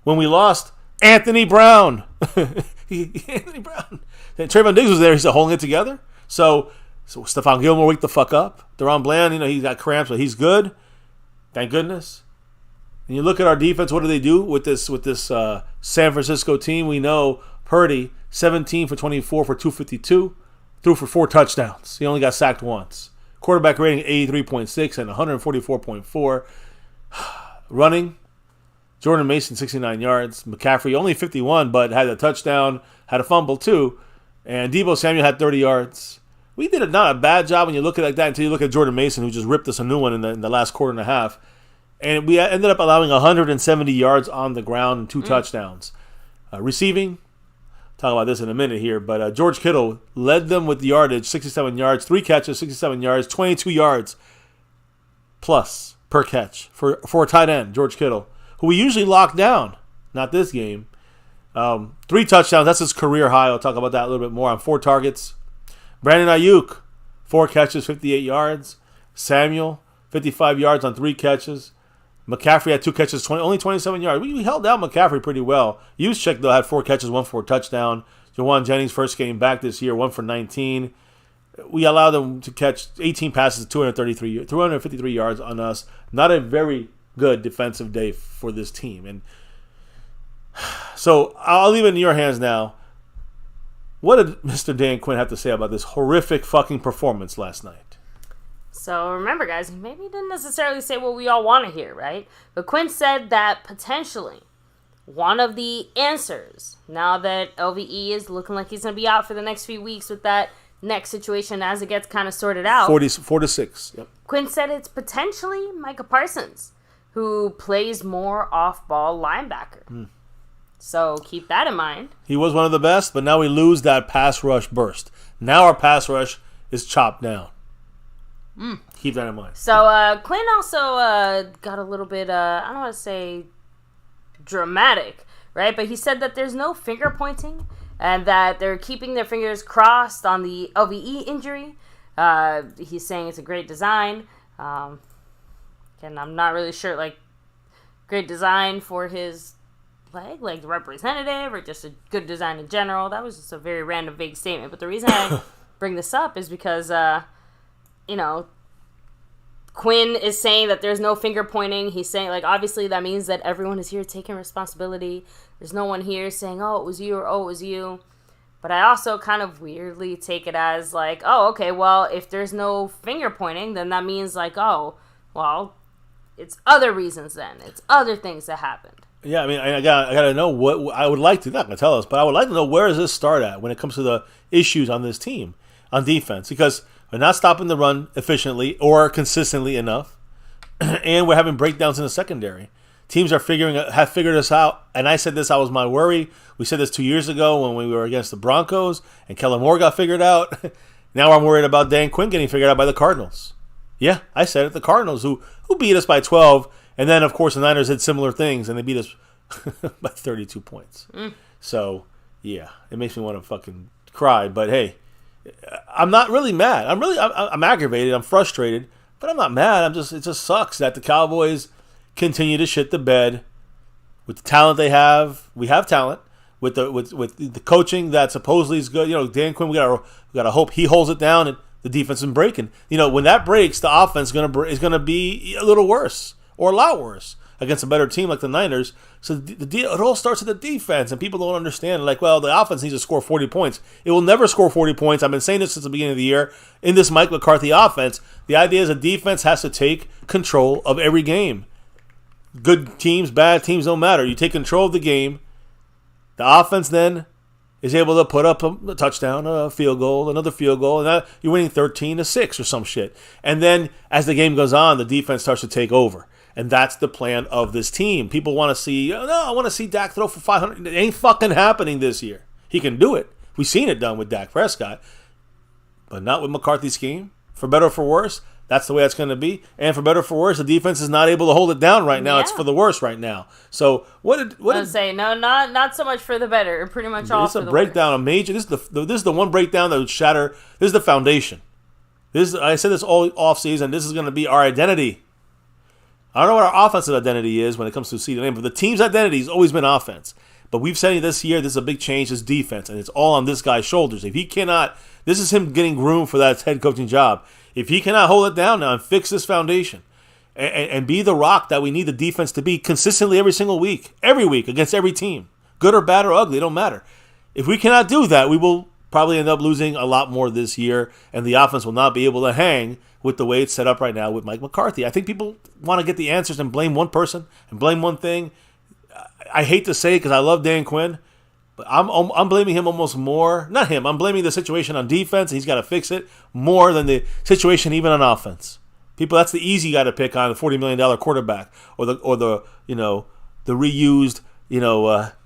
When we lost Anthony Brown. Anthony Brown. Trayvon Diggs was there. He's holding it together. So Stephon Gilmore wake the fuck up. Deron Bland, he's got cramps, but he's good. Thank goodness. And you look at our defense, what do they do with this San Francisco team? We know Purdy, 17 for 24 for 252, threw for 4 touchdowns. He only got sacked once. Quarterback rating 83.6 and 144.4. Running, Jordan Mason 69 yards. McCaffrey only 51, but had a touchdown, had a fumble too. And Deebo Samuel had 30 yards. We did not a bad job when you look at it like that until you look at Jordan Mason, who just ripped us a new one in the last quarter and a half. And we ended up allowing 170 yards on the ground and 2 touchdowns. Receiving, talk about this in a minute here, but George Kittle led them with yardage, 67 yards, 3 catches, 67 yards, 22 yards plus per catch for a tight end, George Kittle, who we usually lock down. Not this game. 3 touchdowns, that's his career high. I'll talk about that a little bit more on 4 targets. Brandon Ayuk, 4 catches, 58 yards. Samuel, 55 yards on 3 catches. McCaffrey had 2 catches, only 27 yards. We held down McCaffrey pretty well. Juszczyk, though, had 4 catches, 1 for a touchdown. Jawan Jennings, first game back this year, 1 for 19. We allowed them to catch 18 passes, 253 yards on us. Not a very good defensive day for this team. And so I'll leave it in your hands now. What did Mr. Dan Quinn have to say about this horrific fucking performance last night? So remember, guys, maybe he didn't necessarily say what we all want to hear, right? But Quinn said that potentially one of the answers, now that LVE is looking like he's going to be out for the next few weeks with that neck situation as it gets kind of sorted out. 4 to 6. Yep. Quinn said it's potentially Micah Parsons, who plays more off-ball linebacker. So keep that in mind. He was one of the best, but now we lose that pass rush burst. Now our pass rush is chopped down. Keep that in mind. So Quinn also got a little bit, I don't want to say dramatic, right? But he said that there's no finger pointing and that they're keeping their fingers crossed on the LVE injury. He's saying it's a great design. And I'm not really sure, like, great design for his leg, like the representative, or just a good design in general. That was just a very random, vague statement. But the reason I bring this up is because, Quinn is saying that there's no finger pointing. He's saying, like, obviously that means that everyone is here taking responsibility. There's no one here saying, oh, it was you, or oh, it was you. But I also kind of weirdly take it as, like, oh, okay, well, if there's no finger pointing, then that means, like, oh, well, it's other reasons then. It's other things that happened. Yeah, I mean, I gotta know what I would like to. Not gonna tell us, but I would like to know, where does this start at when it comes to the issues on this team on defense? Because we're not stopping the run efficiently or consistently enough, and we're having breakdowns in the secondary. Teams have figured us out, and I said this. I was my worry. We said this 2 years ago when we were against the Broncos, and Kellen Moore got figured out. Now I'm worried about Dan Quinn getting figured out by the Cardinals. Yeah, I said it. The Cardinals, who beat us by 12. And then, of course, the Niners did similar things, and they beat us by 32 points. So, yeah, it makes me want to fucking cry. But, hey, I'm not really mad. I'm aggravated. I'm frustrated. But I'm not mad. It just sucks that the Cowboys continue to shit the bed with the talent they have. We have talent. With the coaching that supposedly is good. Dan Quinn, we gotta hope he holds it down, and the defense is breaking. When that breaks, the offense is gonna be a little worse. Or a lot worse against a better team like the Niners. So it all starts with the defense, and people don't understand. Like, well, the offense needs to score 40 points. It will never score 40 points. I've been saying this since the beginning of the year. In this Mike McCarthy offense, the idea is a defense has to take control of every game. Good teams, bad teams, don't matter. You take control of the game. The offense then is able to put up a touchdown, a field goal, another field goal, and you're winning 13-6 or some shit. And then as the game goes on, the defense starts to take over. And that's the plan of this team. People want to see, I want to see Dak throw for 500. It ain't fucking happening this year. He can do it. We've seen it done with Dak Prescott. But not with McCarthy's scheme. For better or for worse, that's the way it's going to be. And for better or for worse, the defense is not able to hold it down right now. Yeah. It's for the worse right now. So what did I say? No, not so much for the better. Pretty much all for the worse. It's a breakdown, a major. This is the one breakdown that would shatter. This is the foundation. I said this all offseason. This is going to be our identity. I don't know what our offensive identity is when it comes to seeding in, but the team's identity has always been offense. But we've said this year, this is a big change, this defense, and it's all on this guy's shoulders. If he cannot, this is him getting groomed for that head coaching job. If he cannot hold it down now and fix this foundation, and be the rock that we need the defense to be consistently every single week, every week against every team, good or bad or ugly, it don't matter. If we cannot do that, we will probably end up losing a lot more this year, and the offense will not be able to hang with the way it's set up right now with Mike McCarthy. I think people want to get the answers and blame one person and blame one thing. I hate to say it because I love Dan Quinn, but I'm blaming him almost more. Not him. I'm blaming the situation on defense. He's got to fix it more than the situation even on offense. People, that's the easy guy to pick on, the $40 million quarterback or the the reused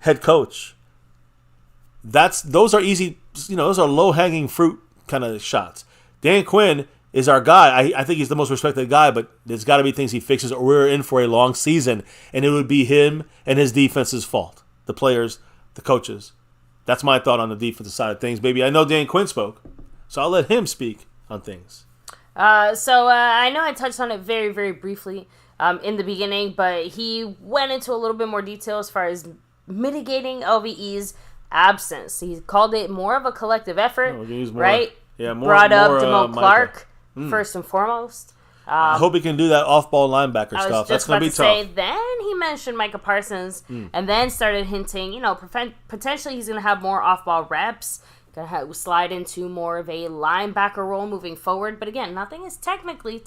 head coach. Those are easy. Those are low hanging fruit kind of shots. Dan Quinn is our guy. I think he's the most respected guy, but there's got to be things he fixes, or we're in for a long season, and it would be him and his defense's fault. The players, the coaches. That's my thought on the defensive side of things, baby. I know Dan Quinn spoke, so I'll let him speak on things. I know I touched on it very, very briefly in the beginning, but he went into a little bit more detail as far as mitigating LVE's absence. He called it more of a collective effort, right? Yeah, brought up Damone Clark first and foremost. I hope he can do that off-ball linebacker stuff. That's going to be tough. Then he mentioned Micah Parsons, and then started hinting, potentially he's going to have more off-ball reps, going to slide into more of a linebacker role moving forward. But again, nothing is technically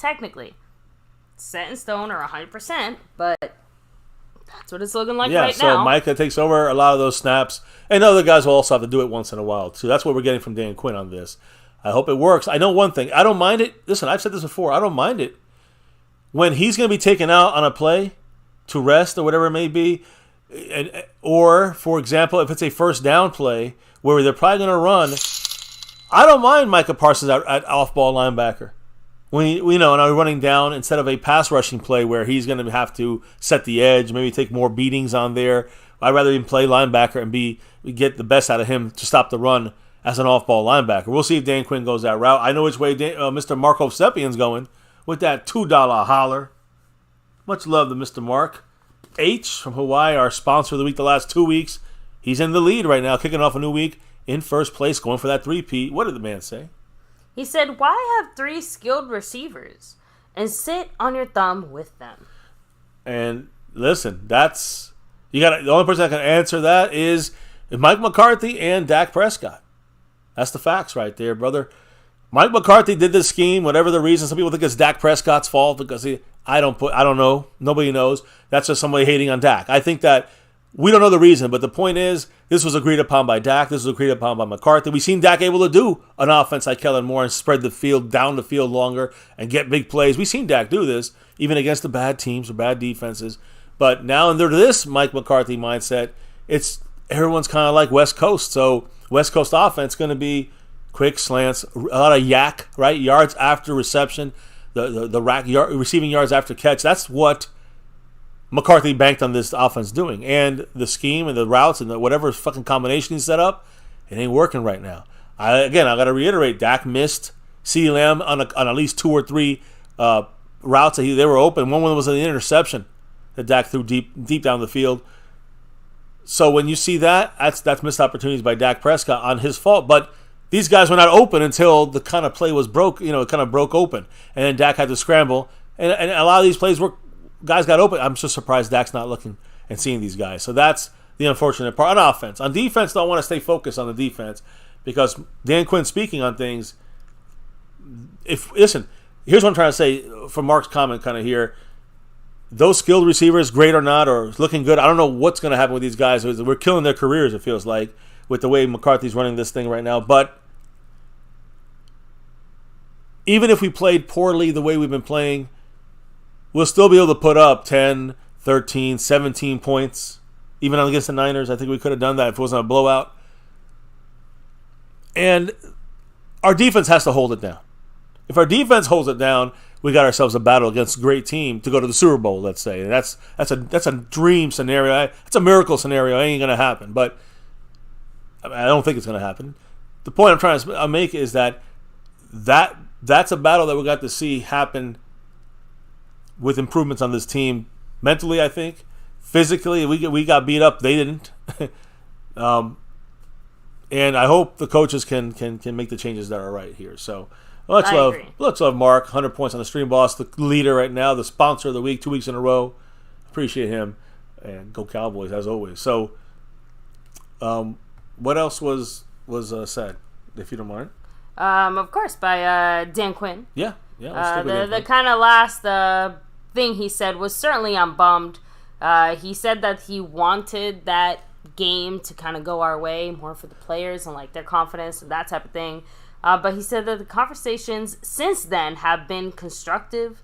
set in stone or 100%, but that's what it's looking like right now. Yeah, so Micah takes over a lot of those snaps, and other guys will also have to do it once in a while, too. That's what we're getting from Dan Quinn on this. I hope it works. I know one thing. I don't mind it. Listen, I've said this before. I don't mind it. When he's going to be taken out on a play to rest or whatever it may be, or, for example, if it's a first down play where they're probably going to run, I don't mind Micah Parsons at off-ball linebacker. And I'm running down instead of a pass rushing play where he's going to have to set the edge, maybe take more beatings on there. I'd rather him play linebacker and get the best out of him to stop the run as an off-ball linebacker. We'll see if Dan Quinn goes that route. I know which way Mr. Mark Hovsepian's going with that $2 holler. Much love to Mr. Mark. H from Hawaii, our sponsor of the week the last 2 weeks. He's in the lead right now, kicking off a new week in first place, going for that three-peat. What did the man say? He said, "Why have 3 skilled receivers and sit on your thumb with them?" And listen, the only person that can answer that is Mike McCarthy and Dak Prescott. That's the facts right there, brother. Mike McCarthy did this scheme, whatever the reason. Some people think it's Dak Prescott's fault because I don't know. Nobody knows. That's just somebody hating on Dak. I think that we don't know the reason, but the point is this was agreed upon by Dak. This was agreed upon by McCarthy. We've seen Dak able to do an offense like Kellen Moore and spread the field, down the field longer, and get big plays. We've seen Dak do this, even against the bad teams or bad defenses. But now under this Mike McCarthy mindset, everyone's kind of like West Coast. So West Coast offense going to be quick slants, a lot of yak, right? Yards after reception, the receiving yards after catch. That's what McCarthy banked on this offense doing. And the scheme and the routes and whatever fucking combination he set up, it ain't working right now. I got to reiterate, Dak missed CeeDee Lamb on at least 2 or 3 routes that they were open. One was an interception that Dak threw deep down the field. So when you see that, that's missed opportunities by Dak Prescott on his fault. But these guys were not open until the kind of play was broke. It kind of broke open, and then Dak had to scramble. And a lot of these plays guys got open. I'm just surprised Dak's not looking and seeing these guys. So that's the unfortunate part on offense. On defense, though, I want to stay focused on the defense because Dan Quinn speaking on things. Here's what I'm trying to say from Mark's comment kind of here. Those skilled receivers, great or not, or looking good, I don't know what's going to happen with these guys. We're killing their careers, it feels like, with the way McCarthy's running this thing right now. But even if we played poorly the way we've been playing, we'll still be able to put up 10, 13, 17 points. Even against the Niners, I think we could have done that if it wasn't a blowout. And our defense has to hold it down. If our defense holds it down, we got ourselves a battle against a great team to go to the Super Bowl, let's say. And that's a dream scenario. It's a miracle scenario. It ain't going to happen. But I don't think it's going to happen. The point I'm trying to make is that's a battle that we got to see happen with improvements on this team. Mentally, I think. Physically, we got beat up. They didn't. And I hope the coaches can make the changes that are right here. So Let's agree. love Mark. 100 points on the stream, boss. The leader right now, the sponsor of the week, 2 weeks in a row. Appreciate him. And go Cowboys, as always. So, what else was said, if you don't mind? Of course, by Dan Quinn. Yeah. The kind of last thing he said was, certainly I'm bummed. He said that he wanted that game to kind of go our way, more for the players and like their confidence and that type of thing. But he said that the conversations since then have been constructive,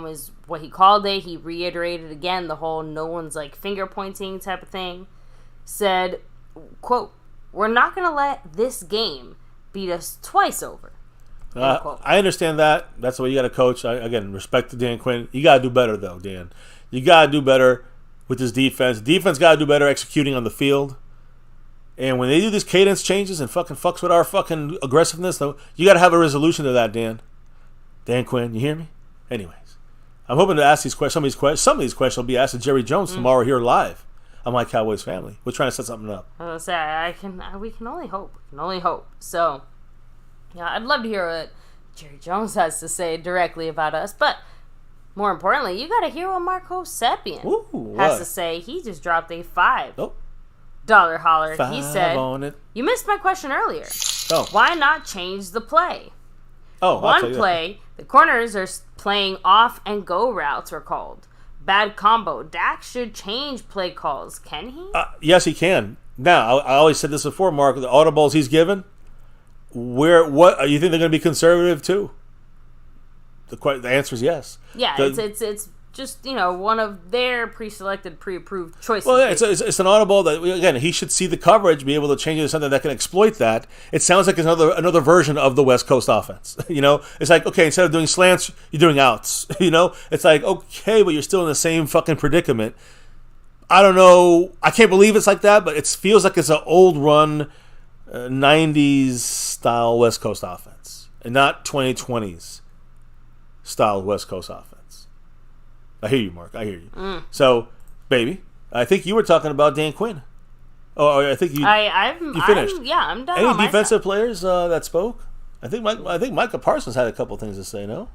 is what he called it. He reiterated again the whole no one's like finger pointing type of thing. Said, quote, "We're not going to let this game beat us twice over." I understand that. That's the way you got to coach. Again, respect to Dan Quinn. You got to do better, though, Dan. You got to do better with this defense. Defense got to do better executing on the field. And when they do these cadence changes and fucking fucks with our fucking aggressiveness, though, you got to have a resolution to that, Dan. Dan Quinn, you hear me? Anyways, I'm hoping to ask these questions. Some of these questions will be asked to Jerry Jones tomorrow here live on My Cowboys Family. We're trying to set something up. I was gonna say, we can only hope. So, yeah, I'd love to hear what Jerry Jones has to say directly about us. But more importantly, you got to hear what Marco Sepien has to say. He just dropped a $5 holler. He said, "You missed my question earlier. Why not change the play? One play, the corners are playing off and go routes were called. Bad combo. Dak should change play calls. Can he?" Yes, he can. Now, I always said this before, Mark. The audibles he's given, what you think they're going to be conservative too? The answer is yes. Yeah, it's just one of their pre-selected, pre-approved choices. Well, yeah, it's an audible that again he should see the coverage, be able to change it to something that can exploit that. It sounds like it's another version of the West Coast offense. It's like, okay, instead of doing slants, you're doing outs. It's like, okay, but you're still in the same fucking predicament. I don't know. I can't believe it's like that, but it feels like it's an old run 90s style West Coast offense and not 2020s style West Coast offense. I hear you, Mark. I hear you. So, baby, I think you were talking about Dan Quinn. Oh, I think you finished. I'm done. Any defensive players that spoke? I think Micah Parsons had a couple things to say. No,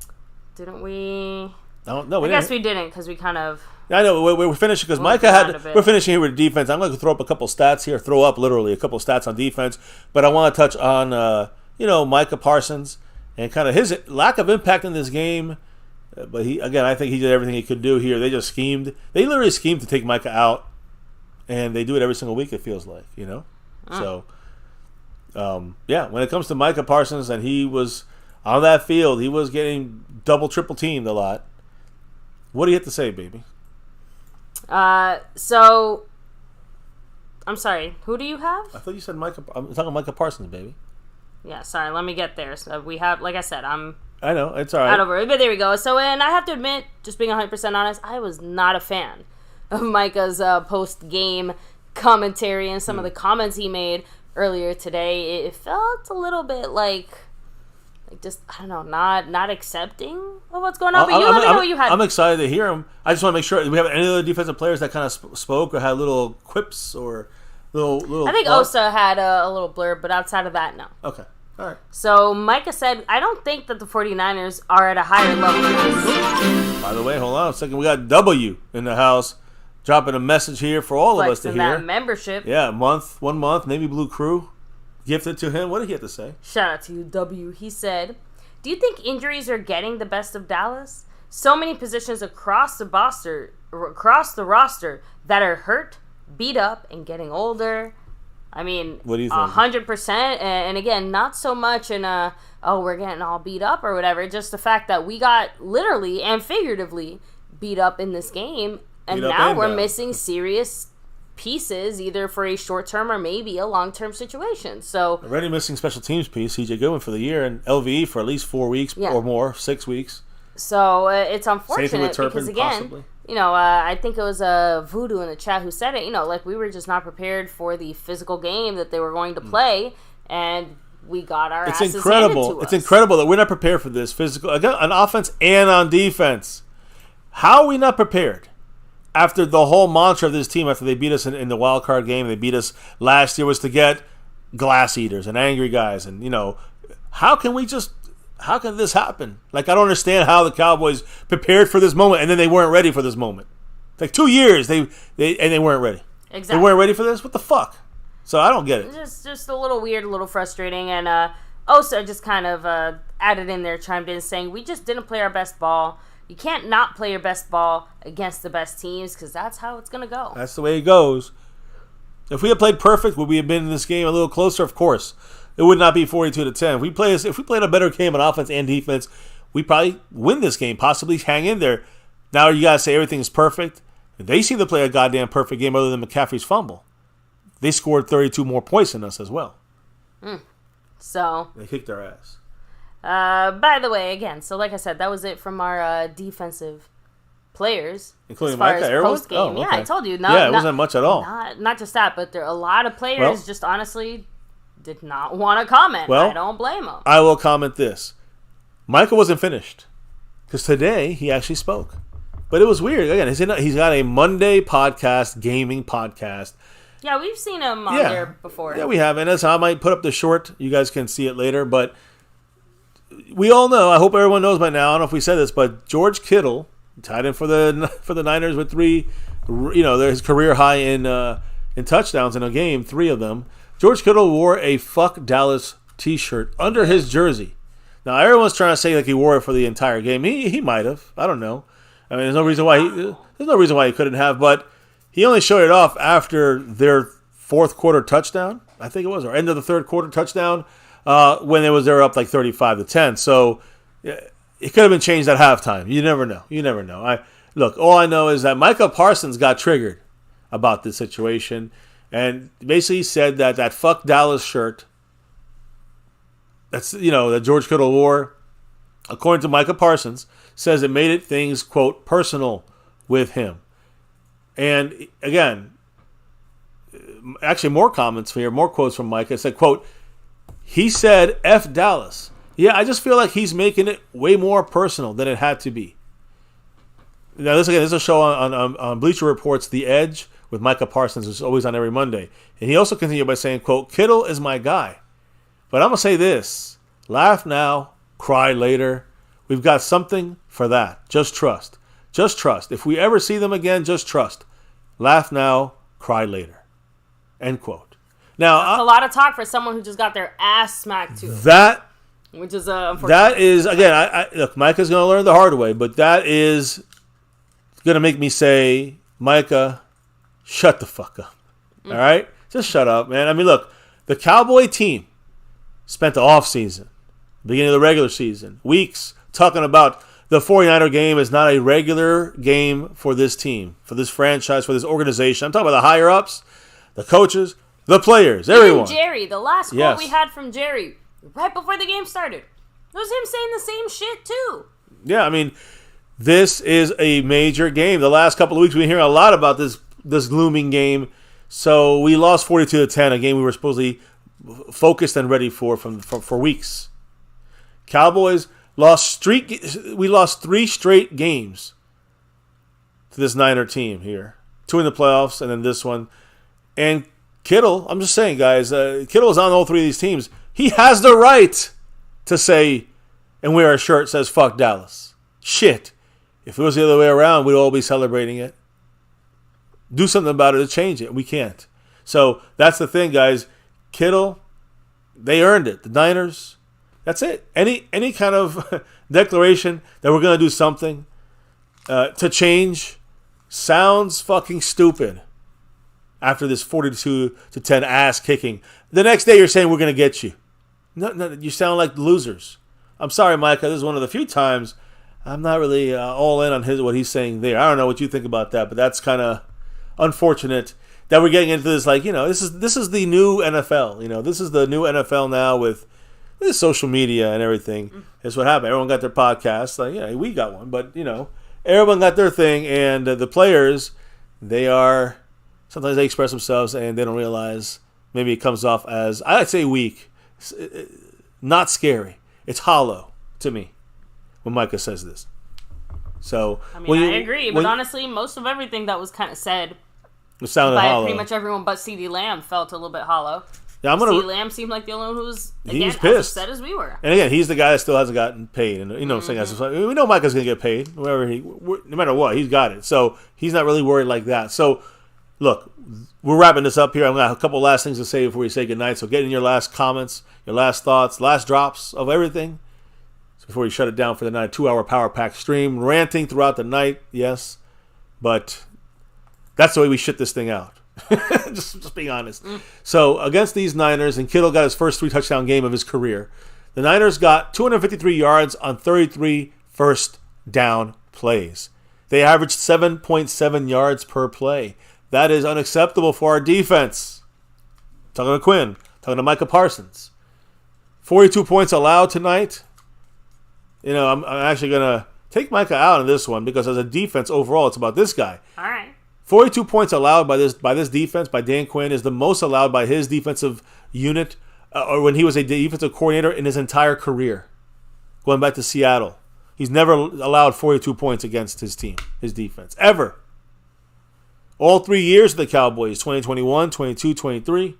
didn't we? No, I guess we didn't because we kind of. I know we're finishing because Micah had. We're finishing here with defense. I'm going to throw up a couple stats here. Throw up literally a couple stats on defense, but I want to touch on Micah Parsons and kind of his lack of impact in this game. But I think he did everything he could do here. They just schemed. They literally schemed to take Micah out, and they do it every single week. It feels like, So, when it comes to Micah Parsons, and he was on that field, he was getting double, triple teamed a lot. What do you have to say, baby? So, I'm sorry. Who do you have? I thought you said Micah. I'm talking Micah Parsons, baby. Yeah, sorry. Let me get there. So we have, like I said, I know, it's all right. But there we go. So, and I have to admit, just being 100% honest, I was not a fan of Micah's post-game commentary and some of the comments he made earlier today. It felt a little bit like just, I don't know, not accepting of what's going on. But let me know what you had. I'm excited to hear him. I just want to make sure. Do we have any other defensive players that kind of spoke or had little quips or little? I think Osa had a little blurb, but outside of that, no. Okay. All right. So Micah said, "I don't think that the 49ers are at a higher level." By the way, hold on a second. We got W in the house dropping a message here for all of us to hear. That membership. Yeah, 1 month, Navy Blue Crew. Gifted to him. What did he have to say? Shout out to you, W. He said, "Do you think injuries are getting the best of Dallas? So many positions across the roster that are hurt, beat up, and getting older." I mean, what do you think? 100%, and again, not so much in we're getting all beat up or whatever. Just the fact that we got literally and figuratively beat up in this game, and now we're missing serious pieces, either for a short-term or maybe a long-term situation. So already missing special teams piece, CJ Goodwin for the year, and LVE for at least 4 weeks or more, 6 weeks. So it's unfortunate Turpin, because again. Possibly. I think it was Voodoo in the chat who said it, like we were just not prepared for the physical game that they were going to play, and we got our asses handed to us. It's incredible that we're not prepared for this physical, again, on offense and on defense. How are we not prepared? After the whole mantra of this team, after they beat us in the wild card game, they beat us last year, was to get glass eaters and angry guys. And, how can we just how can this happen? Like, I don't understand how the Cowboys prepared for this moment and then they weren't ready for this moment. Like 2 years, they weren't ready. Exactly. They weren't ready for this? What the fuck? So I don't get it. Just a little weird, a little frustrating. And also just kind of added in there, chimed in saying, we just didn't play our best ball. You can't not play your best ball against the best teams because that's how it's going to go. That's the way it goes. If we had played perfect, would we have been in this game a little closer? Of course. It would not be 42-10. If we played a better game on offense and defense, we probably win this game, possibly hang in there. Now you got to say everything's perfect. They seem to play a goddamn perfect game other than McCaffrey's fumble. They scored 32 more points than us as well. So they kicked our ass. By the way, again, so like I said, that was it from our defensive players. Including Micah. Post game. Oh, okay. Yeah, I told you. It wasn't much at all. Not just that, but there are a lot of players just honestly did not want to comment. I don't blame them. I will comment this. Micah wasn't finished. Because today he actually spoke. But it was weird. Again, he's got a Monday podcast, gaming podcast. Yeah, we've seen him on there before. Yeah, we have. And I might put up the short. You guys can see it later. But we all know, I hope everyone knows by now, I don't know if we said this, but George Kittle, tied in for the Niners with 3, his career high in touchdowns in a game, 3 of them. George Kittle wore a Fuck Dallas t-shirt under his jersey. Now, everyone's trying to say like he wore it for the entire game. He might have. I don't know. I mean, there's no reason why he couldn't have, but he only showed it off after their fourth quarter touchdown, I think it was, or end of the third quarter touchdown, when they're up like 35-10. So it could have been changed at halftime. You never know. All I know is that Micah Parsons got triggered about this situation and basically said that Fuck Dallas shirt that George Kittle wore, according to Micah Parsons, says it made things, quote, personal with him. And again, actually more comments here, more quotes from Micah. It said, quote, he said F Dallas. Yeah, I just feel like he's making it way more personal than it had to be. Now, this is a show on Bleacher Report's The Edge with Micah Parsons, which is always on every Monday. And he also continued by saying, quote, Kittle is my guy. But I'm going to say this. Laugh now, cry later. We've got something for that. Just trust. Just trust. If we ever see them again, just trust. Laugh now, cry later. End quote. Now, that's a lot of talk for someone who just got their ass smacked to. Which is unfortunate. That is, again, look, Micah's going to learn the hard way, but that is going to make me say, Micah, shut the fuck up. All right? Just shut up, man. I mean, look, the Cowboy team spent the offseason, beginning of the regular season, weeks talking about the 49er game is not a regular game for this team, for this franchise, for this organization. I'm talking about the higher-ups, the coaches, the players, everyone. Even Jerry, the last quote we had from Jerry, right before the game started, it was him saying the same shit, too. Yeah, I mean, this is a major game. The last couple of weeks, we've been hearing a lot about this looming game. So we lost 42-10, a game we were supposedly focused and ready for weeks. Cowboys lost 3 straight games to this Niner team here. 2 in the playoffs and then this one. And Kittle, I'm just saying, guys, Kittle is on all 3 of these teams. He has the right to say and wear a shirt that says fuck Dallas. Shit. If it was the other way around, we'd all be celebrating it. Do something about it to change it. We can't. So that's the thing, guys. Kittle, they earned it. The Niners, that's it. Any kind of declaration that we're going to do something to change sounds fucking stupid after this 42-10 ass kicking. The next day you're saying we're going to get you. No, you sound like losers. I'm sorry, Micah. This is one of the few times I'm not really all in on what he's saying there. I don't know what you think about that, but that's kind of unfortunate that we're getting into this. Like, this is the new NFL. This is the new NFL now with this social media and everything. That's what happened. Everyone got their podcast. Like, yeah, we got one, but everyone got their thing. And the players, sometimes they express themselves and they don't realize. Maybe it comes off as, I'd say, weak, not scary. It's hollow to me when Micah says this. So I agree, but honestly, most of everything that was kind of said it sounded by hollow. Pretty much everyone but CeeDee Lamb felt a little bit hollow. Yeah, CeeDee Lamb seemed like the only one who was, again, pissed. as upset as we were. And again, he's the guy that still hasn't gotten paid. And, we know Micah's going to get paid. No matter what, he's got it. So he's not really worried like that. So, look, we're wrapping this up here. I've got a couple last things to say before we say goodnight. So get in your last comments, your last thoughts, last drops of everything. So before we shut it down for the night, 2-hour Power Pack stream. Ranting throughout the night, yes. But that's the way we shit this thing out. just being honest. So against these Niners, and Kittle got his first 3-touchdown game of his career. The Niners got 253 yards on 33 first down plays. They averaged 7.7 yards per play. That is unacceptable for our defense. Talking to Quinn, talking to Micah Parsons. 42 points allowed tonight. I'm actually going to take Micah out in this one because as a defense overall, it's about this guy. All right. 42 points allowed by this defense, by Dan Quinn, is the most allowed by his defensive unit or when he was a defensive coordinator in his entire career. Going back to Seattle. He's never allowed 42 points against his team, his defense, ever. All 3 years of the Cowboys, 2021, 22, 23.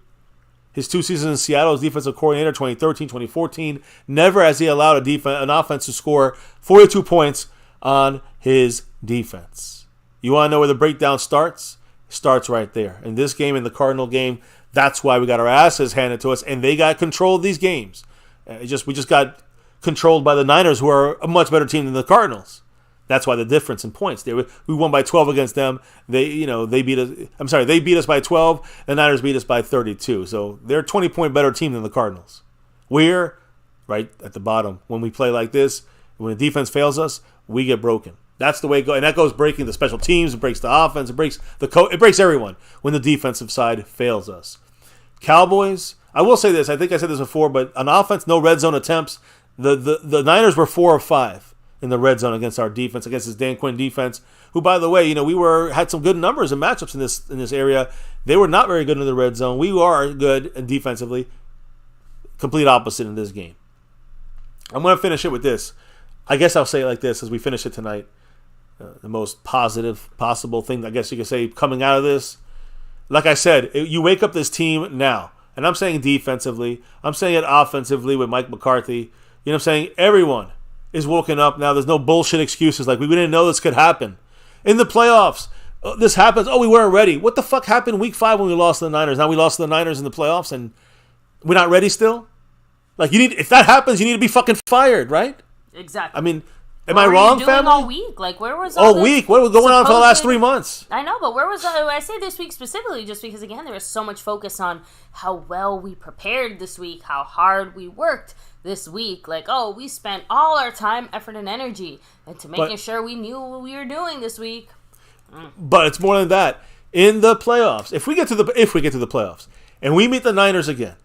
His 2 seasons in Seattle as defensive coordinator, 2013, 2014. Never has he allowed an offense to score 42 points on his defense. You want to know where the breakdown starts? It starts right there. In this game, in the Cardinal game, that's why we got our asses handed to us, and they got control of these games. We just got controlled by the Niners, who are a much better team than the Cardinals. That's why the difference in points. We won by 12 against them. They beat us. They beat us by 12. The Niners beat us by 32. So they're a 20-point better team than the Cardinals. We're right at the bottom. When we play like this, when the defense fails us, we get broken. That's the way it goes, and that goes breaking the special teams. It breaks the offense. It breaks it breaks everyone when the defensive side fails us. Cowboys. I will say this. I think I said this before, but on offense, no red zone attempts. The Niners were 4 of 5 in the red zone against our defense, against this Dan Quinn defense. Who, by the way, we had some good numbers and matchups in this area. They were not very good in the red zone. We are good defensively. Complete opposite in this game. I'm going to finish it with this. I guess I'll say it like this as we finish it tonight. The most positive possible thing, I guess you could say, coming out of this. Like I said, you wake up this team now. And I'm saying defensively. I'm saying it offensively with Mike McCarthy. You know what I'm saying? Everyone is woken up now. There's no bullshit excuses like we didn't know this could happen. In the playoffs, this happens. Oh, we weren't ready. What the fuck happened week 5 when we lost to the Niners? Now we lost to the Niners in the playoffs and we're not ready still? Like, if that happens, you need to be fucking fired, right? Exactly. I mean, am I wrong, family? All week, like where was all week? What was going on for the last 3 months? I know, but where was I say this week specifically, just because again there was so much focus on how well we prepared this week, how hard we worked this week. Like, oh, we spent all our time, effort, and energy into making sure we knew what we were doing this week. But it's more than that. In the playoffs, if we get to the playoffs and we meet the Niners again,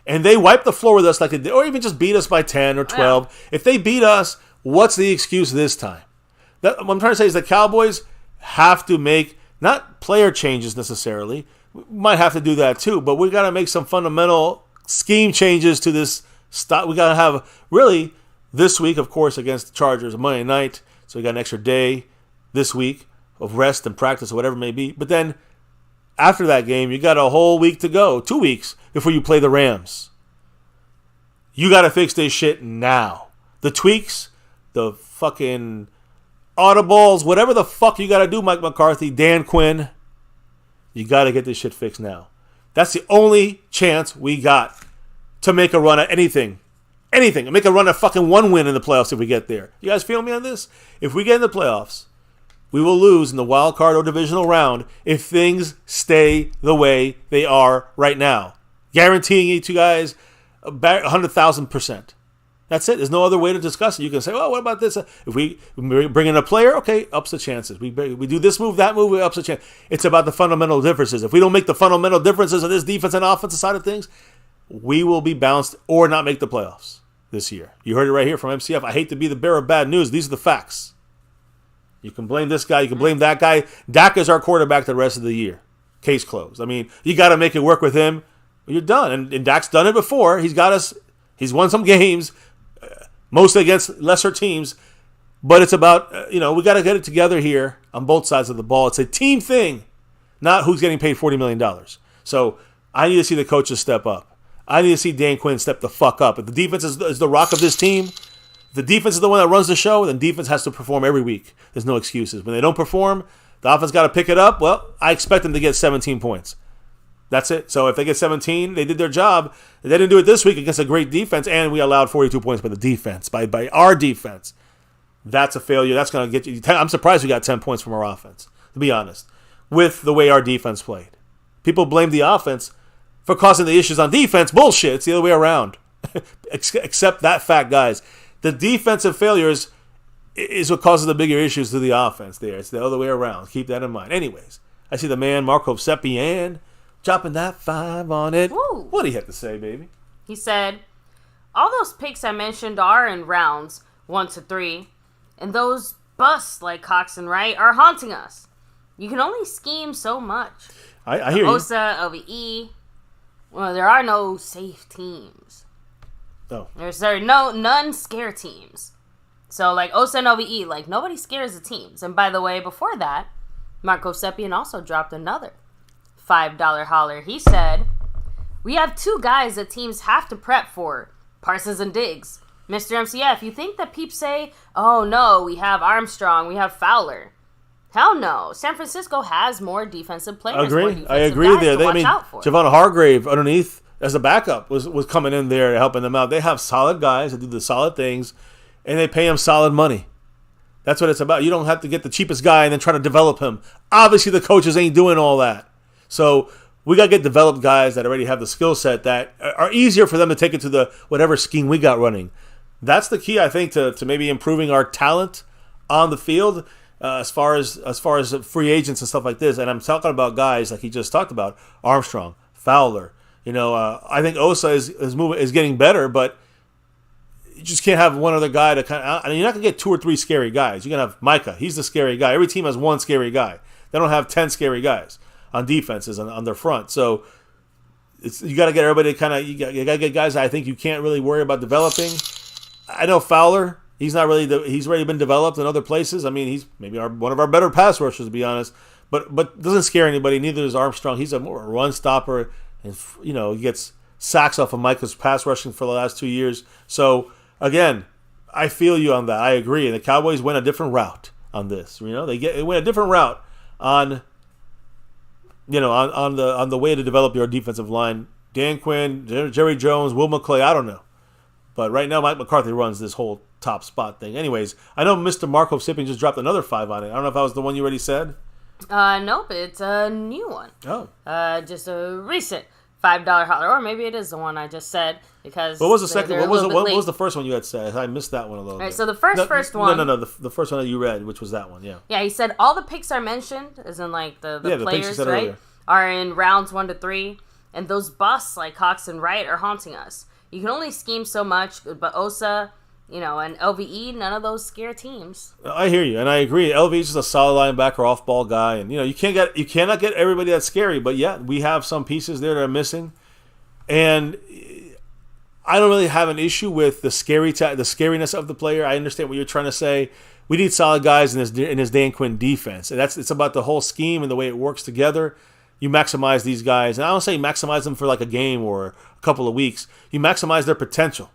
and they wipe the floor with us like they did, or even just beat us by 10 or 12, if they beat us, what's the excuse this time? What I'm trying to say is the Cowboys have to make, not player changes necessarily, we might have to do that too, but we got to make some fundamental scheme changes to this. We got to have, really, this week, of course, against the Chargers, Monday night, so we got an extra day this week of rest and practice or whatever it may be. But then after that game, you got a whole week to go, 2 weeks before you play the Rams. You got to fix this shit now. The tweaks, the fucking audibles, whatever the fuck you got to do, Mike McCarthy, Dan Quinn, you got to get this shit fixed now. That's the only chance we got to make a run at anything. Anything. Make a run at fucking 1 win in the playoffs if we get there. You guys feel me on this? If we get in the playoffs, we will lose in the wild card or divisional round if things stay the way they are right now. Guaranteeing you two guys 100,000%. That's it. There's no other way to discuss it. You can say, well, what about this? If we bring in a player, okay, ups the chances. We do this move, that move, ups the chance. It's about the fundamental differences. If we don't make the fundamental differences of this defense and offensive side of things, we will be bounced or not make the playoffs this year. You heard it right here from MCF. I hate to be the bearer of bad news. These are the facts. You can blame this guy. You can blame that guy. Dak is our quarterback the rest of the year. Case closed. I mean, you got to make it work with him. You're done. And Dak's done it before. He's got us. He's won some games, mostly against lesser teams. But it's about, we got to get it together here on both sides of the ball. It's a team thing, not who's getting paid $40 million. So I need to see the coaches step up. I need to see Dan Quinn step the fuck up. If the defense is the rock of this team, if the defense is the one that runs the show, then defense has to perform every week. There's no excuses. When they don't perform, the offense got to pick it up. Well, I expect them to get 17 points. That's it. So if they get 17, they did their job. They didn't do it this week against a great defense, and we allowed 42 points by the defense, by our defense. That's a failure. That's going to get you. I'm surprised we got 10 points from our offense, to be honest, with the way our defense played. People blame the offense for causing the issues on defense. Bullshit. It's the other way around. Accept that fact, guys. The defensive failures is what causes the bigger issues to the offense there. It's the other way around. Keep that in mind. Anyways, I see the man, Marco Sepien, dropping that 5 on it. Woo. What do you have to say, baby? He said, all those picks I mentioned are in rounds 1 to 3, and those busts like Cox and Wright are haunting us. You can only scheme so much. I hear you. Osa, LVE, well, there are no safe teams. Oh. None scare teams. So, like, Osa and LVE, like, nobody scares the teams. And by the way, before that, Marco Sepien also dropped another $5 holler. He said, we have 2 guys that teams have to prep for, Parsons and Diggs. Mr. MCF, you think that peeps say, oh no, we have Armstrong, we have Fowler. Hell no. San Francisco has more defensive players. I agree there. Javon Hargrave underneath as a backup was coming in there helping them out. They have solid guys that do the solid things, and they pay him solid money. That's what it's about. You don't have to get the cheapest guy and then try to develop him. Obviously, the coaches ain't doing all that. So we got to get developed guys that already have the skill set that are easier for them to take it to the whatever scheme we got running. That's the key, I think, to maybe improving our talent on the field as far as free agents and stuff like this. And I'm talking about guys like he just talked about, Armstrong, Fowler. I think Osa is getting better, but you just can't have one other guy to kind of. I mean, you're not gonna get 2 or 3 scary guys. You're gonna have Micah. He's the scary guy. Every team has one scary guy. They don't have 10 scary guys on defenses on their front. So you got to get everybody kind of. You got to get guys that I think you can't really worry about developing. I know Fowler. He's not really. He's already been developed in other places. I mean, he's maybe one of our better pass rushers, to be honest. But doesn't scare anybody. Neither is Armstrong. He's more a run stopper, and he gets sacks off of Micah's pass rushing for the last 2 years. So again, I feel you on that. I agree. And the Cowboys went a different route on this. They went a different route on the way to develop your defensive line. Dan Quinn, Jerry Jones, Will McClay. I don't know. But right now, Mike McCarthy runs this whole top spot thing. Anyways, I know Mr. Marco Sipping just dropped another 5 on it. I don't know if that was the one you already said. Nope, it's a new one. Oh. Just a recent $5 holler, or maybe it is the one I just said because. What was the second? What was the first one you had said? I missed that one a little bit. All right, so the first one. No. The first one that you read, which was that one, yeah. Yeah, he said all the picks are mentioned, as in like the players, right, earlier, are in rounds 1 to 3, and those busts like Cox and Wright are haunting us. You can only scheme so much, but Osa, and LVE, none of those scare teams. I hear you, and I agree. LVE is just a solid linebacker, off-ball guy, and you cannot get everybody that's scary. But yeah, we have some pieces there that are missing, and I don't really have an issue with the scariness of the player. I understand what you're trying to say. We need solid guys in this Dan Quinn defense, and it's about the whole scheme and the way it works together. You maximize these guys, and I don't say maximize them for like a game or a couple of weeks. You maximize their potential,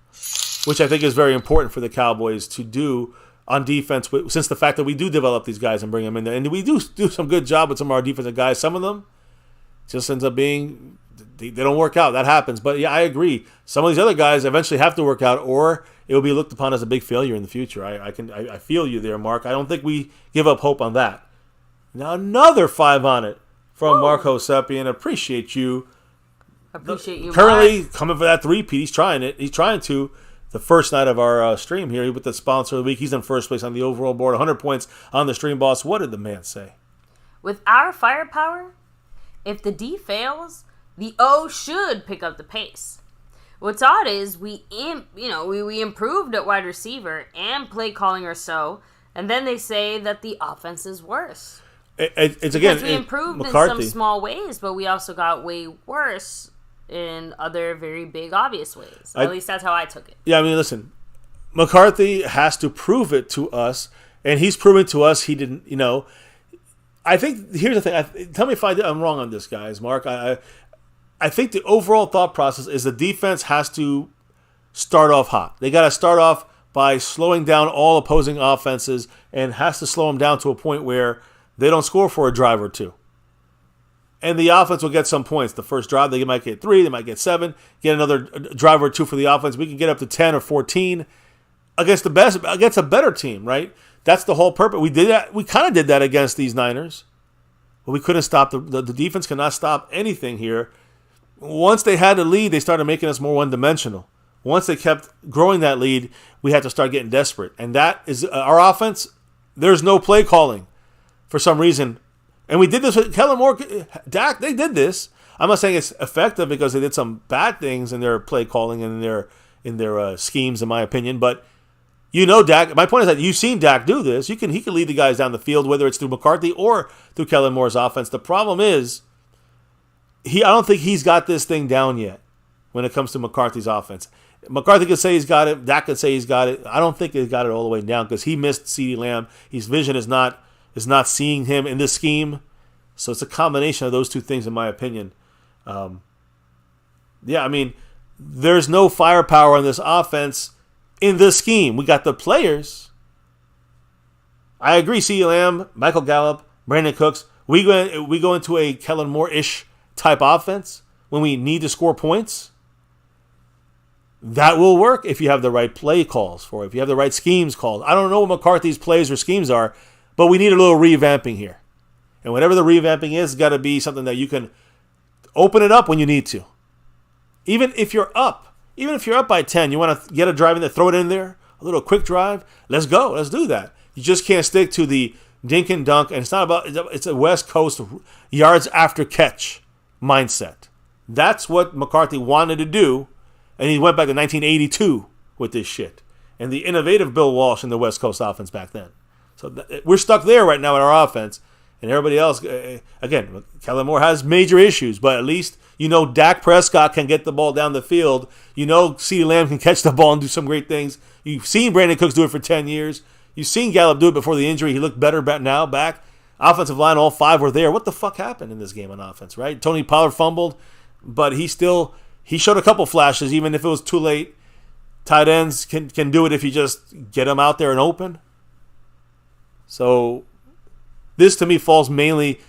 which I think is very important for the Cowboys to do on defense, since the fact that we do develop these guys and bring them in there. And we do some good job with some of our defensive guys. Some of them just ends up being, they don't work out. That happens. But yeah, I agree. Some of these other guys eventually have to work out, or it will be looked upon as a big failure in the future. I feel you there, Mark. I don't think we give up hope on that. Now another 5 on it from Marco Sepien. Appreciate you. Appreciate you. Currently coming for that 3-peat. He's trying it. He's trying to. The first night of our stream here with the sponsor of the week. He's in first place on the overall board. 100 points on the stream, boss. What did the man say? With our firepower, if the D fails, the O should pick up the pace. What's odd is we improved at wide receiver and play calling or so, and then they say that the offense is worse. It's again, because we improved McCarthy. in some small ways, but we also got way worse in other very big, obvious ways. At least that's how I took it. Yeah, I mean, listen, McCarthy has to prove it to us, and he's proven to us he didn't, I think, here's the thing. Tell me if I'm wrong on this, guys, Mark. I think the overall thought process is the defense has to start off hot. They got to start off by slowing down all opposing offenses and has to slow them down to a point where they don't score for a drive or two. And the offense will get some points. The first drive, they might get 3, they might get 7, get another drive or two for the offense. We can get up to 10 or 14 against a better team, right? That's the whole purpose. We did that. We kind of did that against these Niners, but we couldn't stop the defense. Could not stop anything here. Once they had the lead, they started making us more one-dimensional. Once they kept growing that lead, we had to start getting desperate. And that is our offense. There's no play calling for some reason. And we did this with Kellen Moore, Dak. They did this. I'm not saying it's effective because they did some bad things in their play calling and in their schemes, in my opinion. But you know, Dak. My point is that you've seen Dak do this. He can lead the guys down the field, whether it's through McCarthy or through Kellen Moore's offense. The problem is, I don't think he's got this thing down yet when it comes to McCarthy's offense. McCarthy could say he's got it. Dak could say he's got it. I don't think he's got it all the way down because he missed CeeDee Lamb. His vision is not seeing him in this scheme. So it's a combination of those two things, in my opinion. There's no firepower in this offense in this scheme. We got the players. I agree, CeeDee Lamb, Michael Gallup, Brandon Cooks. We go into a Kellen Moore-ish type offense when we need to score points. That will work if you have the right play calls for it, if you have the right schemes called. I don't know what McCarthy's plays or schemes are, but we need a little revamping here. And whatever the revamping is, it's got to be something that you can open it up when you need to. Even if you're up by 10, you want to get a drive in there, throw it in there, a little quick drive. Let's go. Let's do that. You just can't stick to the dink and dunk. And it's a West Coast yards after catch mindset. That's what McCarthy wanted to do. And he went back to 1982 with this shit. And the innovative Bill Walsh in the West Coast offense back then. So we're stuck there right now in our offense. And everybody else, again, Kellen Moore has major issues. But at least, Dak Prescott can get the ball down the field. CeeDee Lamb can catch the ball and do some great things. You've seen Brandon Cooks do it for 10 years. You've seen Gallup do it before the injury. He looked better now back. Offensive line, all 5 were there. What the fuck happened in this game on offense, right? Tony Pollard fumbled, but he showed a couple flashes, even if it was too late. Tight ends can do it if you just get them out there and open. So this, to me, falls mainly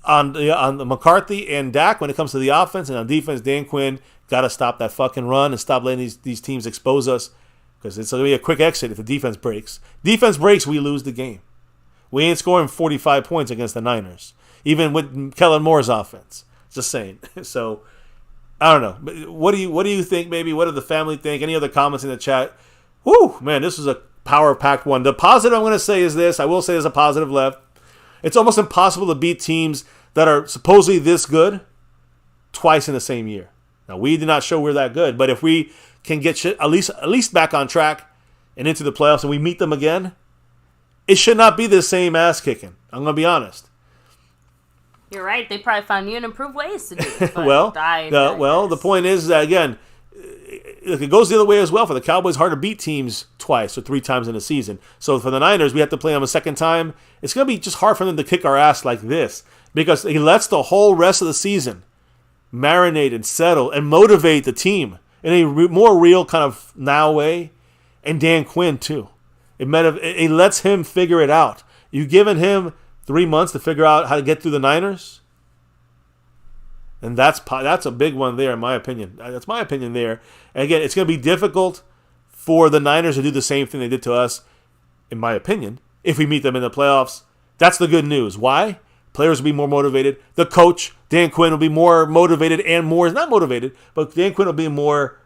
on the McCarthy and Dak when it comes to the offense. And on defense, Dan Quinn got to stop that fucking run and stop letting these teams expose us because it's going to be a quick exit if the defense breaks. Defense breaks, we lose the game. We ain't scoring 45 points against the Niners, even with Kellen Moore's offense. Just saying. So I don't know. What do you think, maybe? What do the family think? Any other comments in the chat? Whew, man, this was a power-packed one. The positive I'm going to say is this. I will say there's a positive left. It's almost impossible to beat teams that are supposedly this good twice in the same year. Now, we did not show we're that good, but if we can get shit at least back on track and into the playoffs and we meet them again, it should not be the same ass-kicking. I'm going to be honest. You're right. They probably found new and improved ways to do it. The point is that, again, it goes the other way as well. For the Cowboys, hard to beat teams twice or 3 times in a season. So for the Niners, we have to play them a second time. It's going to be just hard for them to kick our ass like this because he lets the whole rest of the season marinate and settle and motivate the team in a more real kind of now way. And Dan Quinn, too. It lets him figure it out. You've given him 3 months to figure out how to get through the Niners. And that's a big one there, in my opinion. That's my opinion there. And again, it's going to be difficult for the Niners to do the same thing they did to us, in my opinion, if we meet them in the playoffs. That's the good news. Why? Players will be more motivated. The coach, Dan Quinn, will be more motivated and more, not motivated, but Dan Quinn will be more,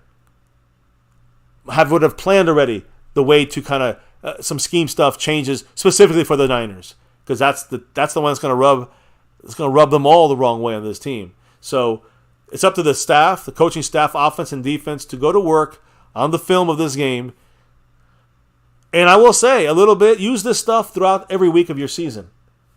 would have planned already the way to kind of, some scheme stuff changes specifically for the Niners. Because that's the one that's going to rub them all the wrong way on this team. So it's up to the staff, the coaching staff, offense and defense, to go to work on the film of this game. And I will say, a little bit, use this stuff throughout every week of your season.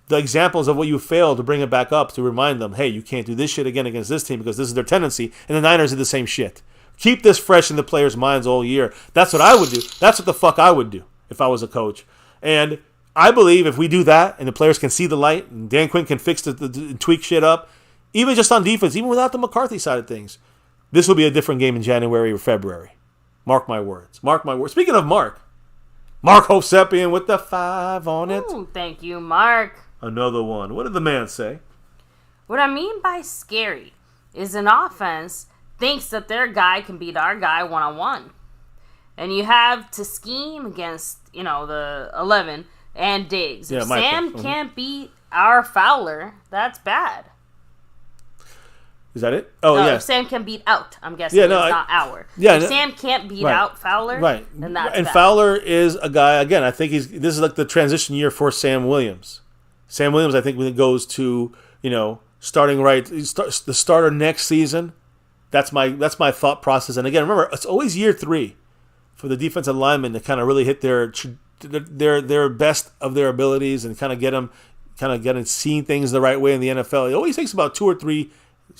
The examples of what you failed, to bring it back up, to remind them, hey, you can't do this shit again against this team because this is their tendency. And the Niners did the same shit. Keep this fresh in the players' minds all year. That's what I would do. That's what the fuck I would do if I was a coach. And I believe if we do that and the players can see the light and Dan Quinn can fix the tweak shit up, even just on defense, even without the McCarthy side of things, this will be a different game in January or February. Mark my words. Mark my words. Speaking of Mark Hovsepian with the 5 on it. Ooh, thank you, Mark. Another one. What did the man say? What I mean by scary is an offense thinks that their guy can beat our guy one-on-one. And you have to scheme against, the 11 and Diggs. If Sam can't beat our Fowler, that's bad. Is that it? Oh, yeah. If Sam can beat out, I'm guessing it's not our. Yeah, if Sam can't beat out Fowler, then that's and bad. Fowler is a guy, again, I think this is like the transition year for Sam Williams. Sam Williams, I think, when it goes to, starting right, the starter next season, that's my thought process. And again, remember, it's always year 3 for the defensive linemen to kind of really hit their best of their abilities and kind of getting seeing things the right way in the NFL. It always takes about 2 or 3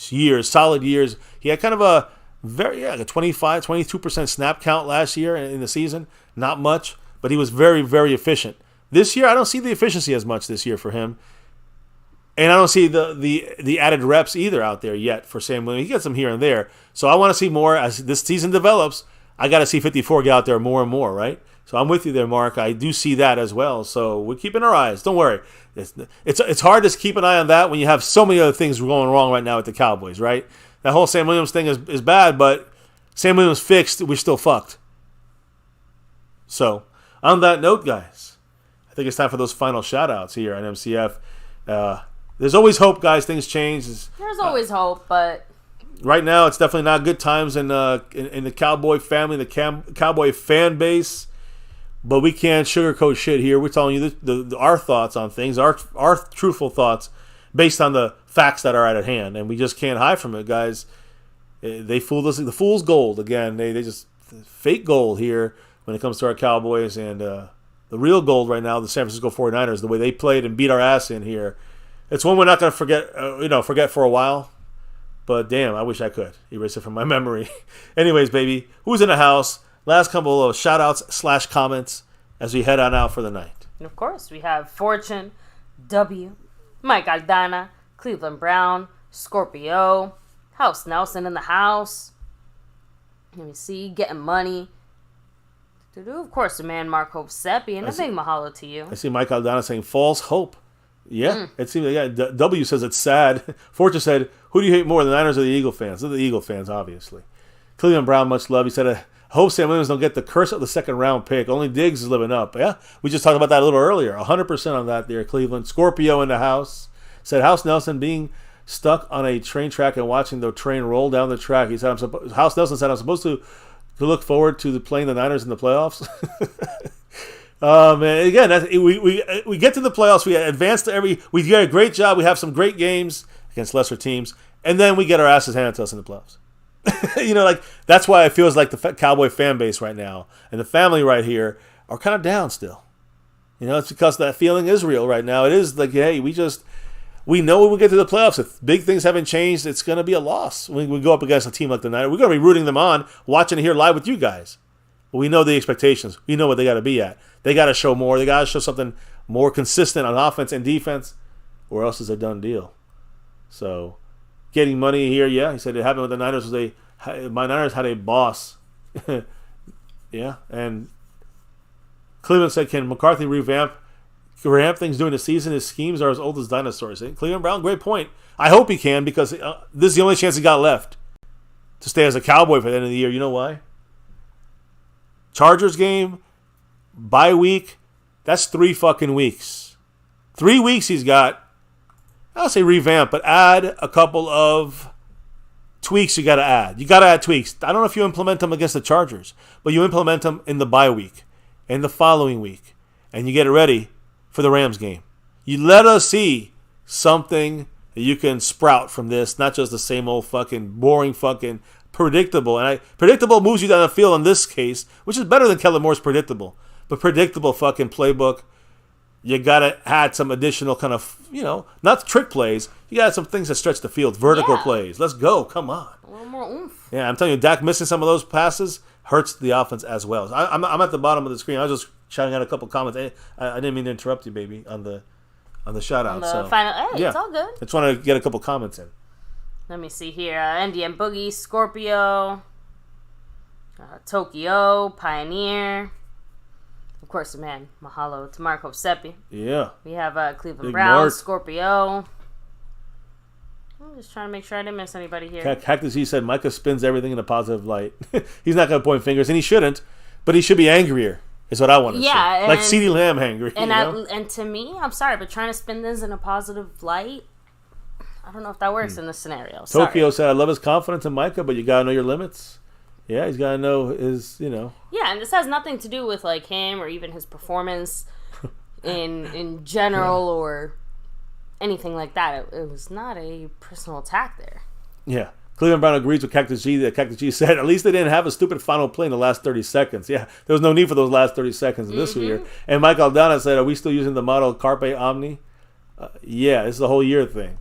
years, solid years. He had kind of a 22% snap count last year in the season. Not much, but he was very, very efficient. This year, I don't see the efficiency as much this year for him. And I don't see the added reps either out there yet for Sam Williams. He gets them here and there. So I want to see more as this season develops. I got to see 54 get out there more and more, right? So I'm with you there, Mark. I do see that as well. So we're keeping our eyes. Don't worry. It's hard to keep an eye on that when you have so many other things going wrong right now with the Cowboys, right? That whole Sam Williams thing is bad, but Sam Williams fixed, we're still fucked. So on that note, guys, I think it's time for those final shout-outs here on MCF. There's always hope, guys. Things change. There's always hope, but right now it's definitely not good times in the Cowboy family, the Cowboy fan base. But we can't sugarcoat shit here. We're telling you our thoughts on things, our truthful thoughts based on the facts that are at hand, and we just can't hide from it, guys. They fooled us. The fool's gold again. They just fake gold here when it comes to our Cowboys, and the real gold right now, the San Francisco 49ers, the way they played and beat our ass in here. It's one we're not going to forget for a while. But damn, I wish I could erase it from my memory. Anyways, baby, who's in the house? Last couple of shout-outs / comments as we head on out for the night. And of course, we have Fortune, W, Mike Aldana, Cleveland Brown, Scorpio, House Nelson in the house. Let me see, Getting Money. Of course, the man Mark Hovsepian, and a big mahalo to you. I see Mike Aldana saying false hope. Yeah, it seems like W says it's sad. Fortune said, who do you hate more, the Niners or the Eagle fans? They're the Eagle fans, obviously. Cleveland Brown, much love. He said, I hope Sam Williams don't get the curse of the second-round pick. Only Diggs is living up. Yeah, we just talked about that a little earlier. 100% on that there, Cleveland. Scorpio in the house. Said, House Nelson being stuck on a train track and watching the train roll down the track. He said, House Nelson said, I'm supposed to look forward to playing the Niners in the playoffs. Man, again, we get to the playoffs. We advance to we get a great job. We have some great games against lesser teams. And then we get our asses handed to us in the playoffs. That's why it feels like the Cowboy fan base right now and the family right here are kind of down still. It's because that feeling is real right now. It is like, hey, we know when we get to the playoffs, if big things haven't changed, it's going to be a loss when we go up against a team like the Niners. We're going to be rooting them on, watching it here live with you guys. But we know the expectations. We know what they got to be at. They got to show more. They got to show something more consistent on offense and defense, or else it's a done deal. So, getting money here, yeah. He said it happened with the Niners. My Niners had a boss. Yeah, and Cleveland said, can McCarthy revamp things during the season? His schemes are as old as dinosaurs. Cleveland Brown, great point. I hope he can, because this is the only chance he got left to stay as a Cowboy for the end of the year. You know why? Chargers game, bye week, that's 3 fucking weeks. 3 weeks he's got. I'll say revamp, but add a couple of tweaks you got to add. You got to add tweaks. I don't know if you implement them against the Chargers, but you implement them in the bye week and the following week, and you get it ready for the Rams game. You let us see something that you can sprout from this, not just the same old fucking boring fucking predictable. And predictable moves you down the field in this case, which is better than Kellen Moore's predictable. But predictable fucking playbook. You got to add some additional kind of, not trick plays. You got some things that stretch the field, vertical plays. Let's go. Come on. A little more oomph. Yeah, I'm telling you, Dak missing some of those passes hurts the offense as well. I'm at the bottom of the screen. I was just shouting out a couple comments. I didn't mean to interrupt you, baby, on the shout out. Final, it's all good. I just want to get a couple comments in. Let me see here. Indian Boogie, Scorpio, Tokyo, Pioneer. Of course, the man. Mahalo to Mark Hosepi. Yeah. We have Cleveland Big Brown, Mark. Scorpio. I'm just trying to make sure I didn't miss anybody here. Cactus G said Micah spins everything in a positive light. He's not going to point fingers, and he shouldn't, but he should be angrier, is what I want to say. Like CeeDee Lamb angry. And to me, I'm sorry, but trying to spin this in a positive light, I don't know if that works in this scenario. Tokyo said, I love his confidence in Micah, but you got to know your limits. Yeah, he's got to know his, Yeah, and this has nothing to do with, like, him or even his performance in general or anything like that. It was not a personal attack there. Yeah. Cleveland Brown agrees with Cactus G that Cactus G said, at least they didn't have a stupid final play in the last 30 seconds. Yeah, there was no need for those last 30 seconds in this year. And Mike Aldana said, are we still using the model Carpe Omni? Yeah, this is a whole year thing.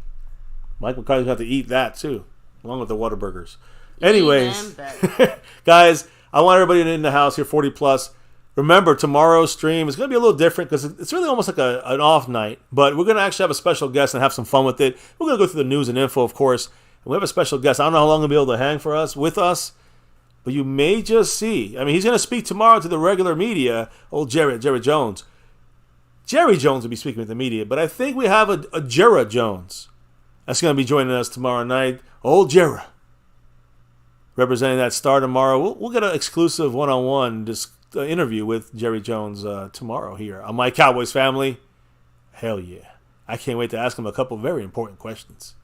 Mike McCarthy's going to have to eat that, too, along with the Whataburgers. Anyways, guys, I want everybody in the house here, 40 plus. Remember, tomorrow's stream is going to be a little different because it's really almost like an off night. But we're going to actually have a special guest and have some fun with it. We're going to go through the news and info, of course. And we have a special guest. I don't know how long he'll be able to hang with us. But you may just see. I mean, he's going to speak tomorrow to the regular media. Old Jerry Jones. Jerry Jones will be speaking with the media. But I think we have a Jera Jones that's going to be joining us tomorrow night. Old Jera. Representing that star tomorrow. We'll get an exclusive one-on-one interview with Jerry Jones tomorrow here on My Cowboys Family. Hell yeah. I can't wait to ask him a couple very important questions.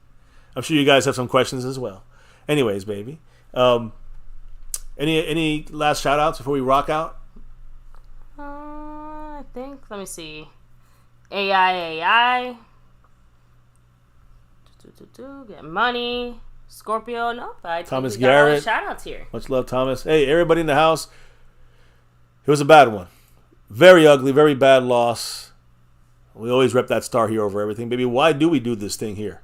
I'm sure you guys have some questions as well. Anyways, baby. Any last shout-outs before we rock out? I think, let me see. AI. Get money. Scorpio, nope. Thomas Garrett. Shout outs here. Much love, Thomas. Hey, everybody in the house. It was a bad one. Very ugly, very bad loss. We always rep that star here over everything. Baby, why do we do this thing here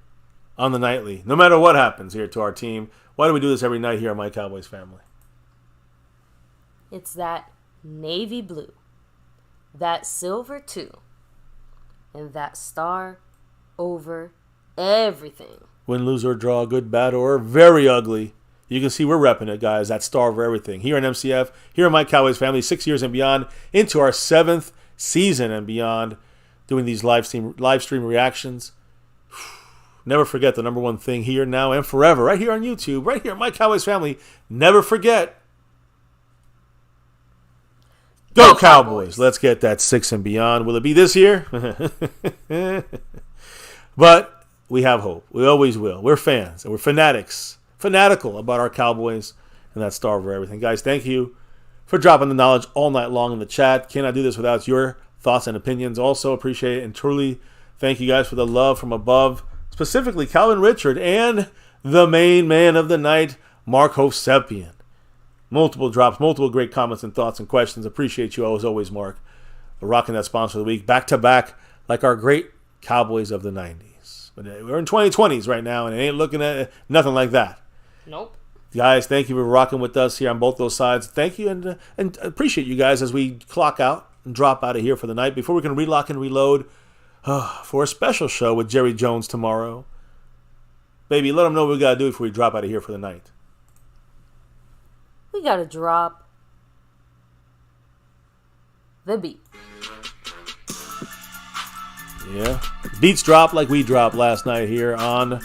on the nightly? No matter what happens here to our team, why do we do this every night here on My Cowboys Family? It's that navy blue, that silver too, and that star over everything. Win, lose, or draw, good, bad, or very ugly. You can see we're repping it, guys. That star over everything. Here in MCF, here in My Cowboys Family, 6 years and beyond, into our 7th season and beyond, doing these live stream reactions. Never forget the number one thing here, now, and forever. Right here on YouTube, right here at My Cowboys Family. Never forget. Go Cowboys. Let's get that 6 and beyond. Will it be this year? But we have hope. We always will. We're fans and we're fanatical about our Cowboys and that star over everything. Guys, thank you for dropping the knowledge all night long in the chat. Cannot do this without your thoughts and opinions. Also appreciate it and truly thank you guys for the love from above. Specifically, Calvin Richard and the main man of the night, Mark Hosepian. Multiple drops, multiple great comments and thoughts and questions. Appreciate you as always, Mark. We're rocking that sponsor of the week. Back to back like our great Cowboys of the 90s. But we're in 2020s right now, and it ain't looking at nothing like that. Nope. Guys, thank you for rocking with us here on both those sides. Thank you, and appreciate you guys as we clock out and drop out of here for the night before we can relock and reload for a special show with Jerry Jones tomorrow. Baby, let them know what we got to do before we drop out of here for the night. We got to drop the beat. Yeah. Beats drop like we dropped last night here on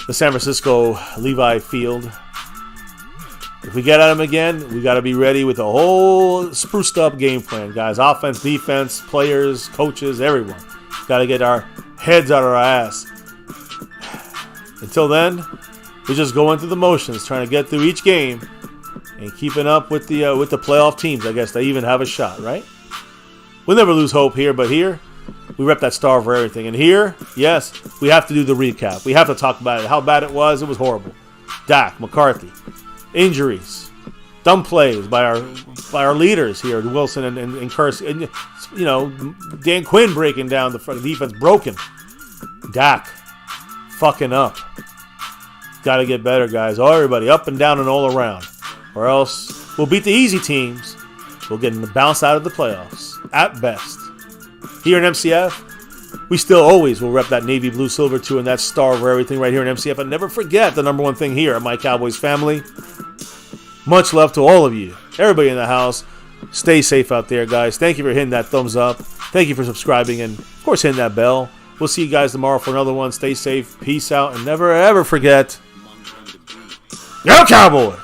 the San Francisco Levi Field. If we get at them again, we got to be ready with a whole spruced up game plan, guys. Offense, defense, players, coaches, everyone. Got to get our heads out of our ass. Until then, we're just going through the motions, trying to get through each game and keeping up with the playoff teams. I guess they even have a shot, right? We'll never lose hope here, but here, we rep that star for everything. And here, yes, we have to do the recap. We have to talk about it. How bad it was. It was horrible. Dak, McCarthy, injuries, dumb plays by our leaders here, Wilson and Curse. And, you know, Dan Quinn breaking down the defense, broken. Dak fucking up. Got to get better, guys. Oh, everybody, up and down and all around. Or else we'll beat the easy teams. We'll get them to bounce out of the playoffs, at best. Here in MCF, We still always will rep that navy blue silver too, and that star over everything right here in MCF. And never forget the #1 thing here at My Cowboys Family. Much love to all of you, everybody in the house. Stay safe out there, guys. Thank you for hitting that thumbs up. Thank you for subscribing, and of course hitting that bell. We'll see you guys tomorrow for another one. Stay safe, peace out, and never ever forget, Go Cowboys!